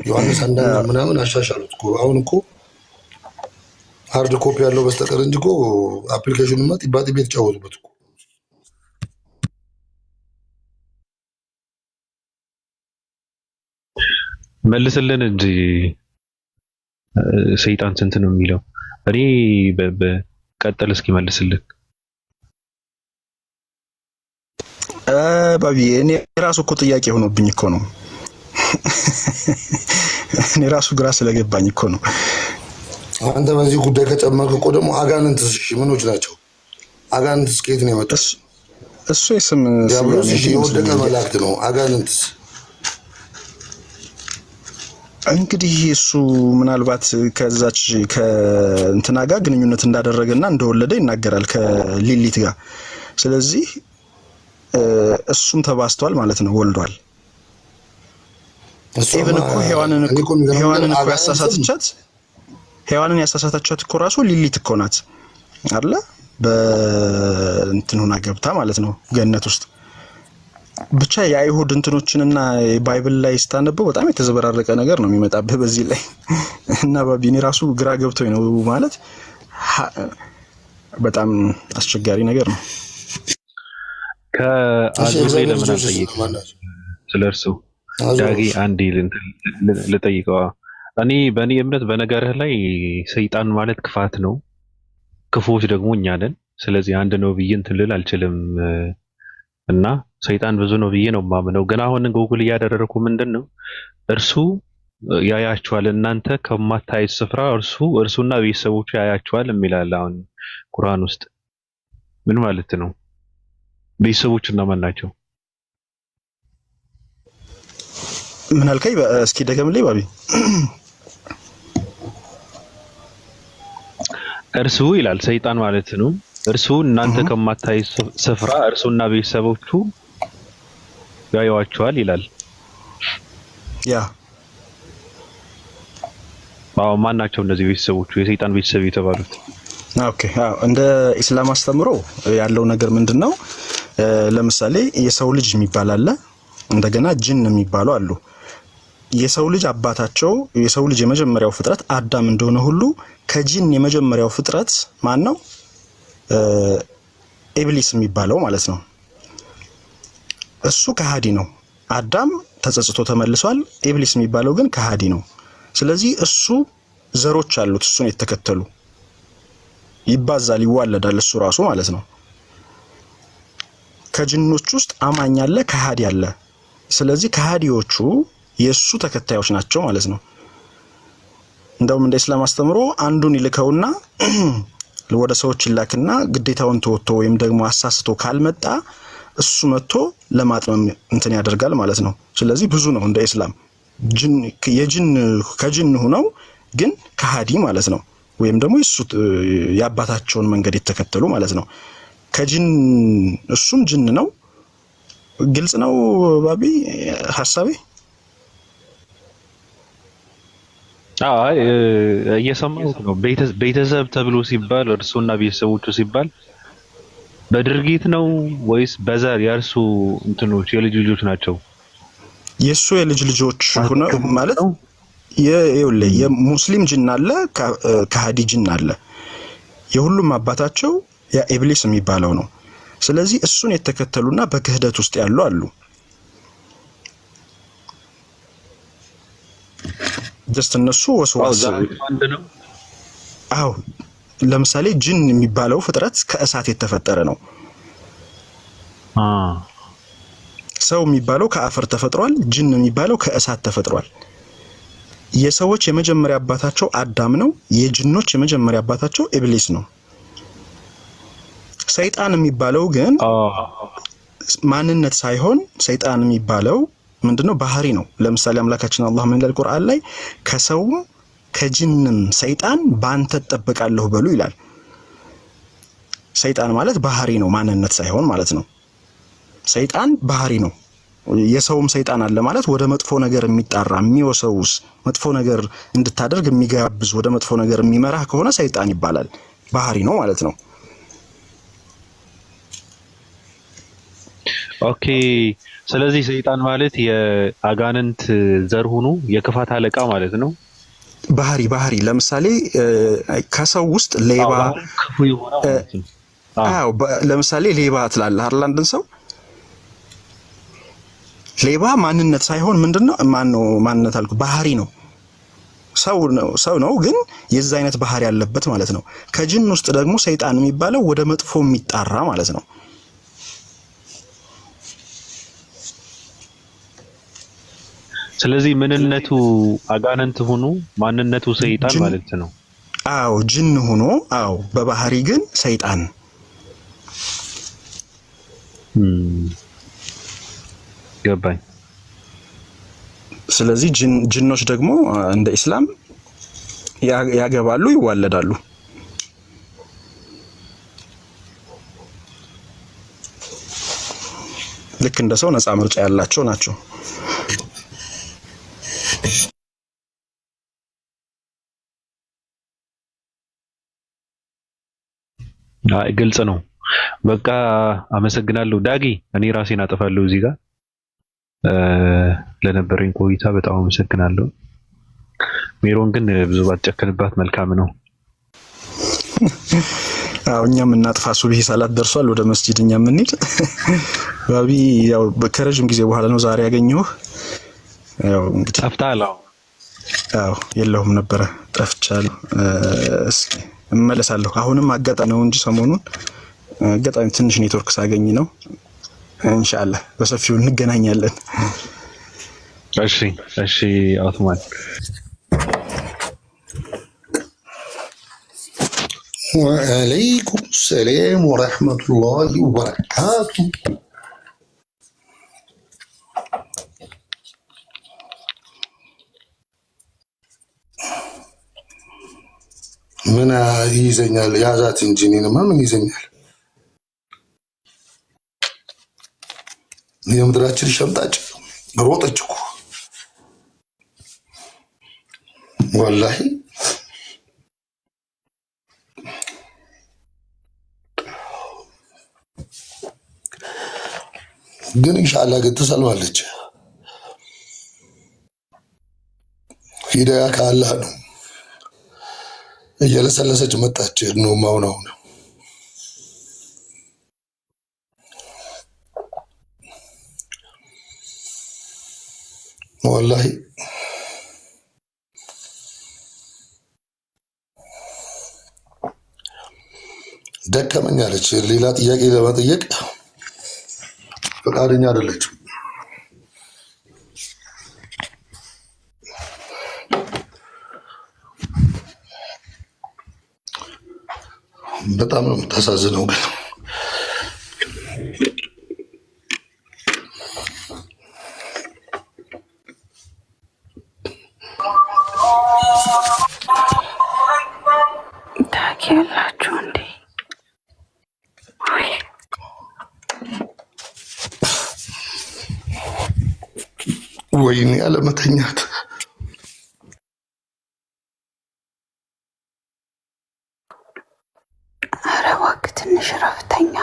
Speaker 3: ዮሐንስ አንደኛ ምናምን አሻሻሉት እኮ። አሁን እኮ ሃርድ ኮፒ ያለው በስተቀር እንጂ እኮ አፕሊኬሽኑማ ጢባጢ ቤት ጫወቱበት እኮ።
Speaker 5: መልስልን እንጂ ሰይጣን ስንት ነው የሚለው? እኔ በቀጥል እስኪ መልስልን።
Speaker 1: ባቢ እኔ ራሱ እኮ ጥያቄ ሆኖብኝ እኮ ነው። እኔ ራሱ ግራ ስለገባኝ እኮ ነው።
Speaker 3: አንተ በዚህ ጉዳይ ከጨመርክ እኮ ደግሞ አጋንንትስ እሺ ምኖች ናቸው? አጋንንትስ ከየት ነው የመጡት?
Speaker 1: እሱ የስም
Speaker 3: ዲያብሎስ የወደቀ መላእክት ነው። አጋንንትስ
Speaker 1: እንግዲህ እሱ ምናልባት ከዛች ከእንትና ጋር ግንኙነት እንዳደረገና እንደወለደ ይናገራል ከሊሊት ጋር። ስለዚህ እሱም ተባስቷል ማለት ነው፣ ወልዷል። ኢቭን እኮ ሔዋንን እኮ ያሳሳተቻት እኮ ራሱ ሊሊት እኮ ናት አይደለ? በእንትን ሆና ገብታ ማለት ነው ገነት ውስጥ። ብቻ የአይሁድ እንትኖችንና ባይብል ላይ ስታነበው በጣም የተዘበራረቀ ነገር ነው የሚመጣብህ በዚህ ላይ እና ባቢኒ ራሱ ግራ ገብቶኝ ነው ማለት በጣም አስቸጋሪ ነገር ነው።
Speaker 5: ከአዙሬ ለምን አልጠይቅም? ስለርሱ ዳጊ አንዴ ልጠይቀዋ። እኔ በእኔ እምነት በነገርህ ላይ ሰይጣን ማለት ክፋት ነው፣ ክፉዎች ደግሞ እኛ ነን። ስለዚህ አንድ ነው ብዬ እንትን ልል አልችልም እና ሰይጣን ብዙ ነው ብዬ ነው የማምነው። ግን አሁን ጉግል እያደረኩ ምንድን ነው እርሱ ያያቸዋል እናንተ ከማታዩት ስፍራ እርሱና ቤተሰቦቹ ያያቸዋል የሚላል አሁን ቁርአን ውስጥ። ምን ማለት ነው? ቤተሰቦቹ እነማን ናቸው?
Speaker 1: ምን አልከኝ? እስኪ ደገምልኝ ባቢ።
Speaker 5: እርሱ ይላል ሰይጣን ማለት ነው። እርሱ እናንተ ከማታዩት ስፍራ እርሱና ቤተሰቦቹ ያዩዋቸዋል ይላል።
Speaker 1: ያ
Speaker 5: አዎ፣ ማን ናቸው እነዚህ ቤተሰቦቹ? የሰይጣን ቤተሰብ የተባሉት?
Speaker 1: ኦኬ፣ አዎ፣ እንደ ኢስላም አስተምሮ ያለው ነገር ምንድነው? ለምሳሌ የሰው ልጅ የሚባል አለ፣ እንደገና ጅን የሚባሉ አሉ። የሰው ልጅ አባታቸው የሰው ልጅ የመጀመሪያው ፍጥረት አዳም እንደሆነ ሁሉ ከጅን የመጀመሪያው ፍጥረት ማን ነው? ኢብሊስ የሚባለው ማለት ነው። እሱ ከሃዲ ነው። አዳም ተጸጽቶ ተመልሷል። ኢብሊስ የሚባለው ግን ከሃዲ ነው። ስለዚህ እሱ ዘሮች አሉት እሱን የተከተሉ ይባዛል፣ ይዋለዳል እሱ ራሱ ማለት ነው። ከጅኖች ውስጥ አማኝ አለ፣ ከሃዲ አለ። ስለዚህ ከሃዲዎቹ የሱ ተከታዮች ናቸው ማለት ነው። እንደውም እንደ እስላም አስተምሮ አንዱን ይልከውና ወደ ሰዎች ይላክና ግዴታውን ተወጥቶ ወይም ደግሞ አሳስቶ ካልመጣ እሱ መጥቶ ለማጥመም እንትን ያደርጋል ማለት ነው። ስለዚህ ብዙ ነው እንደ እስላም ከጅን ሆነው ግን ከሃዲ ማለት ነው። ወይም ደግሞ እሱ ያባታቸውን መንገድ የተከተሉ ማለት ነው። ከጅን እሱም ጅን ነው። ግልጽ ነው ባቢ ሐሳቤ?
Speaker 5: አይ እየሰማሁት ነው። ቤተሰብ ተብሎ ሲባል እርሱና ቤተሰቦቹ ሲባል በድርጊት ነው ወይስ በዘር የእርሱ እንትኖች የልጅ ልጆች ናቸው?
Speaker 1: የሱ የልጅ ልጆች ሆነ ማለት የሙስሊም ጅን አለ፣ ከሃዲ ጅን አለ። የሁሉም አባታቸው ያ ኢብሊስ የሚባለው ነው። ስለዚህ እሱን የተከተሉና በክህደት ውስጥ ያሉ አሉ። ጀስት እነሱ ወስዋስ
Speaker 5: ነው።
Speaker 1: አዎ ለምሳሌ ጅን የሚባለው ፍጥረት ከእሳት የተፈጠረ ነው። ሰው የሚባለው ከአፈር ተፈጥሯል። ጅን የሚባለው ከእሳት ተፈጥሯል። የሰዎች የመጀመሪያ አባታቸው አዳም ነው። የጅኖች የመጀመሪያ አባታቸው ኢብሊስ ነው። ሰይጣን የሚባለው ግን ማንነት ሳይሆን ሰይጣን የሚባለው ምንድነው? ባህሪ ነው። ለምሳሌ አምላካችን አላህ ምን ይላል ቁርአን ላይ? ከሰውም ከጅንም ሰይጣን ባንተ ተጠበቃለሁ በሉ ይላል። ሰይጣን ማለት ባህሪ ነው፣ ማንነት ሳይሆን ማለት ነው። ሰይጣን ባህሪ ነው። የሰውም ሰይጣን አለ ማለት ወደ መጥፎ ነገር የሚጣራ የሚወሰውስ መጥፎ ነገር እንድታደርግ የሚጋብዝ ወደ መጥፎ ነገር የሚመራህ ከሆነ ሰይጣን ይባላል። ባህሪ ነው ማለት ነው።
Speaker 5: ኦኬ። ስለዚህ ሰይጣን ማለት የአጋንንት ዘር ሆኖ የክፋት አለቃ ማለት ነው።
Speaker 1: ባህሪ ለምሳሌ ከሰው ውስጥ ሌባ
Speaker 5: ክፉ የሆነ ማለት ነው።
Speaker 1: ለምሳሌ ሌባ ትላለህ አይደል? አንድን ሰው ሌባ ማንነት ሳይሆን ምንድነው? ማንነት አልኩ፣ ባህሪ ነው። ሰው ነው ግን የዛ አይነት ባህሪ ያለበት ማለት ነው። ከጅን ውስጥ ደግሞ ሰይጣን የሚባለው ወደ መጥፎ የሚጣራ ማለት ነው።
Speaker 5: ስለዚህ ምንነቱ አጋንንት ሆኖ ማንነቱ ሰይጣን ማለት ነው።
Speaker 1: ጅን ሆኖ በባህሪ ግን ሰይጣን።
Speaker 5: ገባኝ።
Speaker 1: ስለዚህ ጅኖች ደግሞ እንደ ኢስላም ያገባሉ፣ ይዋለዳሉ። ልክ እንደ ሰው ነፃ ምርጫ ያላቸው ናቸው።
Speaker 5: ግልጽ ነው። በቃ አመሰግናለሁ ዳጊ። እኔ ራሴን አጠፋለሁ እዚህ ጋር። ለነበረኝ ቆይታ በጣም አመሰግናለሁ። ሜሮን ግን ብዙ ባትጨክንባት መልካም ነው።
Speaker 1: እኛም እናጥፋ። ሱብሂ ሰላት ደርሷል። ወደ መስጂድ እኛም እንሂድ። ባቢ ያው ከረጅም ጊዜ በኋላ ነው ዛሬ ያገኘሁህ። ያው እንግዲህ
Speaker 5: ጠፍተሃል?
Speaker 1: የለሁም ነበረ፣ ጠፍቻለሁ። እስኪ እመለሳለሁ። አሁንም አጋጣሚ ነው እንጂ ሰሞኑን አጋጣሚ ትንሽ ኔትወርክ ሳገኝ ነው። ኢንሻአላህ በሰፊው እንገናኛለን።
Speaker 5: እሺ አውቶማን
Speaker 3: ወአለይኩም ሰላም ወራህመቱላሂ ወበረካቱ። ምን ይዘኛል? ያዛት እንጂ እኔንማ ምን ይዘኛል? የምድራችን ሸምጣጭ ሮጠች እኮ ወላሂ። ግን ኢንሻአላህ ግን ትሰልማለች። ሂዳያ ከአላህ ነው። እየለሰለሰች መጣች ነው ማውናው ነው። ወላሂ ደከመኝ አለች። ሌላ ጥያቄ ለመጠየቅ ፈቃደኛ አይደለችም። በጣም ነው የምታሳዝነው ግን
Speaker 4: ታውቂያላችሁ እንዴ?
Speaker 3: ወይኔ አለመተኛት።
Speaker 4: ኧረ እባክህ ትንሽ ረፍተኛ።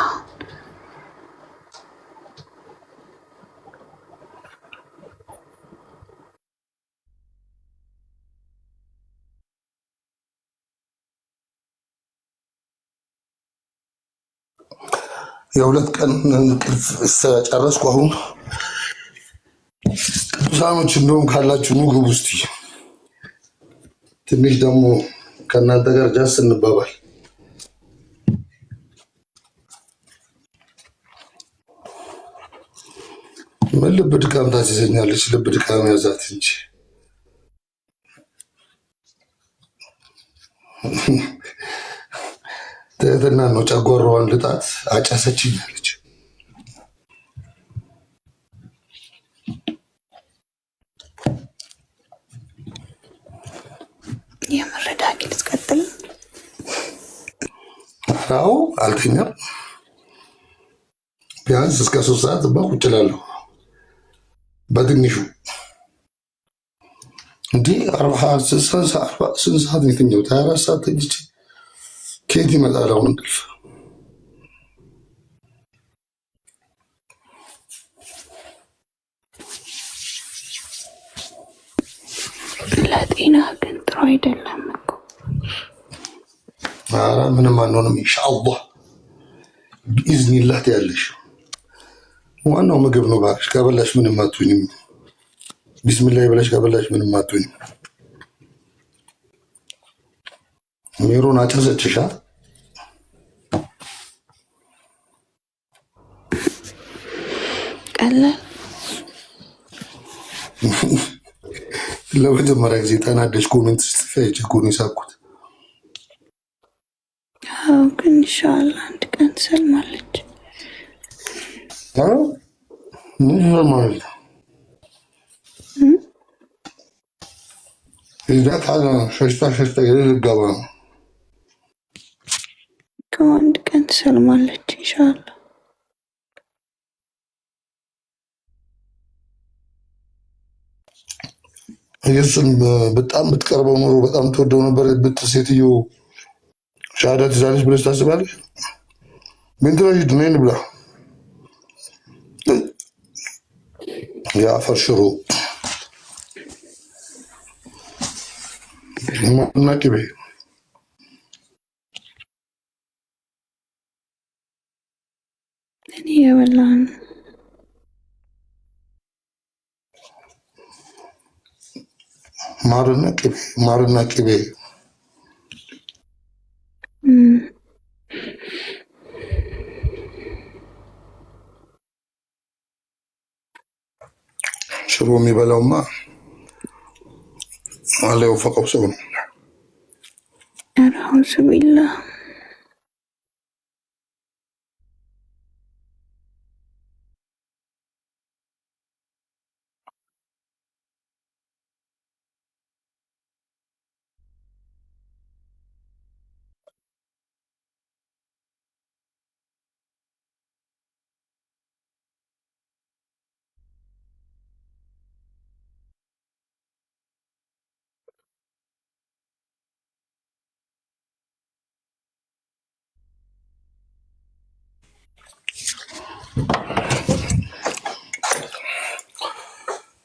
Speaker 3: የሁለት ቀን እንቅልፍ ጨረስኩ። አሁን ቅዱሳኖች እንደውም ካላችሁ ኑ ግቡ እስቲ። ትንሽ ደግሞ ከእናንተ ጋር ጃስ እንባባል። ምን ልብ ድካም ታስይዘኛለች? ልብ ድካም ያዛት እንጂ ትህትና ነው። ጨጓራዋን ልጣት አጨሰችኛለች።
Speaker 4: የመረዳቂ ልትቀጥል
Speaker 3: አዎ አልተኛም። ቢያንስ እስከ 3 ሰዓት ቁጭ እላለሁ በትንሹ። እንዴ ስንት ሰዓት ነው የተኛሁት? 24 ሰዓት ተኝቼ ከየት ይመጣል አሁን እንቅልፍ?
Speaker 4: ለጤና ግን ጥሩ አይደለም እኮ።
Speaker 3: ኧረ ምንም አንሆንም ኢንሻአላህ ቢኢዝኒላህ ያለሽ ዋናው ምግብ ነው። እባክሽ ከበላሽ ምንም አትሆኝም። ቢስሚላህ ብለሽ ከበላሽ ምንም አትሆኝም። ሜሮን አጨሰችሻ?
Speaker 4: ቀላል
Speaker 3: ለመጀመሪያ ጊዜ ተናደሽ ኮሜንት ስትጽፊ አይቼ እኮ ነው የሳቅሁት።
Speaker 4: አዎ ግን ኢንሻአላህ አንድ ቀን ትሰልማለች።
Speaker 3: ምን ማለት ነው? إذا كان ششتا يلقى
Speaker 4: ከአንድ ቀን ትሰልማለች ኢንሻአላህ።
Speaker 3: ኢየሱስን በጣም ብትቀርበው ኖሮ በጣም ተወደው ነበር ሴትዮ ሻሃዳ ትይዛለች ብለሽ ታስባለሽ? ምን ትረጂድ ነኝ ብላ ያ ፈርሽሩ ማርና ቅቤ
Speaker 4: እኔ የበላን
Speaker 3: ማርና ቅቤ ሽሮ የሚበላውማ አለ የወፈቀው ሰው ነው።
Speaker 4: አውዙ ቢላህ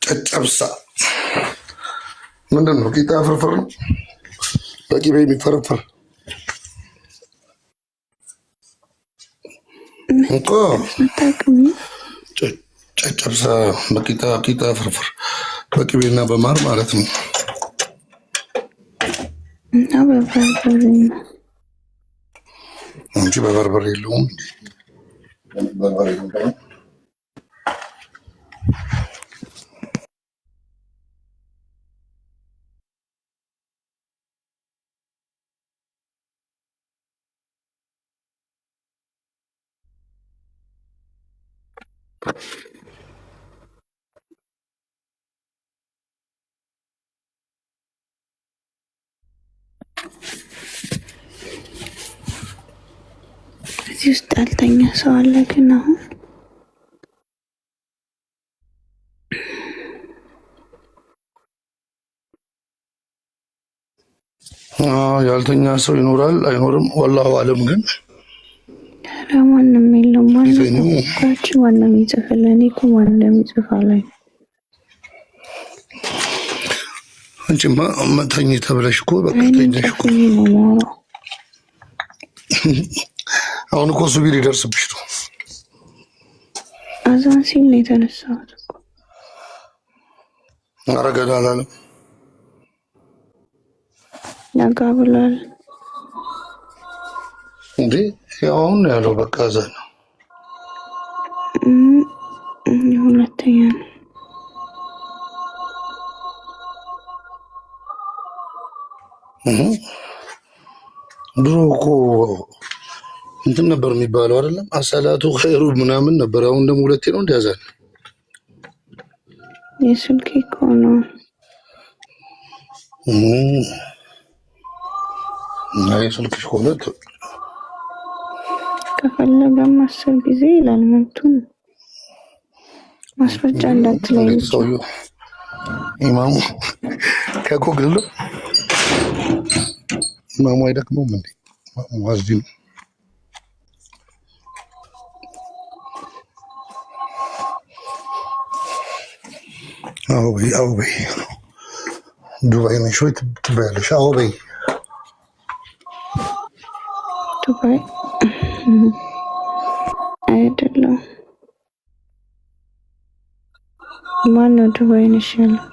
Speaker 3: ጨጨብሳ ምንድን ነው? ቂጣ ፍርፍር ነው በቂቤ የሚፈረፈር እኮ ጨጨብሳ ቂጣ ፍርፍር በቂቤና በማር ማለት ነው።
Speaker 4: እና በበርበሬ ነው
Speaker 3: እንጂ በበርበሬ የለውም። በርበሬ ነው
Speaker 4: እዚህ ውስጥ ያልተኛ ሰው አለ ግን አሁን
Speaker 3: ያልተኛ ሰው ይኖራል አይኖርም፣ ወላሁ አለም። ግን
Speaker 4: ማንም የለም። ማንም ይጽፍልኝ እኮ ማንም ይጽፋለኝ።
Speaker 3: አንቺማ ተኝ ተብለሽ እኮ በቃ ተኝተሽ እኮ አሁን እኮ ሱቢ ሊደርስብሽ ነው።
Speaker 4: አዛን ሲል ነው የተነሳሁት እኮ።
Speaker 3: ኧረ ገና አላለም።
Speaker 4: ነጋ ብሏል
Speaker 3: እንዴ? ያው አሁን ያለው በቃ አዛን ነው።
Speaker 4: ሁለተኛ ነው።
Speaker 3: ድሮ እኮ እንትን ነበር የሚባለው አይደለም? አሰላቱ ኸይሩ ምናምን ነበር። አሁን ደግሞ ሁለቴ ነው እንዲያዛል።
Speaker 4: የስልኬ እኮ ነው።
Speaker 3: ናይ ስልክሽ ኮነት
Speaker 4: ከፈለገ 10 ጊዜ ይላል መብቱ ነው። ማስረጃ እንዳትለኝ
Speaker 3: ሰውዬው ኢማሙ ከጎግል ነው። ኢማሙ አይደክመውም እንዴ? ዋዝዲን አዎ በይ ዱባይ ነሽ ወይ ትበያለሽ? አዎ በይ
Speaker 4: ዱባይ አይደለም። ማነው ዱባይ ነሽ ያለው?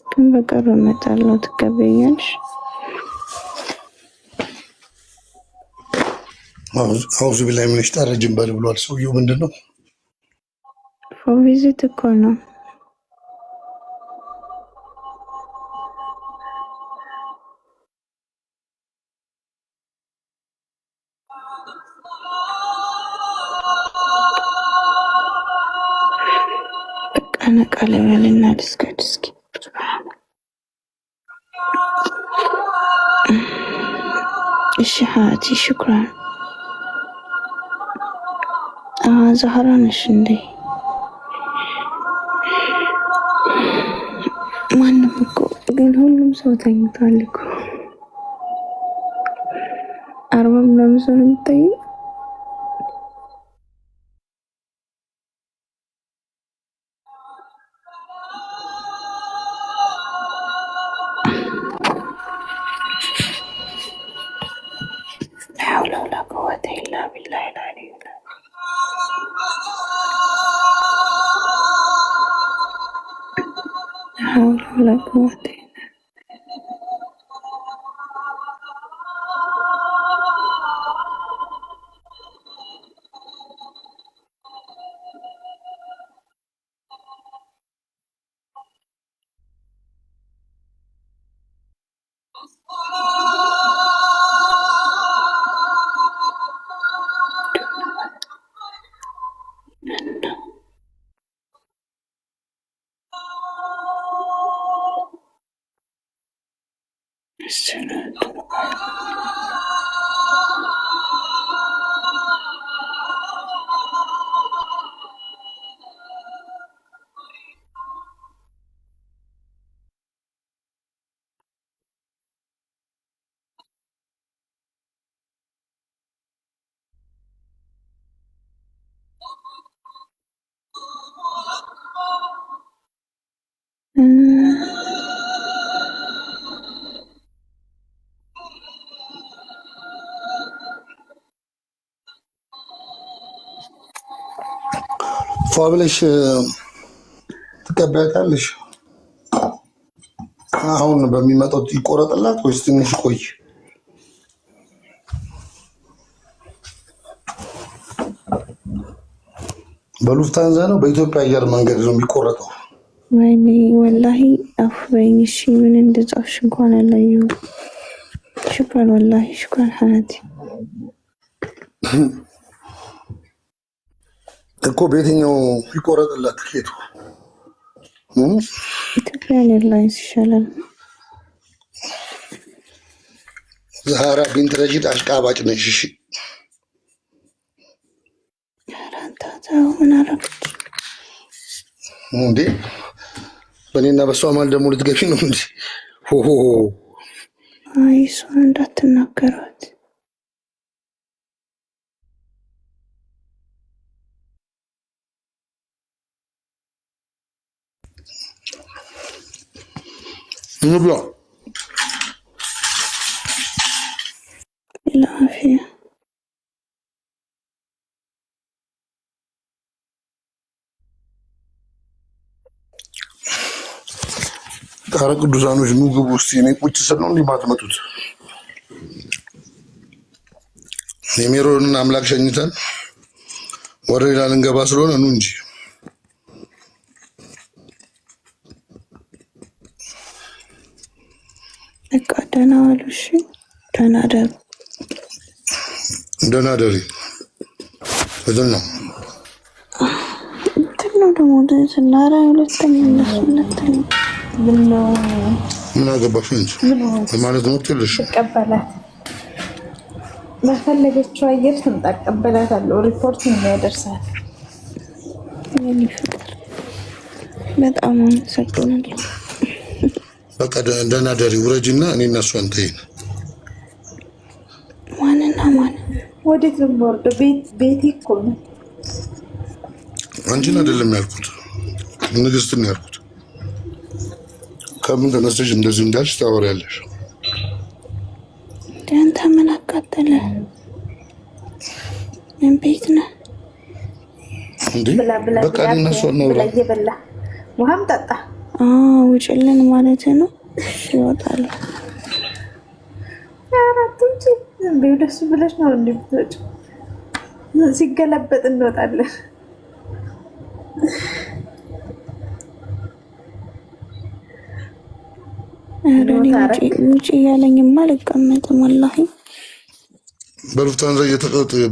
Speaker 4: ግን በቅርብ እመጣለሁ ትቀበኛለሽ?
Speaker 3: አውዙ ቢላይ ምንሽ ታረጅም በል ብሏል ሰውዬው። ምንድነው?
Speaker 4: ፎር ቪዚት እኮ ነው። በቃ ለበልና ድስከት እስኪ እሺ ሀቲ ሽክራን ዛህራ ነሽ እንዴ? ማንም እኮ ግን ሁሉም ሰው ተኝቷል እኮ 40 ምናምን ሰው ነው። لا قوة إلا بالله العلي العظيم. لا حول ولا قوة إلا
Speaker 3: ፋብለሽ ትቀበያታለሽ? አሁን በሚመጣው ይቆረጥላት ወይስ ትንሽ ቆይ? በሉፍታንዛ ነው በኢትዮጵያ አየር መንገድ ነው የሚቆረጠው?
Speaker 4: ወይኔ ወላሂ አፍ በይኝ። እሺ ምን እንደጻፍሽ እንኳን አላየሁም። ሽክራን ወላሂ ሽክራን ሐናቲ
Speaker 3: እኮ በየትኛው ይቆረጥላት ትኬቱ?
Speaker 4: ኢትዮጵያ ኤርላይንስ ይሻላል።
Speaker 3: ዛህራ ቢንት ረጂድ አሽቃባጭ ነሽ። እሺ
Speaker 4: ታታው ምን አረፈች
Speaker 3: እንዴ? በእኔና በሷ ማል ደግሞ ልትገፊ ነው እንዴ? ሆሆ
Speaker 4: አይ እሷን እንዳትናገሯት።
Speaker 3: ንብላ
Speaker 4: العافية.
Speaker 3: ኧረ ቅዱሳኖች ኑ ግቡ እስኪ። እኔ ቁጭ ስል ነው እንዲህ ማትመጡት? የሜሮንን አምላክ ሸኝተን ወደ ሌላ ልንገባ ስለሆነ ኑ እንጂ።
Speaker 4: በቃ ደህና ዋሉ። እሺ ደህና ደሩ።
Speaker 3: ደህና ደሪ። እድል ነው
Speaker 4: እንትን ነው ደግሞ ስናራ ሁለተኛ እነሱ ሁለተኛ
Speaker 2: ምን ነው
Speaker 3: ምን አገባሽ እንጂ ማለት ነው ትልሽ
Speaker 2: ይቀበላል
Speaker 4: በፈለገችው አየር ትንጠቀበላታለሁ። ሪፖርት ነው የሚያደርሳት። የኔ ፍቅር በጣም አመሰግናለሁ።
Speaker 3: በቃ ደህና ደሪ ውረጅና እኔ እና እሷ እንተይን።
Speaker 4: ማንና ማን ወዴት ነው የምወርደው? ቤቴ እኮ ነው።
Speaker 3: አንቺን አይደለም ያልኩት ንግስትን ያልኩት። ከምን ተነስተሽ እንደዚህ እንዳልሽ ታወሪያለሽ?
Speaker 4: ደንታ ምን አቃጠለ? ምን ቤት ነው
Speaker 3: እንዴ? በቃ እነሱ ነው
Speaker 4: በላ ውሃም ጠጣ። ውጭልን ማለት ነው። ይወጣል። አራቱም በደሱ ብለሽ ነው እንደምትወጪ። ሲገለበጥ እንወጣለን። ውጭ ያለኝማ አልቀመጥም ወላሂ።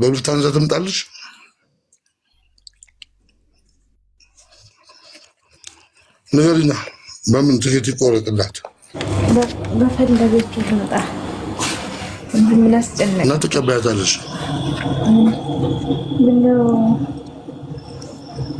Speaker 3: በሉፍታንዛ ትምጣለች። ንገሪና በምን ትኬት ይቆረጥላት?
Speaker 4: በፈለገችው ትምጣ። ምን አስጨነቀ?
Speaker 3: እና ትቀበያታለሽ?
Speaker 4: ምነው